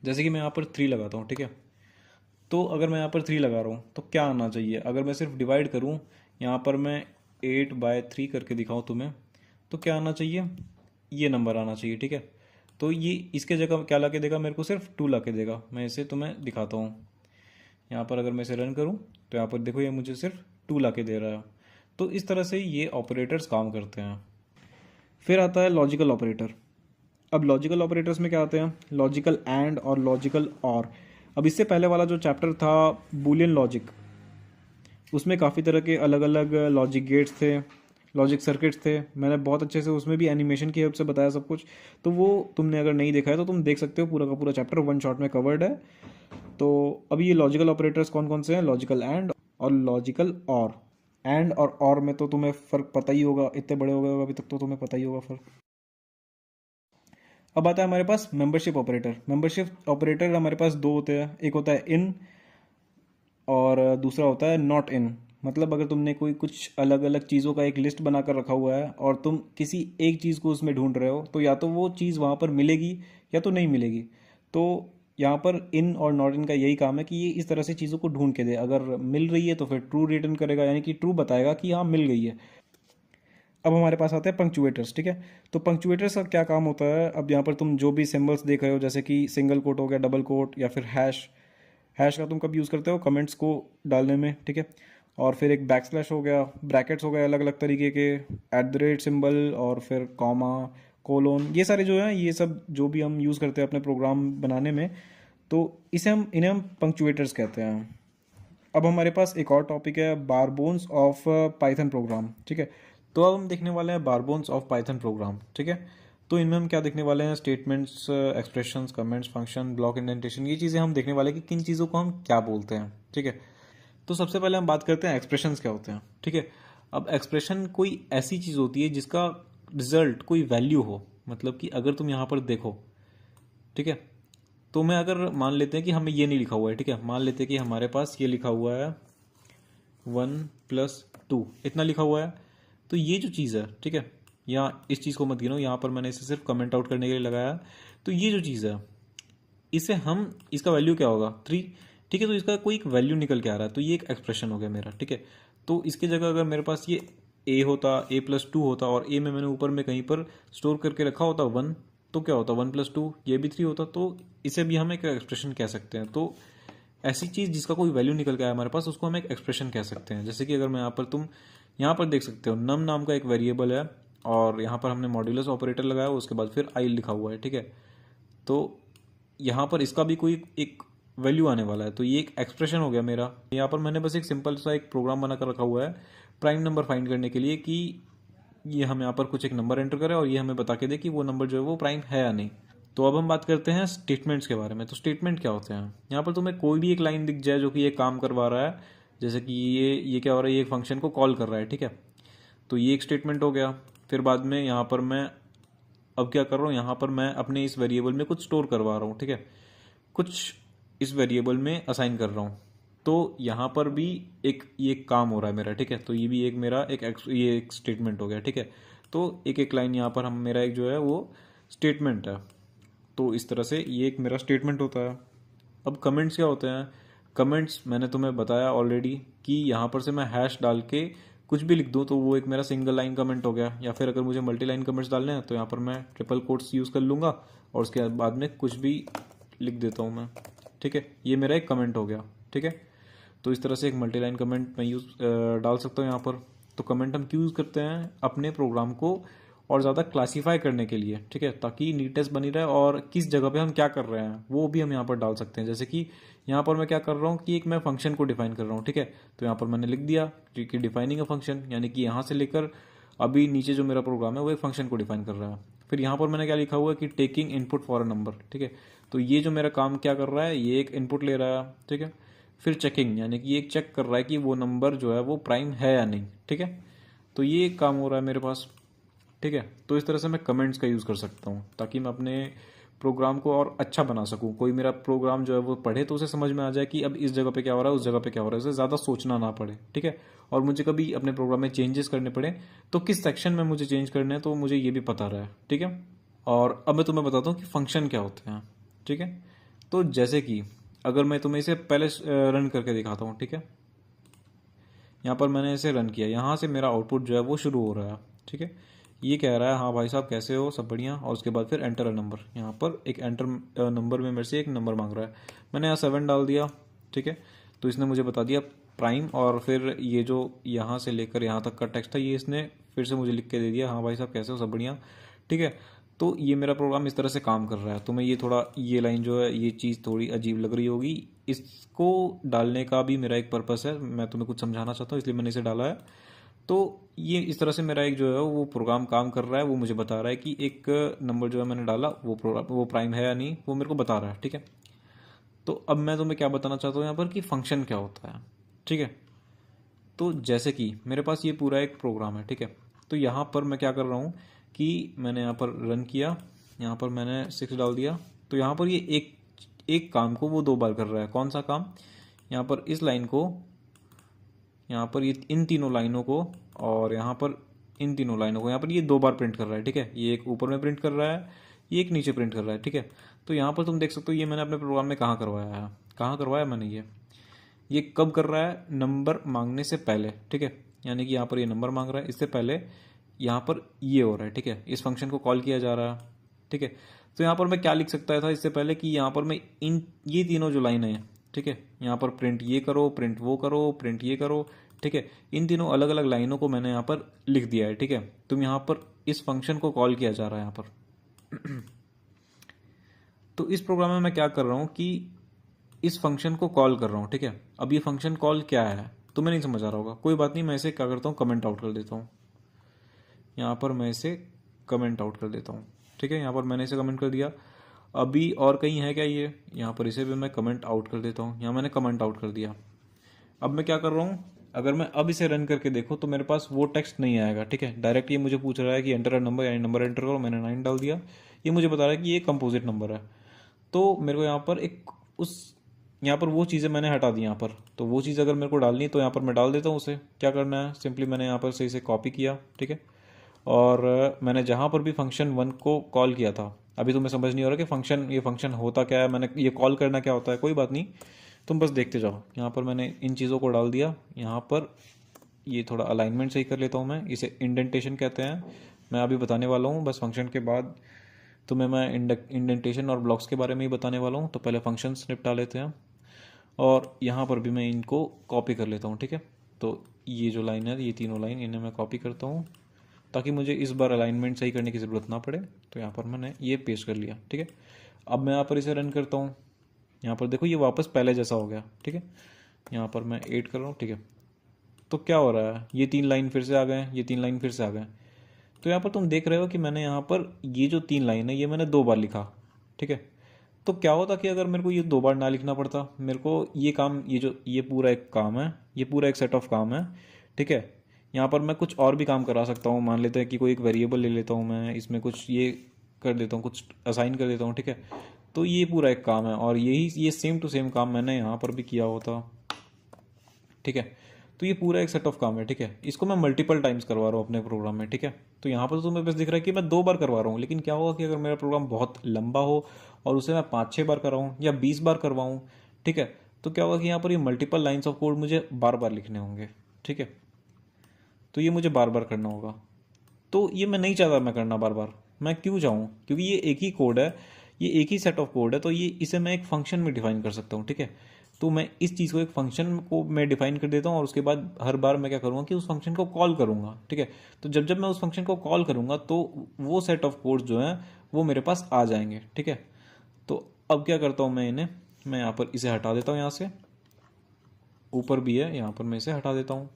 मैं यहाँ पर 3 लगाता हूँ, ठीक है। तो अगर मैं यहाँ पर 3 लगा रहा हूँ तो क्या आना चाहिए, अगर मैं सिर्फ डिवाइड करूँ, यहाँ पर मैं 8/3 करके दिखाऊँ तुम्हें, तो क्या आना चाहिए, ये नंबर आना चाहिए, ठीक है। तो ये इसके जगह क्या ला के देगा, मेरे को सिर्फ 2 ला के देगा। मैं इसे तुम्हें दिखाता हूँ, यहाँ पर अगर मैं इसे रन करूँ तो यहाँ पर देखो ये मुझे सिर्फ 2 ला के दे रहा है। तो इस तरह से ये ऑपरेटर्स काम करते हैं। फिर आता है लॉजिकल ऑपरेटर। अब लॉजिकल ऑपरेटर्स में क्या आते हैं, लॉजिकल एंड और लॉजिकल और। अब इससे पहले वाला जो चैप्टर था बूलियन लॉजिक, उसमें काफ़ी तरह के अलग अलग लॉजिक गेट्स थे, लॉजिक सर्किट्स थे। मैंने बहुत अच्छे से उसमें भी एनिमेशन की हेल्प से बताया सब कुछ। तो वो तुमने अगर नहीं देखा है तो तुम देख सकते हो, पूरा का पूरा चैप्टर वन शॉट में कवर्ड है। तो अभी ये लॉजिकल ऑपरेटर्स कौन कौन से हैं, लॉजिकल एंड और लॉजिकल और। एंड और में तो तुम्हें फ़र्क पता ही होगा, इतने बड़े हो गए होगा अभी तक तो तुम्हें पता ही होगा फ़र्क। अब आता है हमारे पास मेंबरशिप ऑपरेटर। मेंबरशिप ऑपरेटर हमारे पास दो होते हैं, एक होता है इन और दूसरा होता है नॉट इन। मतलब अगर तुमने कोई कुछ अलग अलग चीज़ों का एक लिस्ट बनाकर रखा हुआ है और तुम किसी एक चीज़ को उसमें ढूंढ रहे हो, तो या तो वो चीज़ वहाँ पर मिलेगी या तो नहीं मिलेगी। तो यहाँ पर इन और नॉट इन का यही काम है कि ये इस तरह से चीज़ों को ढूंढ के दे। अगर मिल रही है तो फिर ट्रू रिटर्न करेगा, यानी कि ट्रू बताएगा कि हाँ मिल गई है। अब हमारे पास आते हैं पंक्चुएटर्स, ठीक है। तो पंक्चुएटर्स का क्या काम होता है, अब यहाँ पर तुम जो भी सिंबल्स देख रहे हो, जैसे कि सिंगल कोट हो गया, डबल कोट या फिर हैश। हैश का तुम कब यूज़ करते हो, कमेंट्स को डालने में, ठीक है। और फिर एक बैक स्लैश हो गया, ब्रैकेट्स हो गए अलग अलग तरीके के, @ सिंबल, और फिर कॉमा, कोलोन, ये सारे जो हैं, ये सब जो भी हम यूज़ करते हैं अपने प्रोग्राम बनाने में, तो इन्हें हम पंक्चुएटर्स कहते हैं। अब हमारे पास एक और टॉपिक है, बारबोन्स ऑफ पाइथन प्रोग्राम, ठीक है। तो अब हम देखने वाले हैं बारबोन्स ऑफ पाइथन प्रोग्राम, ठीक है। तो इनमें हम क्या देखने वाले हैं, statements, expressions, comments, function, block indentation, ये चीज़ें हम देखने वाले हैं कि किन चीज़ों को हम क्या बोलते हैं, ठीक है। तो सबसे पहले हम बात करते हैं एक्सप्रेशंस क्या होते हैं, ठीक है। अब एक्सप्रेशन कोई ऐसी चीज़ होती है जिसका रिजल्ट कोई वैल्यू हो, मतलब कि अगर तुम यहाँ पर देखो, ठीक है। तो मैं अगर मान लेते हैं कि हमें ये नहीं लिखा हुआ है, ठीक है, मान लेते हैं कि हमारे पास ये लिखा हुआ है 1+2, इतना लिखा हुआ है। तो ये जो चीज़ है, ठीक है, यहाँ इस चीज़ को मत गिनो, यहाँ पर मैंने इसे सिर्फ कमेंट आउट करने के लिए लगाया। तो ये जो चीज़ है, इसे हम, इसका वैल्यू क्या होगा, 3, ठीक है। तो इसका कोई एक वैल्यू निकल के आ रहा है, तो ये एक एक्सप्रेशन हो गया मेरा, ठीक है। तो इसके जगह अगर मेरे पास ये a होता, a+2 होता, और a में मैंने ऊपर में कहीं पर स्टोर करके रखा होता 1, तो क्या होता, 1+2, ये भी 3 होता। तो इसे भी हम एक एक्सप्रेशन कह सकते हैं। तो ऐसी चीज़ जिसका कोई वैल्यू निकल के आया हमारे पास, उसको हम एक एक्सप्रेशन कह सकते हैं। जैसे कि अगर मैं यहाँ पर, तुम यहाँ पर देख सकते हो, नम नाम का एक वेरिएबल है, और यहाँ पर हमने मॉड्यूलस ऑपरेटर लगाया, उसके बाद फिर आई लिखा हुआ है, ठीक है। तो यहाँ पर इसका भी कोई एक वैल्यू आने वाला है, तो ये एक एक्सप्रेशन हो गया मेरा। यहाँ पर मैंने बस एक सिंपल सा एक प्रोग्राम बना कर रखा हुआ है प्राइम नंबर फाइंड करने के लिए, कि ये हम यहाँ पर कुछ एक नंबर एंटर करें और ये हमें बता के दे कि वो नंबर जो है वो प्राइम है या नहीं। तो अब हम बात करते हैं स्टेटमेंट्स के बारे में। तो स्टेटमेंट क्या होते हैं, यहाँ पर तुम्हें कोई भी एक लाइन दिख जाए जो कि ये काम करवा रहा है, जैसे कि ये क्या हो रहा है, ये एक फंक्शन को कॉल कर रहा है, ठीक है। तो ये एक स्टेटमेंट हो गया। फिर बाद में यहाँ पर मैं अब क्या कर रहा हूँ, यहाँ पर मैं अपने इस वेरिएबल में कुछ स्टोर करवा रहा हूँ, ठीक है, कुछ इस वेरिएबल में असाइन कर रहा हूँ। तो यहाँ पर भी ये काम हो रहा है मेरा, ठीक है। तो ये भी एक मेरा ये एक स्टेटमेंट हो गया, ठीक है। तो एक एक लाइन यहाँ पर हम, मेरा एक जो है वो स्टेटमेंट है। तो इस तरह से ये एक मेरा स्टेटमेंट होता है। अब कमेंट्स क्या होते हैं, कमेंट्स मैंने तुम्हें बताया ऑलरेडी कि यहाँ पर से मैं हैश डाल के कुछ भी लिख दूँ तो वो एक मेरा सिंगल लाइन कमेंट हो गया, या फिर अगर मुझे मल्टी लाइन कमेंट्स डालने हैं तो यहाँ पर मैं ट्रिपल कोट्स यूज़ कर लूँगा और उसके बाद में कुछ भी लिख देता हूँ मैं, ठीक है। ये मेरा एक कमेंट हो गया, ठीक है। तो इस तरह से एक मल्टी लाइन कमेंट मैं डाल सकता हूँ यहाँ पर। तो कमेंट हम क्यों यूज़ करते हैं, अपने प्रोग्राम को और ज़्यादा क्लासीफाई करने के लिए, ठीक है, ताकि नीटनेस बनी रहे और किस जगह पे हम क्या कर रहे हैं वो भी हम यहाँ पर डाल सकते हैं। जैसे कि यहाँ पर मैं क्या कर रहा हूँ कि एक मैं फंक्शन को डिफाइन कर रहा हूँ, ठीक है। तो यहाँ पर मैंने लिख दिया कि डिफाइनिंग अ फंक्शन, यानी कि यहाँ से लेकर अभी नीचे जो मेरा प्रोग्राम है वो एक फंक्शन को डिफाइन कर रहा है। फिर यहाँ पर मैंने क्या लिखा हुआ है कि taking input for a number, ठीक है। तो ये जो मेरा काम क्या कर रहा है, ये एक इनपुट ले रहा है, ठीक है। फिर चेकिंग, यानी कि ये एक चेक कर रहा है कि वो नंबर जो है वो प्राइम है या नहीं, ठीक है। तो ये एक काम हो रहा है मेरे पास, ठीक है। तो इस तरह से मैं कमेंट्स का यूज़ कर सकता हूँ ताकि मैं अपने प्रोग्राम को और अच्छा बना सकूं, कोई मेरा प्रोग्राम जो है वो पढ़े तो उसे समझ में आ जाए कि अब इस जगह पे क्या हो रहा है, उस जगह पे क्या हो रहा है, उसे ज़्यादा सोचना ना पड़े, ठीक है। और मुझे कभी अपने प्रोग्राम में चेंजेस करने पड़े तो किस सेक्शन में मुझे चेंज करने हैं तो मुझे ये भी पता रहा है, ठीक है। और अब मैं तुम्हें बताता हूँ कि फंक्शन क्या होते हैं, ठीक है। तो जैसे कि अगर मैं तुम्हें इसे पहले रन करके दिखाता हूँ, ठीक है। यहाँ पर मैंने इसे रन किया, यहाँ से मेरा आउटपुट जो है वो शुरू हो रहा है, ठीक है। ये कह रहा है हाँ भाई साहब कैसे हो, सब बढ़िया। और उसके बाद फिर एंटर अ नंबर, यहाँ पर एक एंटर नंबर में मेरे से एक नंबर मांग रहा है। मैंने यहाँ 7 डाल दिया, ठीक है। तो इसने मुझे बता दिया प्राइम, और फिर ये जो यहाँ से लेकर यहाँ तक का टेक्स्ट है ये इसने फिर से मुझे लिख के दे दिया, हाँ भाई साहब कैसे हो, सब बढ़िया, ठीक है। तो ये मेरा प्रोग्राम इस तरह से काम कर रहा है। तो मैं ये थोड़ा, ये लाइन जो है ये चीज़ थोड़ी अजीब लग रही होगी, इसको डालने का भी मेरा एक पर्पस है, मैं तुम्हें कुछ समझाना चाहता हूँ इसलिए मैंने इसे डाला है। तो ये इस तरह से मेरा एक जो है वो प्रोग्राम काम कर रहा है, वो मुझे बता रहा है कि एक नंबर जो है मैंने डाला वो प्रोग्राम वो प्राइम है या नहीं, वो मेरे को बता रहा है, ठीक है। तो अब मैं तुम्हें क्या बताना चाहता हूँ यहाँ पर कि फंक्शन क्या होता है, ठीक है। तो जैसे कि मेरे पास ये पूरा एक प्रोग्राम है, ठीक है। तो यहाँ पर मैं क्या कर रहा हूँ कि मैंने यहाँ पर रन किया, यहाँ पर मैंने 6 डाल दिया। तो यहाँ पर ये एक एक काम को वो 2 बार कर रहा है। कौन सा काम? यहाँ पर इस लाइन को, यहाँ पर ये इन तीनों लाइनों को, और यहाँ पर इन तीनों लाइनों को, यहाँ पर ये 2 बार प्रिंट कर रहा है, ठीक है। ये एक ऊपर में प्रिंट कर रहा है, ये एक नीचे प्रिंट कर रहा है, ठीक है। तो यहाँ पर तुम देख सकते हो ये मैंने अपने प्रोग्राम में कहाँ करवाया है, कहाँ करवाया मैंने ये कब कर रहा है? नंबर मांगने से पहले, ठीक है। यानी कि यहाँ पर ये नंबर मांग रहा है, इससे पहले यहाँ पर ये हो रहा है, ठीक है। इस फंक्शन को कॉल किया जा रहा है, ठीक है। तो यहाँ पर मैं क्या लिख सकता था इससे पहले कि यहाँ पर मैं इन ये तीनों जो लाइन है, ठीक है, यहाँ पर प्रिंट ये करो, प्रिंट वो करो, प्रिंट ये करो, ठीक है। इन तीनों अलग अलग लाइनों को मैंने यहाँ पर लिख दिया है, ठीक है। तुम यहाँ पर इस फंक्शन को कॉल किया जा रहा है यहाँ पर। तो इस प्रोग्राम में मैं क्या कर रहा हूँ कि इस फंक्शन को कॉल कर रहा हूँ, ठीक है। अब ये फंक्शन कॉल क्या है तुम्हें नहीं समझ आ रहा होगा, कोई बात नहीं, मैं इसे क्या करता हूँ कमेंट आउट कर देता हूँ। यहाँ पर मैं इसे कमेंट आउट कर देता हूँ, ठीक है। यहाँ पर मैंने इसे कमेंट कर दिया। अभी और कहीं है क्या ये? यहाँ पर इसे भी मैं कमेंट आउट कर देता हूँ। यहाँ मैंने कमेंट आउट कर दिया। अब मैं क्या कर रहा हूँ, अगर मैं अब इसे रन करके देखूँ तो मेरे पास वो टेक्स्ट नहीं आएगा, ठीक है। डायरेक्ट ये मुझे पूछ रहा है कि एंटर अ नंबर, यानी नंबर एंटर करो। मैंने 9 डाल दिया, ये मुझे बता रहा है कि ये कंपोजिट नंबर है। तो मेरे को यहाँ पर एक उस यहाँ पर वो चीज़ें मैंने हटा दी यहाँ पर। तो वो चीज़ अगर मेरे को डालनी है तो यहाँ पर मैं डाल देता हूँ उसे। क्या करना है, सिंपली मैंने यहाँ पर से इसे कॉपी किया, ठीक है। और मैंने जहाँ पर भी फंक्शन 1 को कॉल किया था, अभी तुम्हें समझ नहीं हो रहा कि फंक्शन, ये फंक्शन होता क्या है, मैंने ये कॉल करना क्या होता है, कोई बात नहीं, तुम बस देखते जाओ। यहाँ पर मैंने इन चीज़ों को डाल दिया। यहाँ पर ये थोड़ा अलाइनमेंट सही कर लेता हूँ मैं, इसे इंडेंटेशन कहते हैं, मैं अभी बताने वाला हूँ बस फंक्शन के बाद तुम्हें मैं इंडेंटेशन और ब्लॉक्स के बारे में ही बताने वाला हूँ। तो पहले फंक्शंस निपटा लेते हैं, और यहाँ पर भी मैं इनको कॉपी कर लेता हूँ, ठीक है। तो ये जो लाइन है, ये तीनों लाइन, इन्हें मैं कॉपी करता हूँ ताकि मुझे इस बार अलाइनमेंट सही करने की ज़रूरत ना पड़े। तो यहाँ पर मैंने ये पेस्ट कर लिया, ठीक है। अब मैं यहाँ पर इसे रन करता हूँ। यहाँ पर देखो ये वापस पहले जैसा हो गया, ठीक है। यहाँ पर मैं 8 कर रहा हूँ, ठीक है। तो क्या हो रहा है, ये 3 लाइन फिर से आ गए, ये 3 लाइन फिर से आ गए। तो यहाँ पर तुम देख रहे हो कि मैंने यहाँ पर ये जो 3 लाइन है ये मैंने 2 बार लिखा, ठीक है। तो क्या होता कि अगर मेरे को ये 2 बार ना लिखना पड़ता, मेरे को ये काम, ये पूरा एक काम है, ये पूरा एक सेट ऑफ काम है, ठीक है। यहाँ पर मैं कुछ और भी काम करा सकता हूँ। मान लेते हैं कि कोई एक वेरिएबल ले लेता हूँ मैं, इसमें कुछ ये कर देता हूँ, कुछ असाइन कर देता हूँ, ठीक है। तो ये पूरा एक काम है, और यही ये सेम टू सेम काम मैंने यहाँ पर भी किया होता, ठीक है। तो ये पूरा एक सेट ऑफ काम है, ठीक है। इसको मैं मल्टीपल टाइम्स करवा रहा हूँ अपने प्रोग्राम में, ठीक है। तो यहाँ पर तो तुम्हें बस दिख रहा है कि मैं 2 बार करवा रहा हूँ, लेकिन क्या होगा कि अगर मेरा प्रोग्राम बहुत लंबा हो और उसे मैं 5-6 बार करवाऊँ या 20 बार करवाऊँ, ठीक है, तो क्या होगा कि यहाँ पर ये मल्टीपल लाइन्स ऑफ कोड मुझे बार बार लिखने होंगे, ठीक है। तो ये मुझे बार बार करना होगा। तो ये मैं नहीं चाहता मैं करना बार बार, मैं क्यों चाहूँ, क्योंकि ये एक ही कोड है, ये एक ही सेट ऑफ कोड है। तो ये इसे मैं एक फंक्शन में डिफाइन कर सकता हूँ, ठीक है। तो मैं इस चीज़ को एक फंक्शन को मैं डिफाइन कर देता हूँ, और उसके बाद हर बार मैं क्या करूँगा कि उस फंक्शन को कॉल करूँगा, ठीक है। तो जब जब मैं उस फंक्शन को कॉल करूँगा तो वो सेट ऑफ कोड जो है वो मेरे पास आ जाएंगे, ठीक है। तो अब क्या करता हूँ मैं इन्हें, मैं यहाँ पर इसे हटा देता हूँ, यहाँ से ऊपर भी है, यहाँ पर मैं इसे हटा देता हूँ,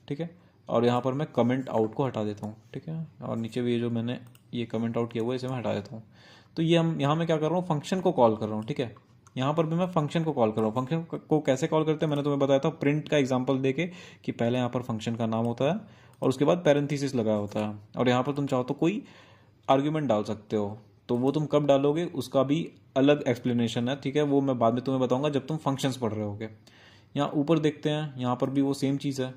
ठीक है। और यहाँ पर मैं कमेंट आउट को हटा देता हूँ, ठीक है। और नीचे भी ये जो मैंने ये कमेंट आउट किया हुआ है इसे मैं हटा देता हूँ। तो ये हम यहाँ मैं क्या कर रहा हूँ, फंक्शन को कॉल कर रहा हूँ, ठीक है। यहाँ पर भी मैं फंक्शन को कॉल कर रहा हूँ। फंक्शन को कैसे कॉल करते हैं मैंने तुम्हें बताया था प्रिंट का एग्जाम्पल देके, कि पहले यहाँ पर फंक्शन का नाम होता है और उसके बाद पैरेंथेसिस लगा होता है, और यहाँ पर तुम चाहो तो कोई आर्ग्यूमेंट डाल सकते हो, तो वो तुम कब डालोगे उसका भी अलग एक्सप्लेनेशन है, ठीक है, वो मैं बाद में तुम्हें बताऊंगा जब तुम फंक्शंस पढ़ रहे होगे। यहाँ ऊपर देखते हैं, यहाँ पर भी वो सेम चीज़ है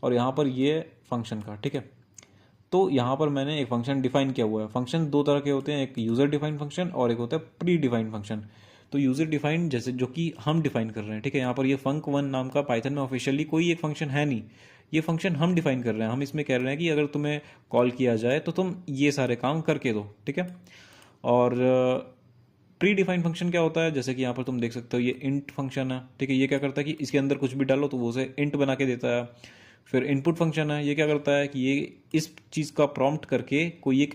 और यहाँ पर ये फंक्शन का, ठीक है। तो यहाँ पर मैंने एक फंक्शन डिफाइन किया हुआ है। फंक्शन दो तरह के होते हैं, एक यूज़र डिफाइंड फंक्शन और एक होता है प्री डिफाइंड फंक्शन। तो यूज़र डिफाइंड जैसे जो कि हम डिफाइन कर रहे हैं, ठीक है। यहाँ पर ये फंक1 नाम का पाइथन में ऑफिशियली कोई एक फंक्शन है नहीं, ये फंक्शन हम डिफाइन कर रहे हैं। हम इसमें कह रहे हैं कि अगर तुम्हें कॉल किया जाए तो तुम ये सारे काम करके दो, ठीक है। और प्री डिफाइंड फंक्शन क्या होता है, जैसे कि यहाँ पर तुम देख सकते हो ये इंट फंक्शन है, ठीक है। ये क्या करता है कि इसके अंदर कुछ भी डालो तो वो उसे इंट बना के देता है। फिर इनपुट फंक्शन है, ये क्या करता है कि ये इस चीज़ का प्रॉम्प्ट करके कोई एक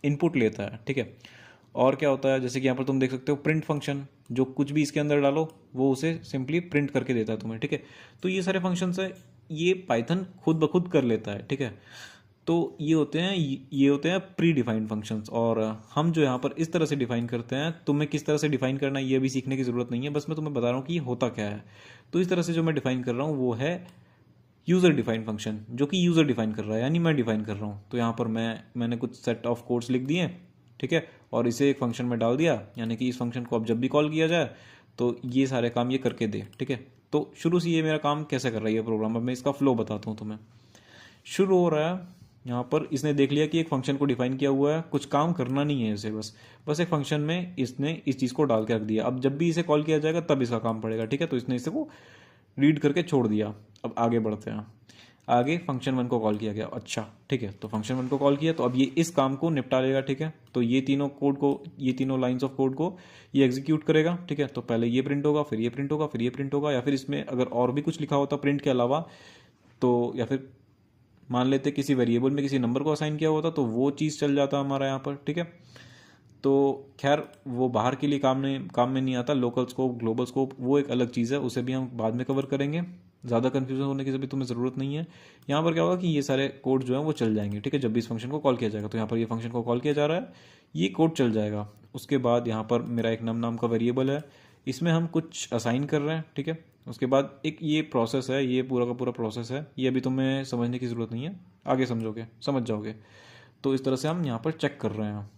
इनपुट लेता है, ठीक है। और क्या होता है, जैसे कि यहाँ पर तुम देख सकते हो प्रिंट फंक्शन, जो कुछ भी इसके अंदर डालो वो उसे सिंपली प्रिंट करके देता है तुम्हें, ठीक है। तो ये सारे फंक्शंस है, ये पाइथन खुद ब खुद कर लेता है, ठीक है। तो ये होते हैं प्री डिफाइंड फंक्शंस। और हम जो यहाँ पर इस तरह से डिफाइन करते हैं, तुम्हें किस तरह से डिफाइन करना है ये भी सीखने की ज़रूरत नहीं है, बस मैं तुम्हें बता रहा हूँ कि ये होता क्या है। तो इस तरह से जो मैं डिफाइन कर रहा हूँ वो है यूज़र डिफाइंड फंक्शन, जो कि यूज़र डिफाइन कर रहा है, यानी मैं डिफाइन कर रहा हूँ। तो यहाँ पर मैंने कुछ सेट ऑफ कोड्स लिख दिए, ठीक है, और इसे एक फंक्शन में डाल दिया, यानी कि इस फंक्शन को अब जब भी कॉल किया जाए तो ये सारे काम ये करके दे, ठीक है। तो शुरू से ये मेरा काम कैसे कर रहा है ये प्रोग्राम, अब मैं इसका फ्लो बताता हूँ तुम्हें। शुरू हो रहा है, यहाँ पर इसने देख लिया कि एक फंक्शन को डिफाइन किया हुआ है, कुछ काम करना नहीं है इसे, बस एक फंक्शन में इसने इस चीज़ को डाल के रख दिया। अब जब भी इसे कॉल किया जाएगा तब इसका काम पड़ेगा, ठीक है। तो इसने इसे को रीड करके छोड़ दिया। अब आगे बढ़ते हैं, आगे फंक्शन 1 को कॉल किया गया, अच्छा ठीक है। तो फंक्शन 1 को कॉल किया तो अब ये इस काम को निपटा लेगा, ठीक है। तो ये तीनों लाइंस ऑफ कोड को ये एग्जीक्यूट करेगा, ठीक है। तो पहले ये प्रिंट होगा, फिर ये प्रिंट होगा, फिर ये प्रिंट होगा, या फिर इसमें अगर और भी कुछ लिखा होता प्रिंट के अलावा तो, या फिर मान लेते किसी वेरिएबल में किसी नंबर को असाइन किया होता तो वो चीज़ चल जाता हमारा यहाँ पर, ठीक है। तो खैर वो बाहर के लिए काम में नहीं आता। लोकल स्कोप, ग्लोबल स्कोप वो एक अलग चीज़ है, उसे भी हम बाद में कवर करेंगे। ज़्यादा कन्फ्यूजन होने की भी तुम्हें ज़रूरत नहीं है। यहाँ पर क्या होगा कि ये सारे कोड जो हैं वो चल जाएंगे, ठीक है, जब भी इस फंक्शन को कॉल किया जाएगा। तो यहाँ पर ये फंक्शन को कॉल किया जा रहा है, ये कोड चल जाएगा। उसके बाद यहाँ पर मेरा एक नाम का वेरिएबल है, इसमें हम कुछ असाइन कर रहे हैं, ठीक है। उसके बाद एक ये प्रोसेस है, ये पूरा का पूरा प्रोसेस है, ये अभी तुम्हें समझने की ज़रूरत नहीं है, आगे समझ जाओगे। तो इस तरह से हम यहाँ पर चेक कर रहे हैं।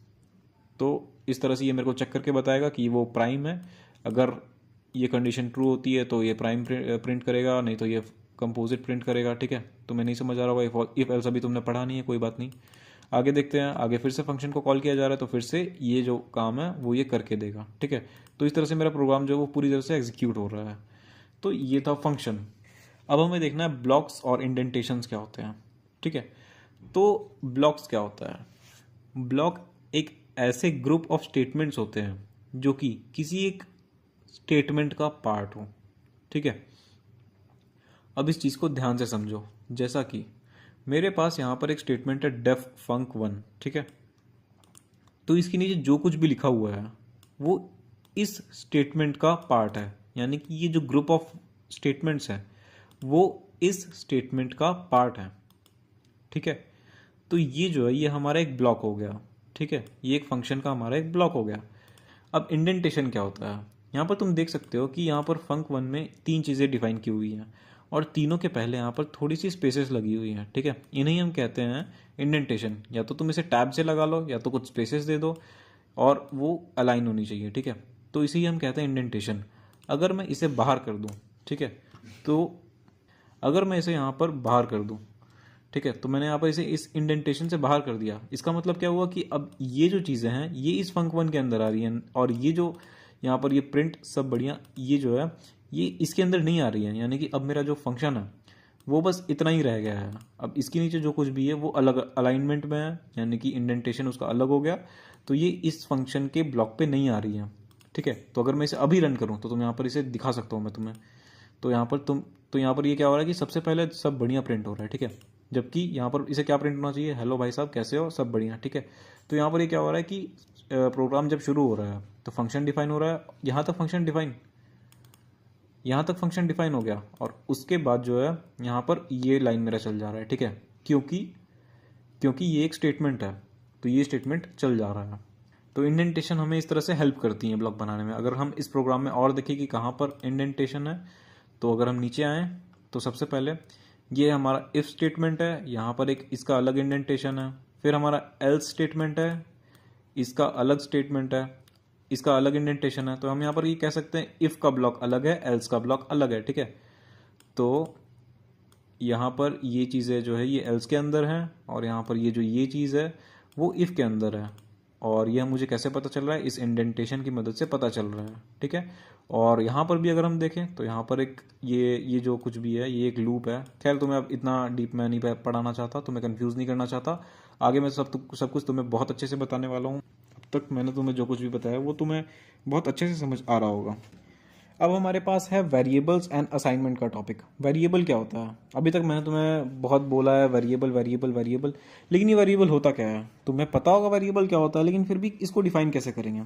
तो इस तरह से ये मेरे को चेक करके बताएगा कि वो प्राइम है। अगर ये कंडीशन ट्रू होती है तो ये प्राइम प्रिंट करेगा, नहीं तो ये कंपोजिट प्रिंट करेगा, ठीक है। तो मैं नहीं समझ आ रहा होगा, इफ एल्स अभी तुमने पढ़ा नहीं है, कोई बात नहीं। आगे देखते हैं, आगे फिर से फंक्शन को कॉल किया जा रहा है, तो फिर से ये जो काम है वो ये करके देगा, ठीक है। तो इस तरह से मेरा प्रोग्राम जो है वो पूरी तरह से एग्जीक्यूट हो रहा है। तो ये था फंक्शन। अब हमें देखना है ब्लॉक्स और इंडेंटेशंस क्या होते हैं, ठीक है। तो ब्लॉक्स क्या होता है, ब्लॉक एक ऐसे ग्रुप ऑफ स्टेटमेंट्स होते हैं जो कि किसी एक स्टेटमेंट का पार्ट हो, ठीक है। अब इस चीज़ को ध्यान से समझो, जैसा कि मेरे पास यहाँ पर एक स्टेटमेंट है डेफ फंक 1, ठीक है। तो इसके नीचे जो कुछ भी लिखा हुआ है वो इस स्टेटमेंट का पार्ट है, यानी कि ये जो ग्रुप ऑफ स्टेटमेंट्स है वो इस स्टेटमेंट का पार्ट है, ठीक है। तो ये जो है ये हमारा एक ब्लॉक हो गया, ठीक है। ये एक फंक्शन का हमारा एक ब्लॉक हो गया। अब इंडेंटेशन क्या होता है, यहाँ पर तुम देख सकते हो कि यहाँ पर फंक 1 में 3 चीज़ें डिफाइन की हुई हैं और तीनों के पहले यहाँ पर थोड़ी सी स्पेसेस लगी हुई हैं, ठीक है। इन्हें हम कहते हैं इंडेंटेशन। या तो तुम इसे टैब से लगा लो या तो कुछ स्पेसेस दे दो और वो अलाइन होनी चाहिए, ठीक है। तो इसे ही हम कहते हैं इंडेंटेशन। अगर मैं इसे बाहर कर दूँ, ठीक है, तो अगर मैं इसे यहाँ पर बाहर कर दूँ, ठीक है, तो मैंने यहाँ पर इसे इस इंडेंटेशन से बाहर कर दिया। इसका मतलब क्या हुआ कि अब ये जो चीज़ें हैं ये इस फंक 1 के अंदर आ रही हैं और ये जो यहाँ पर ये प्रिंट सब बढ़िया ये जो है ये इसके अंदर नहीं आ रही है, यानी कि अब मेरा जो फंक्शन है वो बस इतना ही रह गया है। अब इसके नीचे जो कुछ भी है वो अलग अलाइनमेंट में है, यानी कि इंडेंटेशन उसका अलग हो गया। तो ये इस फंक्शन के ब्लॉक पे नहीं आ रही है, ठीक है। तो अगर मैं इसे अभी रन करूँ तो तुम यहाँ पर इसे दिखा सकता हूँ मैं तुम्हें। तो यहाँ पर ये क्या हो रहा है कि सबसे पहले सब बढ़िया प्रिंट हो रहा है, ठीक है। जबकि यहाँ पर इसे क्या प्रिंट होना चाहिए, हेलो भाई साहब कैसे हो, सब बढ़िया, ठीक है। तो यहाँ पर ये क्या हो रहा है कि प्रोग्राम जब शुरू हो रहा है तो फंक्शन डिफाइन हो रहा है, यहाँ तक फंक्शन डिफाइन हो गया और उसके बाद जो है यहाँ पर ये लाइन मेरा चल जा रहा है, ठीक है। क्योंकि ये एक स्टेटमेंट है तो ये स्टेटमेंट चल जा रहा है। तो इंडेंटेशन हमें इस तरह से हेल्प करती है ब्लॉक बनाने में। अगर हम इस प्रोग्राम में और देखें कि कहाँ पर इंडेंटेशन है, तो अगर हम नीचे आएँ तो सबसे पहले ये हमारा इफ स्टेटमेंट है, यहाँ पर एक इसका अलग इंडेंटेशन है। फिर हमारा एल्स स्टेटमेंट है, इसका अलग स्टेटमेंट है, इसका अलग इंडेंटेशन है, तो हम यहाँ पर ये कह सकते हैं इफ़ का ब्लॉक अलग है, एल्स का ब्लॉक अलग है, ठीक है। तो यहाँ पर ये चीज़ें जो है ये एल्स के अंदर हैं, और यहाँ पर ये चीज़ है वो इफ़ के अंदर है। और यह मुझे कैसे पता चल रहा है, इस इंडेंटेशन की मदद से पता चल रहा है, ठीक है। और यहाँ पर भी अगर हम देखें तो यहाँ पर एक ये जो कुछ भी है ये एक लूप है। खैर तुम्हें अब इतना डीप मैं नहीं पढ़ाना चाहता, तुम्हें कंफ्यूज नहीं करना चाहता। आगे मैं सब कुछ तुम्हें बहुत अच्छे से बताने वाला हूँ। अब तक मैंने तुम्हें जो कुछ भी बताया वो तुम्हें बहुत अच्छे से समझ आ रहा होगा। अब हमारे पास है वेरिएबल्स एंड असाइनमेंट का टॉपिक। वेरिएबल क्या होता है? अभी तक मैंने तुम्हें बहुत बोला है वेरिएबल वेरिएबल वेरिएबल, लेकिन ये वेरिएबल होता क्या है? तुम्हें पता होगा वेरिएबल क्या होता है, लेकिन फिर भी इसको डिफाइन कैसे करेंगे?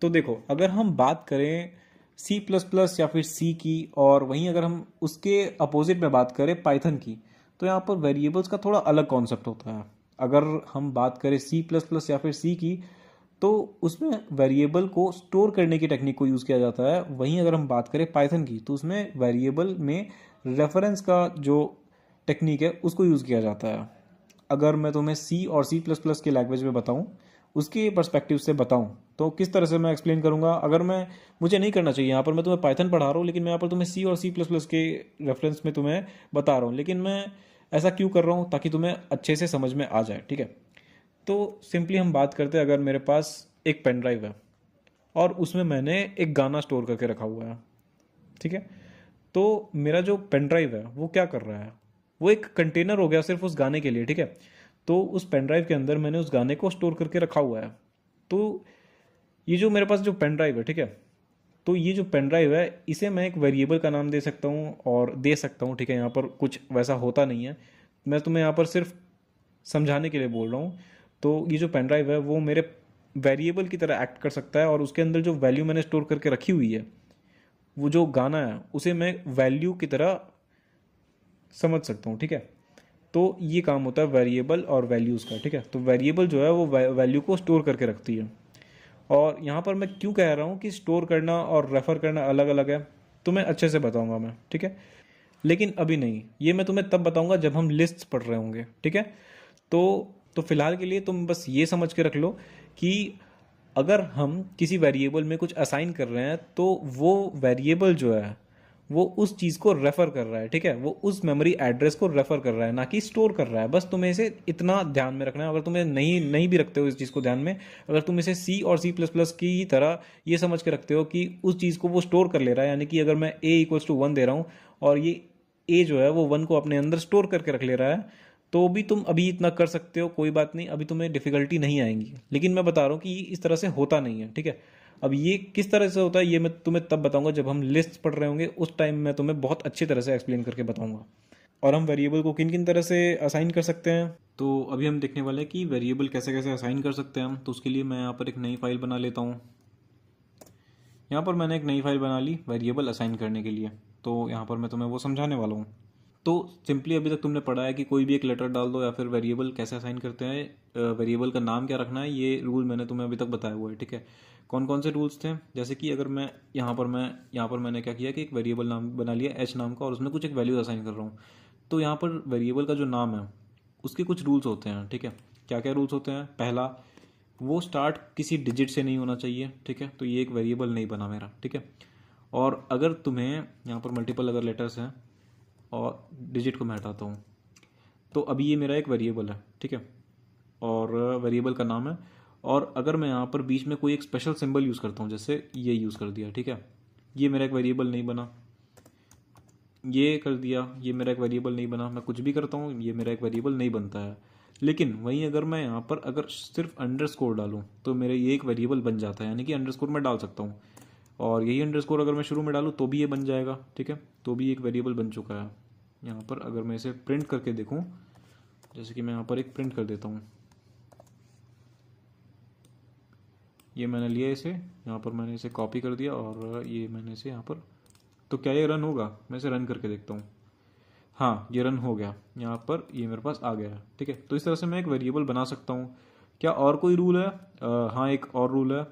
तो देखो, अगर हम बात करें सी प्लस प्लस या फिर सी की, और वहीं अगर हम उसके अपोजिट में बात करें पाइथन की, तो यहाँ पर वेरिएबल्स का थोड़ा अलग कॉन्सेप्ट होता है। अगर हम बात करें सी प्लस प्लस या फिर सी की, तो उसमें वेरिएबल को स्टोर करने की टेक्निक को यूज़ किया जाता है। वहीं अगर हम बात करें पाइथन की, तो उसमें वेरिएबल में रेफरेंस का जो टेक्निक है उसको यूज़ किया जाता है। अगर मैं तुम्हें सी और सी प्लस प्लस के लैंग्वेज में बताऊं, उसके पर्सपेक्टिव से बताऊं, तो किस तरह से मैं एक्सप्लेन करूंगा? अगर मैं मुझे नहीं करना चाहिए, यहाँ पर मैं तुम्हें पाइथन पढ़ा रहा हूँ, लेकिन मैं यहाँ पर तुम्हें सी और सी प्लस प्लस के रेफरेंस में तुम्हें बता रहा हूँ। लेकिन मैं ऐसा क्यों कर रहा हूँ? ताकि तुम्हें अच्छे से समझ में आ जाए, ठीक है। तो सिंपली हम बात करते हैं, अगर मेरे पास एक पेन ड्राइव है और उसमें मैंने एक गाना स्टोर करके रखा हुआ है, ठीक है। तो मेरा जो पेन ड्राइव है वो क्या कर रहा है? वो एक कंटेनर हो गया सिर्फ उस गाने के लिए, ठीक है। तो उस पेन ड्राइव के अंदर मैंने उस गाने को स्टोर करके रखा हुआ है। तो ये जो मेरे पास जो पेन ड्राइव है, ठीक है, तो ये जो पेन ड्राइव है इसे मैं एक वेरिएबल का नाम दे सकता हूँ और दे सकता हूँ, ठीक है। यहाँ पर कुछ वैसा होता नहीं है, मैं तुम्हें यहाँ पर सिर्फ समझाने के लिए बोल रहा हूँ। तो ये जो पेन ड्राइव है वो मेरे वेरिएबल की तरह एक्ट कर सकता है, और उसके अंदर जो वैल्यू मैंने स्टोर करके रखी हुई है, वो जो गाना है उसे मैं वैल्यू की तरह समझ सकता हूँ, ठीक है। तो ये काम होता है वेरिएबल और वैल्यूज़ का, ठीक है। तो वेरिएबल जो है वो वैल्यू को स्टोर करके रखती है। और यहाँ पर मैं क्यों कह रहा हूँ कि स्टोर करना और रेफ़र करना अलग अलग है, तो मैं अच्छे से बताऊँगा मैं, ठीक है। लेकिन अभी नहीं, ये मैं तुम्हें तब बताऊँगा जब हम लिस्ट्स पढ़ रहे होंगे, ठीक है। तो फिलहाल के लिए तुम बस ये समझ के रख लो कि अगर हम किसी वेरिएबल में कुछ असाइन कर रहे हैं, तो वो वेरिएबल जो है वो उस चीज़ को रेफ़र कर रहा है, ठीक है। वो उस मेमोरी एड्रेस को रेफ़र कर रहा है, ना कि स्टोर कर रहा है। बस तुम्हें इसे इतना ध्यान में रखना है। अगर तुम्हें नहीं नहीं भी रखते हो इस चीज़ को ध्यान में, अगर तुम इसे सी और सी प्लस प्लस की तरह ये समझ के रखते हो कि उस चीज़ को वो स्टोर कर ले रहा है, यानी कि अगर मैं ए इक्वल्स टू 1 दे रहा हूँ और ये ए जो है वो 1 को अपने अंदर स्टोर करके रख ले रहा है, तो भी तुम अभी इतना कर सकते हो, कोई बात नहीं, अभी तुम्हें डिफ़िकल्टी नहीं आएंगी। लेकिन मैं बता रहा हूँ कि इस तरह से होता नहीं है, ठीक है। अब ये किस तरह से होता है ये मैं तुम्हें तब बताऊंगा जब हम लिस्ट पढ़ रहे होंगे, उस टाइम मैं तुम्हें बहुत अच्छी तरह से एक्सप्लेन करके बताऊंगा। और हम वेरिएबल को किन किन तरह से असाइन कर सकते हैं, तो अभी हम देखने वाले हैं कि वेरिएबल कैसे कैसे असाइन कर सकते हैं हम। तो उसके लिए मैं यहाँ पर एक नई फाइल बना लेता हूँ। यहाँ पर मैंने एक नई फाइल बना ली वेरिएबल असाइन करने के लिए। तो यहाँ पर मैं तुम्हें वो समझाने वाला हूँ। तो सिंपली अभी तक तुमने पढ़ा है कि कोई भी एक लेटर डाल दो या फिर वेरिएबल कैसे असाइन करते हैं, वेरिएबल का नाम क्या रखना है, ये रूल मैंने तुम्हें अभी तक बताया हुआ है, ठीक है। कौन कौन से रूल्स थे? जैसे कि अगर मैं यहाँ पर मैंने क्या किया कि एक वेरिएबल नाम बना लिया एच नाम का, और उसमें कुछ एक वैल्यू असाइन कर रहा हूँ। तो यहाँ पर वेरिएबल का जो नाम है उसके कुछ रूल्स होते हैं, ठीक है। क्या क्या रूल्स होते हैं? पहला, वो स्टार्ट किसी डिजिट से नहीं होना चाहिए, ठीक है। तो ये एक वेरिएबल नहीं बना मेरा, ठीक है। और अगर तुम्हें यहाँ पर मल्टीपल अगर लेटर्स हैं और डिजिट को मैं हटाता हूँ, तो अभी ये मेरा एक वेरिएबल है, ठीक है, और वेरिएबल का नाम है। और अगर मैं यहाँ पर बीच में कोई एक स्पेशल सिंबल यूज़ करता हूँ, जैसे ये यूज़ कर दिया, ठीक है, ये मेरा एक वेरिएबल नहीं बना। ये कर दिया, ये मेरा एक वेरिएबल नहीं बना। मैं कुछ भी करता हूँ ये मेरा एक वेरिएबल नहीं बनता है। लेकिन वहीं अगर मैं यहाँ पर अगर सिर्फ अंडरस्कोर डालूँ तो मेरा ये एक वेरिएबल बन जाता है, यानी कि अंडरस्कोर मैं डाल सकता हूँ। और यही अंडरस्कोर अगर मैं शुरू में डालूँ तो भी ये बन जाएगा, ठीक है। तो भी एक वेरिएबल बन चुका है। यहाँ पर अगर मैं इसे प्रिंट करके देखूँ, जैसे कि मैं यहाँ पर एक प्रिंट कर देता हूँ, ये मैंने लिया इसे, यहाँ पर मैंने इसे कॉपी कर दिया और ये मैंने इसे यहाँ पर, तो क्या ये रन होगा? मैं इसे रन करके देखता हूँ। हाँ, ये रन हो गया, यहाँ पर ये मेरे पास आ गया है, ठीक है। तो इस तरह से मैं एक वेरिएबल बना सकता हूँ। क्या और कोई रूल है? हाँ, एक और रूल है,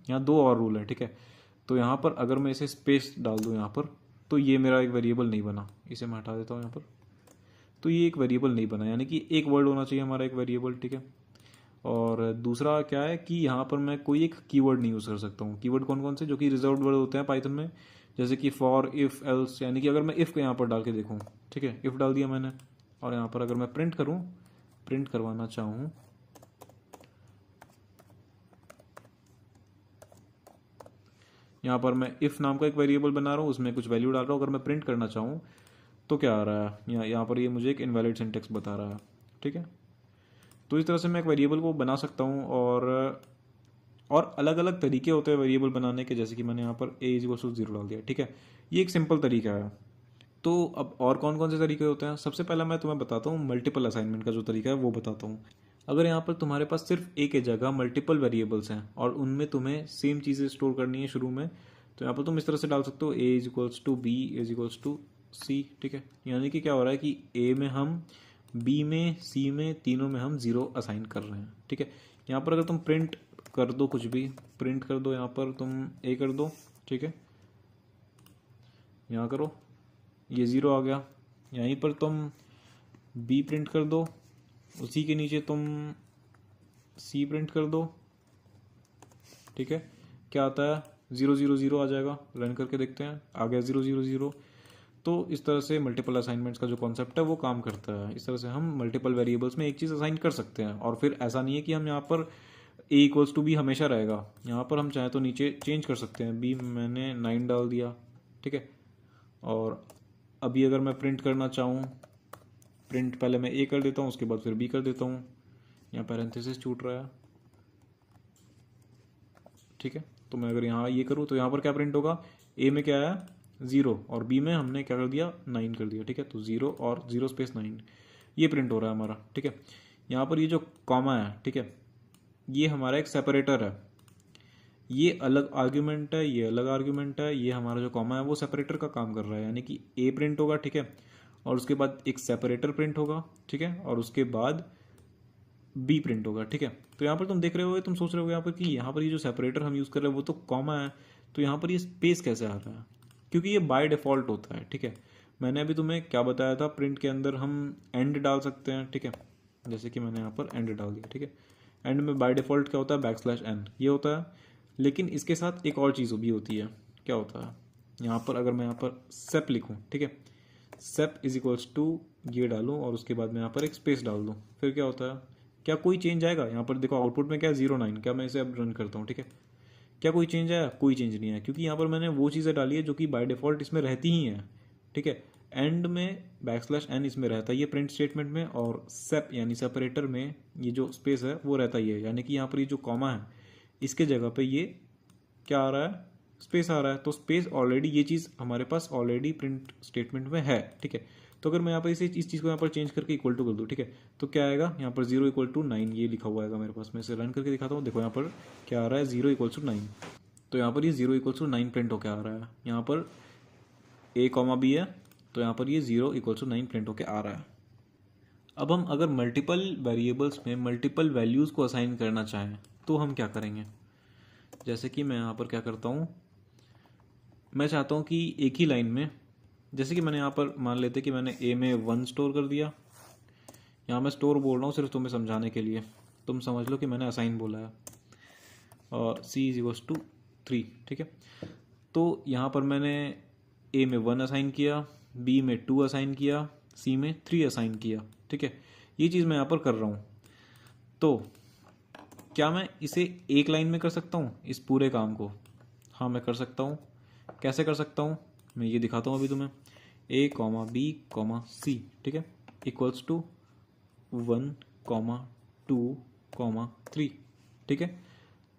यहाँ दो और रूल है, ठीक है। तो यहाँ पर अगर मैं इसे स्पेस डाल दूँ यहाँ पर, तो ये मेरा एक वेरिएबल नहीं बना। इसे मैं हटा देता हूँ यहाँ पर, तो ये एक वेरिएबल नहीं बना, यानी कि एक वर्ड होना चाहिए हमारा एक वेरिएबल, ठीक है। और दूसरा क्या है कि यहाँ पर मैं कोई एक कीवर्ड नहीं यूज़ कर सकता हूँ। कीवर्ड कौन कौन से जो कि रिजर्व्ड वर्ड होते हैं पाइथन में, जैसे कि फॉर, इफ़, एल्स, यानी कि अगर मैं इफ़ को यहाँ पर डाल के देखूँ, ठीक है, इफ़ डाल दिया मैंने, और यहाँ पर अगर मैं प्रिंट करूँ, प्रिंट करवाना चाहूँ, यहाँ पर मैं इफ़ नाम का एक वेरिएबल बना रहा हूँ, उसमें कुछ वैल्यू डाल रहा हूँ, अगर मैं प्रिंट करना चाहूँ तो क्या आ रहा है, यहाँ पर ये मुझे एक इनवैलिड सिंटेक्स बता रहा है, ठीक है। तो इस तरह से मैं एक वेरिएबल को बना सकता हूँ, और अलग अलग तरीके होते हैं वेरिएबल बनाने के, जैसे कि मैंने यहाँ पर a इज जीरो डाल दिया, ठीक है। ये एक सिंपल तरीका है। तो अब और कौन कौन से तरीके होते हैं, सबसे पहला मैं तुम्हें बताता हूँ मल्टीपल असाइनमेंट का जो तरीका है वो बताता हूँ। अगर यहाँ पर तुम्हारे पास सिर्फ एक ही जगह मल्टीपल वेरिएबल्स हैं और उनमें तुम्हें सेम चीज़ें स्टोर करनी है शुरू में, तो यहाँ पर तुम इस तरह से डाल सकते हो a is equals to B is equals to C, ठीक है। यानी कि क्या हो रहा है कि a में हम, b में, c में, तीनों में हम जीरो असाइन कर रहे हैं, ठीक है। यहाँ पर अगर तुम प्रिंट कर दो, कुछ भी प्रिंट कर दो, यहाँ पर तुम a कर दो, ठीक है, यहाँ करो, ये ज़ीरो आ गया। यहीं पर तुम b प्रिंट कर दो, उसी के नीचे तुम c प्रिंट कर दो, ठीक है। क्या आता है, 0 0 0 आ जाएगा। रन करके देखते हैं, आ गया 0 0 0। तो इस तरह से मल्टीपल असाइनमेंट्स का जो कॉन्सेप्ट है वो काम करता है। इस तरह से हम मल्टीपल वेरिएबल्स में एक चीज़ असाइन कर सकते हैं, और फिर ऐसा नहीं है कि हम यहाँ पर a इक्वल्स टू बी हमेशा रहेगा, यहाँ पर हम चाहे तो नीचे चेंज कर सकते हैं। b मैंने 9 डाल दिया, ठीक है। और अभी अगर मैं प्रिंट करना चाहूँ, प्रिंट पहले मैं a कर देता हूँ, उसके बाद फिर b कर देता हूँ, यहाँ पैरेंथेसिस छूट रहा है, ठीक है। तो मैं अगर यहाँ ये करूँ तो यहाँ पर क्या प्रिंट होगा, a में क्या आया 0 और b में हमने क्या कर दिया 9 कर दिया, ठीक है। तो 0 और 0 स्पेस 9 ये प्रिंट हो रहा है हमारा, ठीक है। यहाँ पर ये जो कॉमा है, ठीक है, ये हमारा एक सेपरेटर है, ये अलग आर्ग्यूमेंट है, ये अलग आर्ग्यूमेंट है, ये हमारा जो कॉमा है वो सेपरेटर का काम कर रहा है, यानी कि a प्रिंट होगा, ठीक है, और उसके बाद एक सेपरेटर प्रिंट होगा, ठीक है, और उसके बाद बी प्रिंट होगा, ठीक है। तो यहाँ पर तुम देख रहे हो, तुम सोच रहे हो यहाँ पर कि यहाँ पर ये जो सेपरेटर हम यूज़ कर रहे हैं वो तो कॉमा है, तो यहाँ पर ये स्पेस कैसे आ रहा है, क्योंकि ये बाय डिफ़ॉल्ट होता है, ठीक है। मैंने अभी तुम्हें क्या बताया था, प्रिंट के अंदर हम एंड डाल सकते हैं, ठीक है, जैसे कि मैंने यहाँ पर एंड डाल दिया, ठीक है। एंड में बाय डिफ़ॉल्ट क्या होता है, \n ये होता है, लेकिन इसके साथ एक और चीज़ भी होती है। क्या होता है, यहाँ पर अगर मैं यहाँ पर सेप लिखूँ, ठीक है, सेप इज इक्वल्स टू ये डालूँ और उसके बाद मैं यहाँ पर एक स्पेस डाल दूँ, फिर क्या होता है, क्या कोई चेंज आएगा। यहाँ पर देखो आउटपुट में क्या है 0 9, क्या मैं इसे अब रन करता हूँ, ठीक है, क्या कोई चेंज आया, कोई चेंज नहीं आया, क्योंकि यहाँ पर मैंने वो चीज़ें डाली है जो कि बाय डिफ़ॉल्ट इसमें रहती ही हैं, ठीक है। एंड में \n इसमें रहता ही है प्रिंट स्टेटमेंट में, और सेप यानी सेपरेटर में ये जो स्पेस है वो रहता ही है, यानी कि यहाँ पर ये जो कॉमा है इसके जगह पे ये क्या आ रहा है, स्पेस आ रहा है। तो स्पेस ऑलरेडी, ये चीज़ हमारे पास ऑलरेडी प्रिंट स्टेटमेंट में है, ठीक है। तो अगर मैं यहाँ पर इस चीज़ को यहाँ पर चेंज करके इक्वल टू कर दूँ, ठीक है, तो क्या आएगा, यहाँ पर 0 = 9 ये लिखा हुआ आएगा मेरे पास। मैं इसे रन करके दिखाता हूँ, देखो यहाँ पर क्या आ रहा है, 0 = 9। तो यहाँ पर ये 0 = 9 प्रिंट होकर आ रहा है। यहाँ पर a, b है, तो यहाँ पर ये 0 = 9 प्रिंट होकर आ रहा है। अब हम अगर मल्टीपल वेरिएबल्स में मल्टीपल वैल्यूज़ को असाइन करना चाहें तो हम क्या करेंगे, जैसे कि मैं यहाँ पर क्या करता हूँ, मैं चाहता हूँ कि एक ही लाइन में, जैसे कि मैंने यहाँ पर मान लेते कि मैंने a में 1 स्टोर कर दिया, यहाँ मैं स्टोर बोल रहा हूँ सिर्फ तुम्हें समझाने के लिए, तुम समझ लो कि मैंने असाइन बोला है, और c = 3, ठीक है। तो यहाँ पर मैंने a में 1 असाइन किया, b में 2 असाइन किया, c में 3 असाइन किया, ठीक है। ये चीज़ मैं यहाँ पर कर रहा हूँ। तो क्या मैं इसे एक लाइन में कर सकता हूँ इस पूरे काम को, हाँ मैं कर सकता हूँ। कैसे कर सकता हूँ, मैं ये दिखाता हूँ अभी तुम्हें। a, b, c, ठीक है, इक्वल्स टू 1, 2, 3, ठीक है।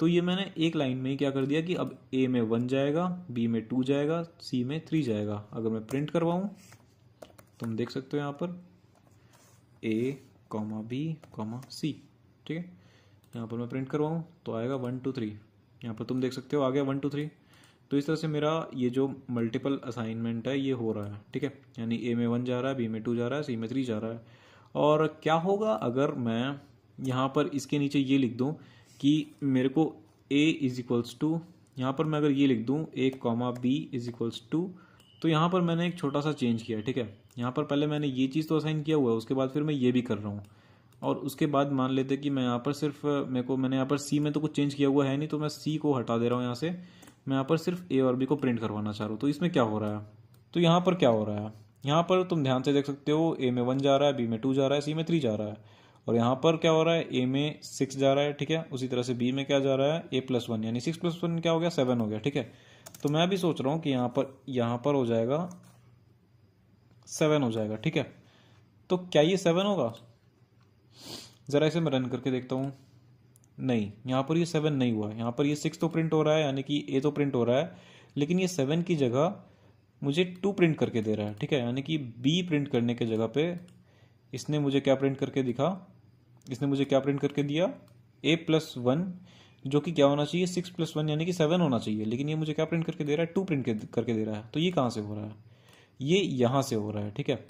तो ये मैंने एक लाइन में ही क्या कर दिया कि अब a में 1 जाएगा, b में 2 जाएगा, c में 3 जाएगा। अगर मैं प्रिंट करवाऊँ तुम देख सकते हो यहाँ पर a, b, c, ठीक है। यहाँ पर मैं प्रिंट करवाऊँ तो आएगा 1 2 3, यहाँ पर तुम देख सकते हो आ गया 1 2 3। तो इस तरह से मेरा ये जो मल्टीपल असाइनमेंट है ये हो रहा है, ठीक है। यानी a में 1 जा रहा है, b में 2 जा रहा है, c में 3 जा रहा है। और क्या होगा अगर मैं यहाँ पर इसके नीचे ये लिख दूँ कि मेरे को a = यहाँ पर मैं अगर ये लिख दूँ a, b = तो यहाँ पर मैंने एक छोटा सा चेंज किया है, ठीक है। यहाँ पर पहले मैंने ये चीज़ तो असाइन किया हुआ है, उसके बाद फिर मैं ये भी कर रहा हूँ, और उसके बाद मान लेते कि मैं यहाँ पर सिर्फ मैंने यहाँ पर सी में तो कुछ चेंज किया हुआ है नहीं, तो मैं सी को हटा दे रहा हूँ यहाँ से। मैं यहाँ पर सिर्फ ए और बी को प्रिंट करवाना चाह रहा हूँ। तो इसमें क्या हो रहा है, तो यहाँ पर क्या हो रहा है, यहाँ पर तुम ध्यान से देख सकते हो, ए में 1 जा रहा है, बी में 2 जा रहा है, सी में 3 जा रहा है। और यहाँ पर क्या हो रहा है, ए में 6 जा रहा है, ठीक है। उसी तरह से बी में क्या जा रहा है, a+1, यानी 6+1 क्या हो गया, 7 हो गया, ठीक है। तो मैं भी सोच रहा हूँ कि यहाँ पर हो जाएगा 7 हो जाएगा, ठीक है। तो क्या ये 7 होगा, ज़रा इसे मैं रन करके देखता हूँ। नहीं, यहाँ पर ये 7 नहीं हुआ है, यहाँ पर ये 6 तो प्रिंट हो रहा है, यानी कि ए तो प्रिंट हो रहा है, लेकिन ये 7 की जगह मुझे 2 प्रिंट करके दे रहा है, ठीक है। यानी कि बी प्रिंट करने के जगह पे इसने मुझे क्या प्रिंट करके दिखा, इसने मुझे क्या प्रिंट करके दिया, a+1, जो कि क्या होना चाहिए, 6+1 यानी कि 7 होना चाहिए, लेकिन ये मुझे क्या प्रिंट करके दे रहा है, 2 प्रिंट करके दे रहा है। तो ये कहाँ से हो रहा है, ये यहाँ से हो रहा है, ठीक है।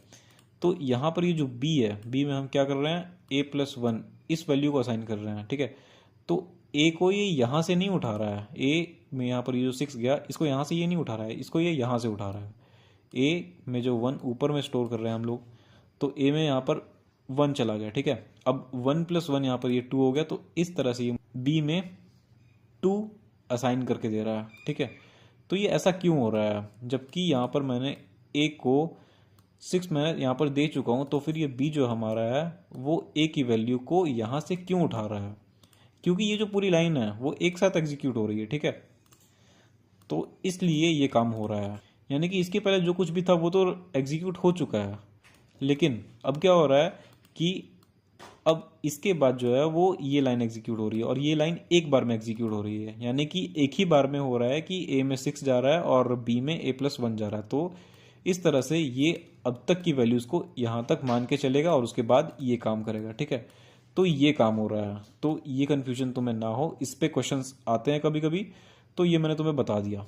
तो यहाँ पर ये जो b है, b में हम क्या कर रहे हैं, a+1 इस वैल्यू को असाइन कर रहे हैं, ठीक है। तो a को ये यहाँ से नहीं उठा रहा है, a में यहाँ पर ये जो 6 गया, इसको यहाँ से ये नहीं उठा रहा है, इसको ये यहाँ से उठा रहा है। a में जो 1 ऊपर में स्टोर कर रहे हैं हम लोग, तो a में यहाँ पर 1 चला गया, ठीक है। अब 1+1 यहाँ पर ये 2 हो गया, तो इस तरह से ये b में 2 असाइन करके दे रहा है, ठीक है। तो ये ऐसा क्यों हो रहा है, जबकि यहाँ पर मैंने a को 6 मैं यहाँ पर दे चुका हूँ, तो फिर ये b जो हमारा है वो a की वैल्यू को यहाँ से क्यों उठा रहा है, क्योंकि ये जो पूरी लाइन है वो एक साथ एग्जीक्यूट हो रही है, ठीक है। तो इसलिए ये काम हो रहा है, यानी कि इसके पहले जो कुछ भी था वो तो एग्जीक्यूट हो चुका है, लेकिन अब क्या हो रहा है कि अब इसके बाद जो है वो ये लाइन एग्जीक्यूट हो रही है, और ये लाइन एक बार में एग्जीक्यूट हो रही है, यानी कि एक ही बार में हो रहा है कि a में 6 जा रहा है और b में a+1 जा रहा है। तो इस तरह से ये अब तक की वैल्यूज़ को यहाँ तक मान के चलेगा और उसके बाद ये काम करेगा, ठीक है। तो ये काम हो रहा है, तो ये कन्फ्यूजन तुम्हें ना हो, इस पे क्वेश्चंस आते हैं कभी कभी, तो ये मैंने तुम्हें बता दिया।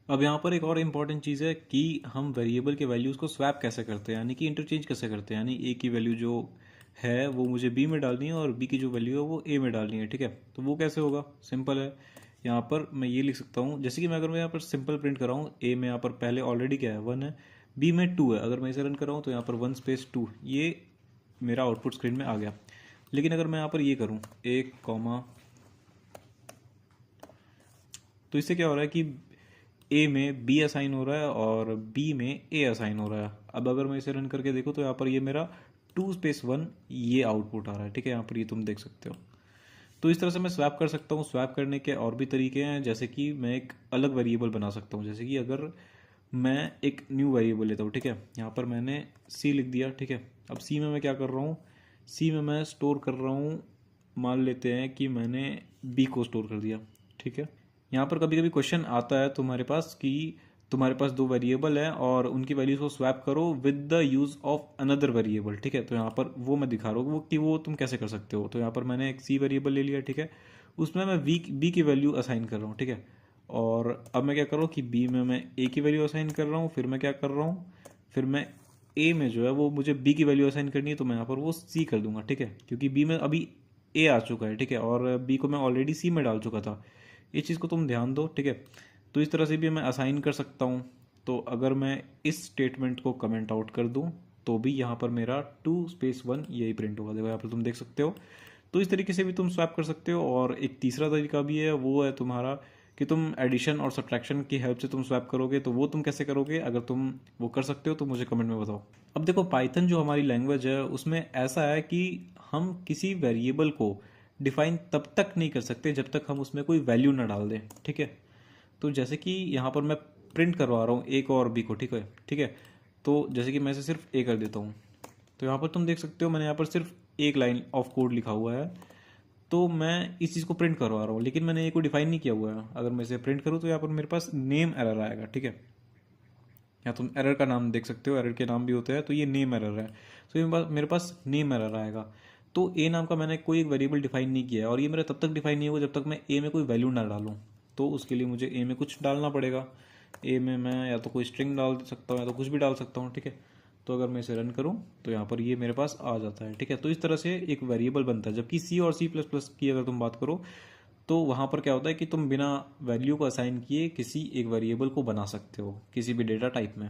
अब यहाँ पर एक और इम्पॉर्टेंट चीज़ है कि हम वेरिएबल के वैल्यूज़ को स्वैप कैसे करते हैं, यानी कि इंटरचेंज कैसे करते हैं। यानी ए की वैल्यू जो है वो मुझे बी में डालनी है और बी की जो वैल्यू है वो ए में डालनी है, ठीक है। तो वो कैसे होगा, सिंपल है। यहाँ पर मैं ये लिख सकता हूँ, जैसे कि मैं अगर मैं यहाँ पर सिंपल प्रिंट कर रहा हूँ, ए में यहाँ पर पहले ऑलरेडी क्या है, 1 है, बी में 2 है। अगर मैं इसे रन कर रहा हूँ तो यहाँ पर 1 स्पेस 2 ये मेरा आउटपुट स्क्रीन में आ गया। लेकिन अगर मैं यहाँ पर ये करूँ 1 कॉमा, तो इससे क्या हो रहा है कि ए में बी असाइन हो रहा है और बी में ए असाइन हो रहा है। अब अगर मैं इसे रन करके देखूँ तो यहाँ पर ये मेरा 2 स्पेस 1 ये आउटपुट आ रहा है, ठीक है। यहाँ पर ये तुम देख सकते हो। तो इस तरह से मैं स्वैप कर सकता हूँ। स्वैप करने के और भी तरीके हैं, जैसे कि मैं एक अलग वेरिएबल बना सकता हूँ। जैसे कि अगर मैं एक न्यू वेरिएबल लेता हूँ, ठीक है, यहाँ पर मैंने सी लिख दिया, ठीक है। अब सी में मैं क्या कर रहा हूँ, सी में मैं स्टोर कर रहा हूँ, मान लेते हैं कि मैंने बी को स्टोर कर दिया, ठीक है। यहाँ पर कभी कभी क्वेश्चन आता है तुम्हारे पास कि तुम्हारे पास दो वेरिएबल है और उनकी वैल्यूज को स्वैप करो with the use of another variable, ठीक है। तो यहाँ पर वो मैं दिखा रहा हूँ कि वो तुम कैसे कर सकते हो। तो यहाँ पर मैंने एक सी वेरिएबल ले लिया, ठीक है, उसमें मैं बी की वैल्यू असाइन कर रहा हूँ, ठीक है। और अब मैं क्या कर रहा हूँ कि बी में मैं ए की वैल्यू असाइन कर रहा हूँ, फिर मैं क्या कर रहा हूँ, फिर मैं ए में जो है वो मुझे बी की वैल्यू असाइन करनी है, तो मैं यहाँ पर वो सी कर दूंगा, ठीक है, क्योंकि बी में अभी ए आ चुका है, ठीक है, और बी को मैं ऑलरेडी सी में डाल चुका था। इस चीज़ को तुम ध्यान दो, ठीक है। तो इस तरह से भी मैं असाइन कर सकता हूँ। तो अगर मैं इस स्टेटमेंट को कमेंट आउट कर दूँ तो भी यहाँ पर मेरा 2 स्पेस 1 यही प्रिंट होगा, देखो यहाँ पर तुम देख सकते हो। तो इस तरीके से भी तुम स्वैप कर सकते हो। और एक तीसरा तरीका भी है, वो है तुम्हारा कि तुम एडिशन और सब्ट्रैक्शन की हेल्प से तुम स्वैप करोगे। तो वो तुम कैसे करोगे, अगर तुम वो कर सकते हो तो मुझे कमेंट में बताओ। अब देखो पाइथन जो हमारी लैंग्वेज है उसमें ऐसा है कि हम किसी वेरिएबल को डिफाइन तब तक नहीं कर सकते जब तक हम उसमें कोई वैल्यू ना डाल दें, ठीक है। तो जैसे कि यहाँ पर मैं प्रिंट करवा रहा हूँ ए को और बी को, ठीक है, ठीक है। तो जैसे कि मैं इसे सिर्फ ए कर देता हूँ, तो यहाँ पर तुम देख सकते हो मैंने यहाँ पर सिर्फ एक लाइन ऑफ कोड लिखा हुआ है। तो मैं इस चीज़ को प्रिंट करवा रहा हूँ, लेकिन मैंने ए को डिफाइन नहीं किया हुआ है। अगर मैं इसे प्रिंट करूँ तो यहाँ पर मेरे पास नेम एरर आएगा, ठीक है। यहाँ तुम एरर का नाम देख सकते हो, एरर के नाम भी होते हैं, तो ये नेम एरर है। तो ये मेरे पास नेम एरर आएगा। तो ए नाम का मैंने कोई एक वेरिएबल डिफाइन नहीं किया है, और ये मेरा तब तक डिफाइन नहीं होगा जब तक मैं ए में कोई वैल्यू ना डालूँ। तो उसके लिए मुझे ए में कुछ डालना पड़ेगा। ए में मैं या तो कोई स्ट्रिंग डाल सकता हूँ या तो कुछ भी डाल सकता हूँ, ठीक है। तो अगर मैं इसे रन करूँ तो यहाँ पर ये मेरे पास आ जाता है, ठीक है। तो इस तरह से एक वेरिएबल बनता है। जबकि सी और C++ की अगर तुम बात करो तो वहाँ पर क्या होता है कि तुम बिना वैल्यू को असाइन किए किसी एक वेरिएबल को बना सकते हो किसी भी डेटा टाइप में।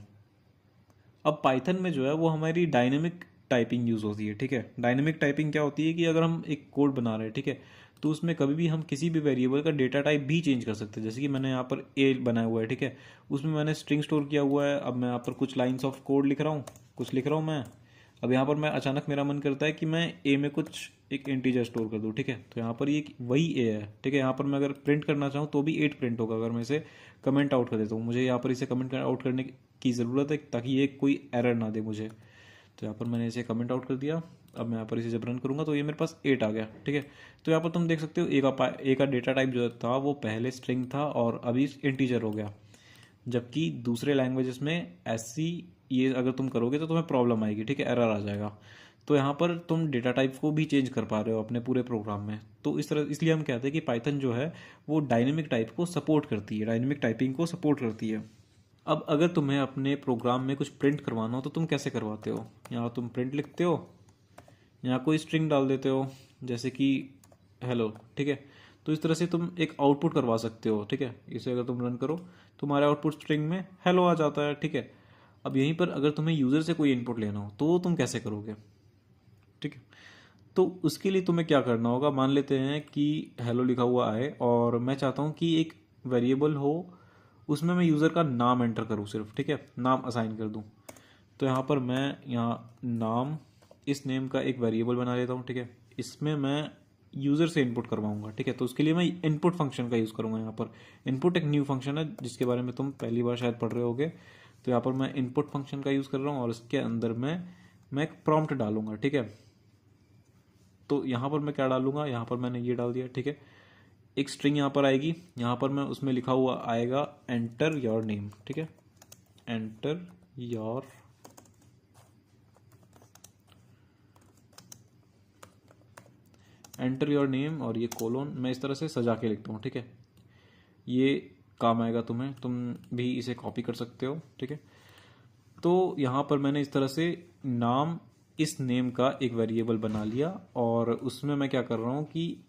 अब पाइथन में जो है वो हमारी डायनेमिक टाइपिंग यूज़ होती है, ठीक है। डायनेमिक टाइपिंग क्या होती है कि अगर हम एक कोड बना रहे हैं, ठीक है, तो उसमें कभी भी हम किसी भी वेरिएबल का डेटा टाइप भी चेंज कर सकते हैं। जैसे कि मैंने यहाँ पर ए बनाया हुआ है, ठीक है, उसमें मैंने स्ट्रिंग स्टोर किया हुआ है। अब मैं यहाँ पर कुछ लाइन्स ऑफ कोड लिख रहा हूँ, कुछ लिख रहा हूँ मैं। अब यहाँ पर मैं अचानक मेरा मन करता है कि मैं ए में कुछ एक इंटीजर स्टोर कर दूँ, ठीक है, तो यहाँ पर ये वही ए है, ठीक है। यहाँ पर मैं अगर प्रिंट करना चाहूँ तो भी 8 प्रिंट होगा। अगर मैं इसे कमेंट आउट कर देता हूँ, मुझे यहाँ पर इसे कमेंट आउट करने की ज़रूरत है ताकि ये कोई एरर ना दे मुझे। तो यहाँ पर मैंने इसे कमेंट आउट कर दिया। अब मैं यहाँ पर इसे जब रन करूँगा तो ये मेरे पास 8 आ गया, ठीक है। तो यहाँ पर तुम देख सकते हो ए का डेटा टाइप जो था वो पहले स्ट्रिंग था और अभी इंटीजर हो गया। जबकि दूसरे लैंग्वेजेस में ऐसी ये अगर तुम करोगे तो तुम्हें प्रॉब्लम आएगी, ठीक है, एरर आ जाएगा। तो यहाँ पर तुम डेटा टाइप को भी चेंज कर पा रहे हो अपने पूरे प्रोग्राम में। तो इस तरह इसलिए हम कहते हैं कि पाइथन जो है वो डायनेमिक टाइप को सपोर्ट करती है, डायनेमिक टाइपिंग को सपोर्ट करती है। अब अगर तुम्हें अपने प्रोग्राम में कुछ प्रिंट करवाना हो तो तुम कैसे करवाते हो? यहाँ तुम प्रिंट लिखते हो, यहाँ कोई स्ट्रिंग डाल देते हो जैसे कि हेलो, ठीक है। तो इस तरह से तुम एक आउटपुट करवा सकते हो, ठीक है। इसे अगर तुम रन करो तुम्हारे आउटपुट स्ट्रिंग में हेलो आ जाता है, ठीक है। अब यहीं पर अगर तुम्हें यूज़र से कोई इनपुट लेना हो तो तुम कैसे करोगे, ठीक है। तो उसके लिए तुम्हें क्या करना होगा, मान लेते हैं कि हेलो लिखा हुआ है और मैं चाहता हूँ कि एक वेरिएबल हो, उसमें मैं यूज़र का नाम एंटर करूँ सिर्फ, ठीक है, नाम असाइन कर दूँ। तो यहाँ पर मैं यहाँ नाम, इस नेम का एक वेरिएबल बना लेता हूँ, ठीक है। इसमें मैं यूज़र से इनपुट करवाऊंगा, ठीक है। तो उसके लिए मैं इनपुट फंक्शन का यूज़ करूँगा। यहाँ पर इनपुट एक न्यू फंक्शन है जिसके बारे में तुम पहली बार शायद पढ़ रहे होगे। तो यहाँ पर मैं इनपुट फंक्शन का यूज़ कर रहा हूँ और इसके अंदर मैं एक प्रॉम्प्ट डालूंगा, ठीक है। तो यहाँ पर मैं क्या डालूंगा, यहाँ पर मैंने ये डाल दिया, ठीक है। एक स्ट्रिंग यहाँ पर आएगी, यहाँ पर मैं उसमें लिखा हुआ आएगा एंटर योर नेम, ठीक है, एंटर योर नेम और ये कोलोन मैं इस तरह से सजा के लिखता हूँ, ठीक है। ये काम आएगा तुम्हें, तुम भी इसे कॉपी कर सकते हो, ठीक है। तो यहाँ पर मैंने इस तरह से नाम, इस नेम का एक वेरिएबल बना लिया और उसमें मैं क्या कर रहा हूँ कि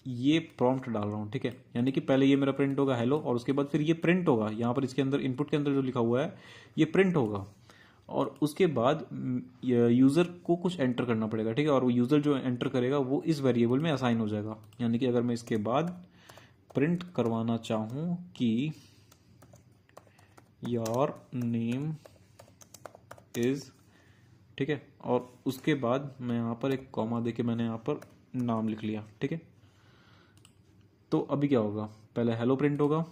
ये प्रॉम्प्ट डाल रहा हूँ, ठीक है। यानी कि पहले ये मेरा प्रिंट होगा हेलो और उसके बाद फिर ये प्रिंट होगा, यहाँ पर इसके अंदर इनपुट के अंदर जो लिखा हुआ है ये प्रिंट होगा और उसके बाद यूज़र को कुछ एंटर करना पड़ेगा, ठीक है। और वो यूज़र जो एंटर करेगा वो इस वेरिएबल में असाइन हो जाएगा। यानी कि अगर मैं इसके बाद प्रिंट करवाना चाहूँ कि योर नेम इज़, ठीक है, और उसके बाद मैं यहाँ पर एक कॉमा देके मैंने यहाँ पर नाम लिख लिया, ठीक है। तो अभी क्या होगा, पहले हेलो प्रिंट होगा,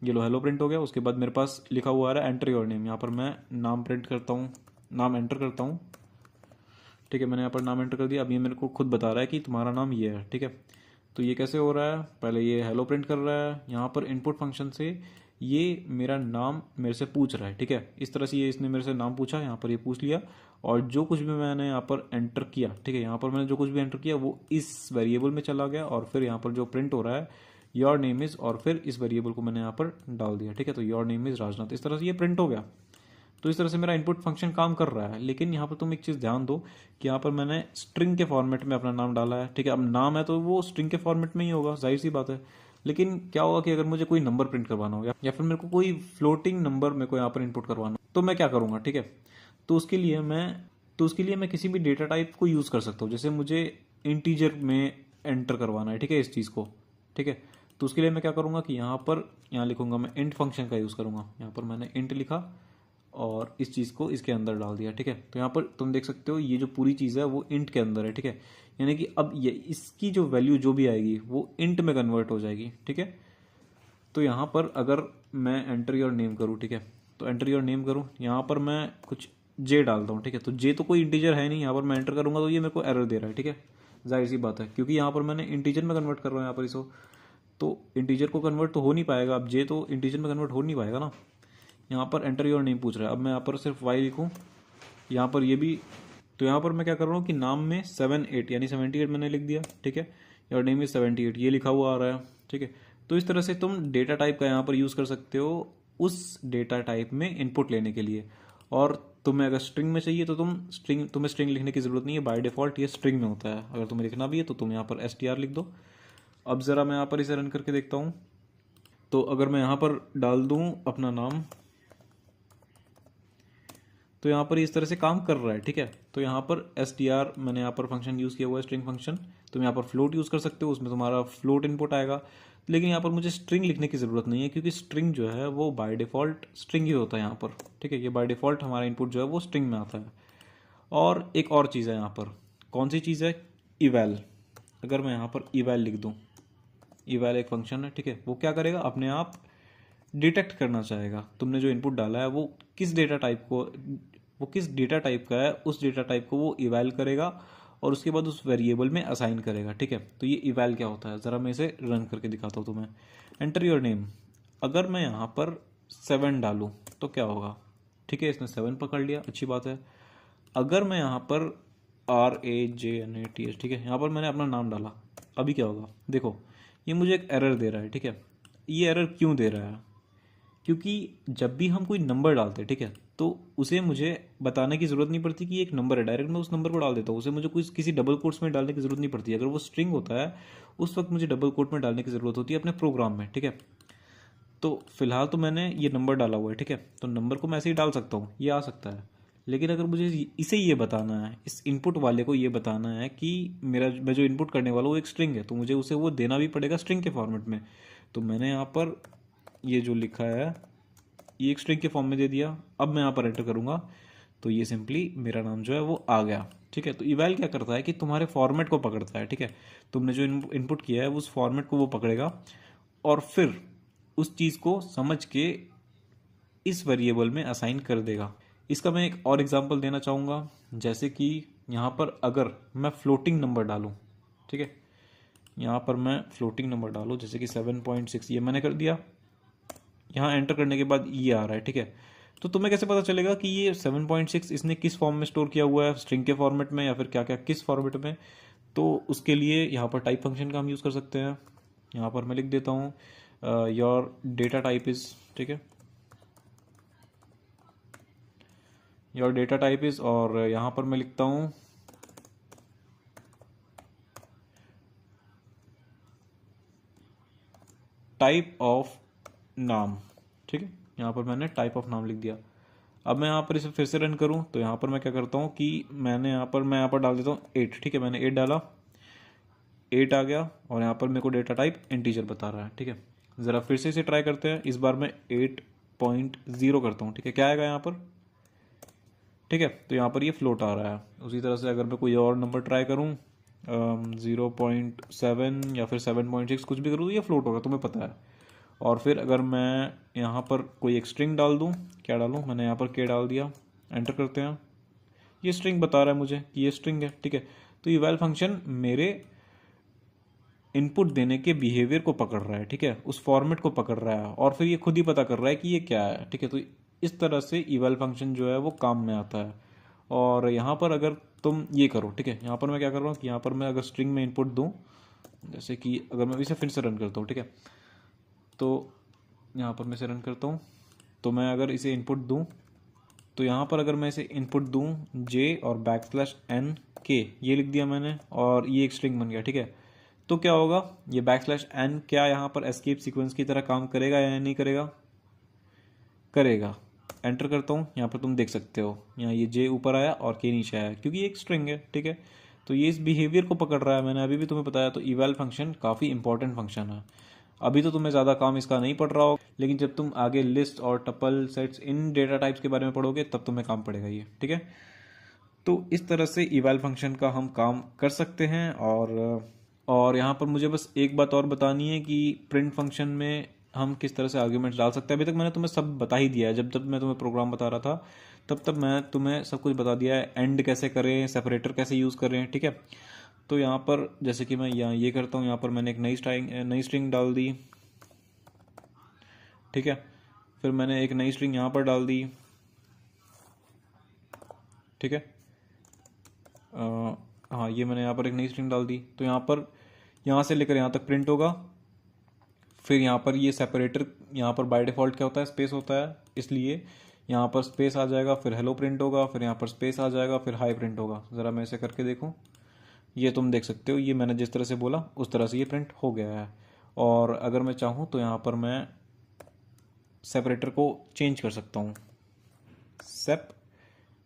ये लो हेलो प्रिंट हो गया। उसके बाद मेरे पास लिखा हुआ आ रहा है एंटर योर नेम, यहाँ पर मैं नाम प्रिंट करता हूँ, नाम एंटर करता हूँ, ठीक है। मैंने यहाँ पर नाम एंटर कर दिया। अब ये मेरे को खुद बता रहा है कि तुम्हारा नाम ये है, ठीक है। तो ये कैसे हो रहा है, पहले ये हेलो प्रिंट कर रहा है, यहाँ पर इनपुट फंक्शन से ये मेरा नाम मेरे से पूछ रहा है, ठीक है। इस तरह से ये इसने मेरे से नाम पूछा, यहाँ पर ये पूछ लिया और जो कुछ भी मैंने यहाँ पर एंटर किया, ठीक है, यहाँ पर मैंने जो कुछ भी एंटर किया वो इस वेरिएबल में चला गया और फिर यहाँ पर जो प्रिंट हो रहा है योर नेम इज़ और फिर इस वेरिएबल को मैंने यहाँ पर डाल दिया, ठीक है। तो योर नेम इज़ राजनाथ, इस तरह से ये प्रिंट हो गया। तो इस तरह से मेरा इनपुट फंक्शन काम कर रहा है। लेकिन यहाँ पर तुम एक चीज़ ध्यान दो कि यहाँ पर मैंने स्ट्रिंग के फॉर्मेट में अपना नाम डाला है, ठीक है। अब नाम है तो वो स्ट्रिंग के फॉर्मेट में ही होगा, जाहिर सी बात है। लेकिन क्या होगा कि अगर मुझे कोई नंबर प्रिंट करवाना हो या फिर मेरे को कोई फ्लोटिंग नंबर मेरे को यहाँ पर इनपुट करवाना हो तो मैं क्या करूँगा, ठीक है। तो उसके लिए मैं किसी भी डेटा टाइप को यूज़ कर सकता हूँ। जैसे मुझे इंटीजर में एंटर करवाना है, ठीक है, इस चीज़ को, ठीक है। तो उसके लिए मैं क्या करूँगा कि यहाँ लिखूंगा, मैं इंट फंक्शन का यूज़ करूँगा। यहाँ पर मैंने इंट लिखा और इस चीज़ को इसके अंदर डाल दिया, ठीक है। तो यहाँ पर तुम देख सकते हो ये जो पूरी चीज़ है वो इंट के अंदर है, ठीक है। यानी कि अब ये इसकी जो वैल्यू जो भी आएगी वो इंट में कन्वर्ट हो जाएगी, ठीक है। तो यहाँ पर अगर मैं एंटर योर नेम करूँ, ठीक है, तो एंटर योर नेम करूँ, यहाँ पर मैं कुछ जे डालता हूँ, ठीक है। तो जे तो कोई इंटीजर है नहीं, यहाँ पर मैं एंटर करूँगा तो ये मेरे को एरर दे रहा है, ठीक है। जाहिर सी बात है क्योंकि यहाँ पर मैंने इंटीजर में कन्वर्ट कर रहा हूँ यहाँ पर इसको, तो इंटीजर को कन्वर्ट तो हो नहीं पाएगा। अब जे तो इंटीजर में कन्वर्ट हो नहीं पाएगा ना। यहाँ पर एंटर योर नेम पूछ रहा है, अब मैं यहाँ पर सिर्फ वाई लिखूँ, यहाँ पर ये भी। तो यहाँ पर मैं क्या कर रहा हूँ कि नाम में 78 यानी 78 मैंने लिख दिया, ठीक है। योर नेम इज़ 78 ये लिखा हुआ आ रहा है, ठीक है। तो इस तरह से तुम डेटा टाइप का यहाँ पर यूज़ कर सकते हो उस डेटा टाइप में इनपुट लेने के लिए। और तुम्हें अगर स्ट्रिंग में चाहिए तो तुम्हें स्ट्रिंग लिखने की ज़रूरत नहीं है, बाय डिफ़ॉल्ट ये स्ट्रिंग में होता है। अगर तुम्हें लिखना भी है तो तुम यहाँ पर str लिख दो। अब ज़रा मैं यहाँ पर इसे रन करके देखता हूँ। तो अगर मैं यहाँ पर डाल दूँ अपना नाम, तो यहाँ पर इस तरह से काम कर रहा है, ठीक है। तो यहाँ पर str मैंने यहाँ पर फंक्शन यूज़ किया हुआ है, स्ट्रिंग फंक्शन। तुम यहाँ पर फ्लोट यूज़ कर सकते हो, उसमें तुम्हारा फ्लोट इनपुट आएगा। लेकिन यहाँ पर मुझे स्ट्रिंग लिखने की ज़रूरत नहीं है, क्योंकि स्ट्रिंग जो है वो बाय डिफ़ॉल्ट स्ट्रिंग ही होता है यहाँ पर, ठीक है। ये बाय डिफ़ॉल्ट हमारा इनपुट जो है वो स्ट्रिंग में आता है। और एक और चीज़ है यहाँ पर, कौन सी चीज़ है, इवैल। अगर मैं यहाँ पर इवैल लिख दूँ, इवैल एक फंक्शन है, ठीक है। वो क्या करेगा, अपने आप डिटेक्ट करना चाहेगा तुमने जो इनपुट डाला है वो किस डेटा टाइप को, वो किस डेटा टाइप का है, उस डेटा टाइप को वो इवैल करेगा और उसके बाद उस वेरिएबल में असाइन करेगा, ठीक है। तो ये इवैल क्या होता है, ज़रा मैं इसे रन करके दिखाता हूँ तुम्हें। Enter your name. अगर मैं यहाँ पर 7 डालूँ तो क्या होगा, ठीक है, इसने 7 पकड़ लिया, अच्छी बात है। अगर मैं यहाँ पर RAJNATH, ठीक है, यहाँ पर मैंने अपना नाम डाला, अभी क्या होगा देखो, ये मुझे एक एरर दे रहा है, ठीक है। ये एरर क्यों दे रहा है, क्योंकि जब भी हम कोई नंबर डालते हैं, ठीक है, तो उसे मुझे बताने की ज़रूरत नहीं पड़ती कि ये एक नंबर है, डायरेक्ट मैं उस नंबर को डाल देता हूँ। उसे मुझे कोई किसी डबल कोट्स में डालने की ज़रूरत नहीं पड़ती। अगर वो स्ट्रिंग होता है उस वक्त मुझे डबल कोट में डालने की ज़रूरत होती है अपने प्रोग्राम में, ठीक है। तो फिलहाल तो मैंने ये नंबर डाला हुआ है, ठीक है, तो नंबर को मैं ऐसे ही डाल सकता हूँ, ये आ सकता है। लेकिन अगर मुझे इसे ये बताना है, इस इनपुट वाले को ये बताना है कि मैं जो इनपुट करने वाला हूँ वो एक स्ट्रिंग है, तो मुझे उसे वो देना भी पड़ेगा स्ट्रिंग के फॉर्मेट में। तो मैंने यहाँ पर ये जो लिखा है ये एक स्ट्रिंग के फॉर्म में दे दिया। अब मैं यहाँ पर एंटर करूँगा तो ये सिंपली मेरा नाम जो है वो आ गया, ठीक है। तो इवैल क्या करता है कि तुम्हारे फॉर्मेट को पकड़ता है, ठीक है। तुमने जो इनपुट किया है उस फॉर्मेट को वो पकड़ेगा और फिर उस चीज़ को समझ के इस वेरिएबल में असाइन कर देगा। इसका मैं एक और एग्जांपल देना चाहूँगा, जैसे कि यहाँ पर अगर मैं फ्लोटिंग नंबर डालूँ, ठीक है, यहाँ पर मैं फ्लोटिंग नंबर डालूँ जैसे कि 7.6, ये मैंने कर दिया। यहाँ एंटर करने के बाद ये आ रहा है, ठीक है। तो तुम्हें कैसे पता चलेगा कि ये 7.6 इसने किस फॉर्म में स्टोर किया हुआ है, स्ट्रिंग के फॉर्मेट में या फिर क्या क्या किस फॉर्मेट में। तो उसके लिए यहाँ पर टाइप फंक्शन का हम यूज़ कर सकते हैं। यहाँ पर मैं लिख देता हूँ योर डेटा टाइप इज़, ठीक है, योर डेटा टाइप इज़, और यहाँ पर मैं लिखता हूँ टाइप ऑफ नाम, ठीक है। यहाँ पर मैंने टाइप ऑफ नाम लिख दिया। अब मैं यहाँ पर इसे फिर से रन करूँ तो यहाँ पर मैं क्या करता हूँ कि मैं यहाँ पर डाल देता हूँ 8, ठीक है। मैंने 8 डाला, 8 आ गया और यहाँ पर मेरे को डेटा टाइप इंटीजर बता रहा है, ठीक है। ज़रा फिर से इसे ट्राई करते हैं। इस बार मैं 8.0 करता हूँ, ठीक है। क्या आएगा यहाँ पर, ठीक है, तो यहाँ पर ये फ्लोट आ रहा है। उसी तरह से अगर मैं कोई और नंबर ट्राई करूँ 0.7 या फिर 7.6 कुछ भी करूँ तो ये फ्लोट होगा, तुम्हें पता है। और फिर अगर मैं यहाँ पर कोई एक स्ट्रिंग डाल दूँ, क्या डालूँ, मैंने यहाँ पर के डाल दिया, एंटर करते हैं, ये स्ट्रिंग बता रहा है मुझे कि ये स्ट्रिंग है, ठीक है। तो ये वैल फंक्शन मेरे इनपुट देने के बिहेवियर को पकड़ रहा है, ठीक है, उस फॉर्मेट को पकड़ रहा है और फिर ये खुद ही पता कर रहा है कि ये क्या है, ठीक है। तो इस तरह से इवैल फंक्शन जो है वो काम में आता है। और यहाँ पर अगर तुम ये करो, ठीक है, यहाँ पर मैं क्या कर रहा हूँ कि यहाँ पर मैं अगर स्ट्रिंग में इनपुट दूँ, जैसे कि अगर मैं इसे फिर से रन करता हूँ, ठीक है, तो यहाँ पर मैं इसे रन करता हूँ, तो मैं अगर इसे इनपुट दूँ तो यहाँ पर अगर मैं इसे इनपुट दूँ जे और \n k, ये लिख दिया मैंने और ये एक स्ट्रिंग बन गया, ठीक है। तो क्या होगा, ये \n क्या यहाँ पर एस्केप सीक्वेंस की तरह काम करेगा या नहीं करेगा, करेगा। एंटर करता हूँ, यहाँ पर तुम देख सकते हो यहाँ ये जे ऊपर आया और के नीचे आया, क्योंकि ये एक स्ट्रिंग है, ठीक है। तो ये इस बिहेवियर को पकड़ रहा है, मैंने अभी भी तुम्हें बताया। तो इवैल फंक्शन काफ़ी इंपॉर्टेंट फंक्शन है। अभी तो तुम्हें ज़्यादा काम इसका नहीं पड़ रहा हो, लेकिन जब तुम आगे लिस्ट और tuple sets in data types के बारे में पढ़ोगे तब तुम्हें काम पड़ेगा ये, ठीक है। तो इस तरह से इवैल फंक्शन का हम काम कर सकते हैं। और यहाँ पर मुझे बस एक बात और बतानी है कि प्रिंट फंक्शन में हम किस तरह से आर्ग्यूमेंट्स डाल सकते हैं। अभी तक मैंने तुम्हें सब बता ही दिया है, जब मैं तुम्हें प्रोग्राम बता रहा था तब मैं तुम्हें सब कुछ बता दिया है। एंड कैसे करें, सेपरेटर कैसे यूज़ करें, ठीक है। तो यहाँ पर जैसे कि मैं यहाँ ये करता हूँ, यहाँ पर मैंने एक नई स्ट्रिंग डाल दी, ठीक है। फिर मैंने एक नई स्ट्रिंग यहाँ पर डाल दी, ठीक है। हाँ, ये मैंने यहाँ पर एक नई स्ट्रिंग डाल दी। तो यहाँ से लेकर यहाँ तक प्रिंट होगा। फिर यहाँ पर ये सेपरेटर, यहाँ पर बाय डिफ़ॉल्ट क्या होता है, स्पेस होता है, इसलिए यहाँ पर स्पेस आ जाएगा, फिर हेलो प्रिंट होगा, फिर यहाँ पर स्पेस आ जाएगा, फिर हाई प्रिंट होगा। ज़रा मैं इसे करके देखूँ, ये तुम देख सकते हो, ये मैंने जिस तरह से बोला उस तरह से ये प्रिंट हो गया है। और अगर मैं चाहूँ तो यहाँ पर मैं सेपरेटर को चेंज कर सकता हूँ, सेप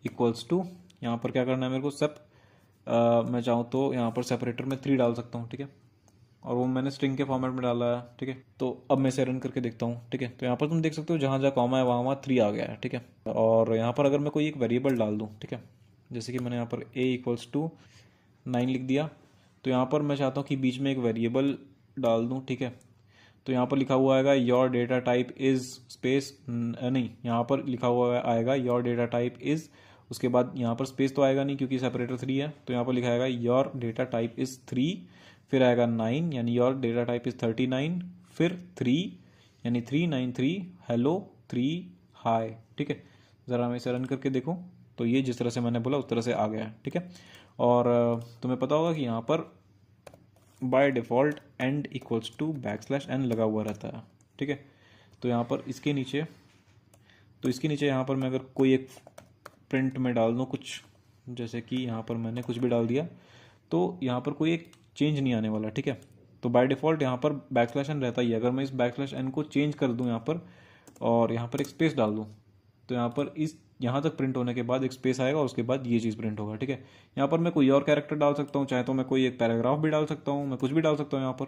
इक्वल्स टू, यहाँ पर क्या करना है मेरे को, मैं चाहूँ तो यहाँ पर सेपरेटर में 3 डाल सकता हूँ, ठीक है, और वो मैंने स्ट्रिंग के फॉर्मेट में डाला है, ठीक है। तो अब मैं इसे रन करके देखता हूँ, ठीक है। तो यहाँ पर तुम देख सकते हो जहाँ जहाँ कॉमा है वहाँ वहाँ 3 आ गया है, ठीक है। और यहाँ पर अगर मैं कोई एक वेरिएबल डाल दूँ, ठीक है, जैसे कि मैंने यहाँ पर a इक्वल्स टू 9 लिख दिया, तो यहाँ पर मैं चाहता हूँ कि बीच में एक वेरिएबल डाल दूँ, ठीक है। तो यहाँ पर लिखा हुआ आएगा your data type is space, नहीं, यहाँ पर लिखा हुआ आएगा योर डेटा टाइप इज़, उसके बाद यहाँ पर स्पेस तो आएगा नहीं क्योंकि सेपरेटर 3 है, तो यहाँ पर लिखा आएगा योर डेटा टाइप इज़ 3, फिर आएगा 9 यानी योर डेटा टाइप इज़ 39, फिर 3 यानी 393 हेलो 3 हाय, ठीक है। ज़रा मैं इसे रन करके देखूँ तो ये जिस तरह से मैंने बोला उस तरह से आ गया है, ठीक है। और तुम्हें पता होगा कि यहाँ पर by default end equals to \n लगा हुआ रहता है, ठीक है। तो यहाँ पर इसके नीचे यहाँ पर मैं अगर कोई एक प्रिंट में डाल दूँ कुछ, जैसे कि यहाँ पर मैंने कुछ भी डाल दिया, तो यहाँ पर कोई एक चेंज नहीं आने वाला, ठीक है। तो बाय डिफ़ॉल्ट यहाँ पर \n रहता ही है। अगर मैं इस \n को चेंज कर दूँ यहाँ पर और यहाँ पर एक स्पेस डाल दूँ, तो यहाँ पर यहाँ तक प्रिंट होने के बाद एक स्पेस आएगा और उसके बाद ये चीज़ प्रिंट होगा, ठीक है। यहाँ पर मैं कोई और कैरेक्टर डाल सकता हूँ, चाहे तो मैं कोई एक पैराग्राफ भी डाल सकता हूँ, मैं कुछ भी डाल सकता हूँ यहाँ पर।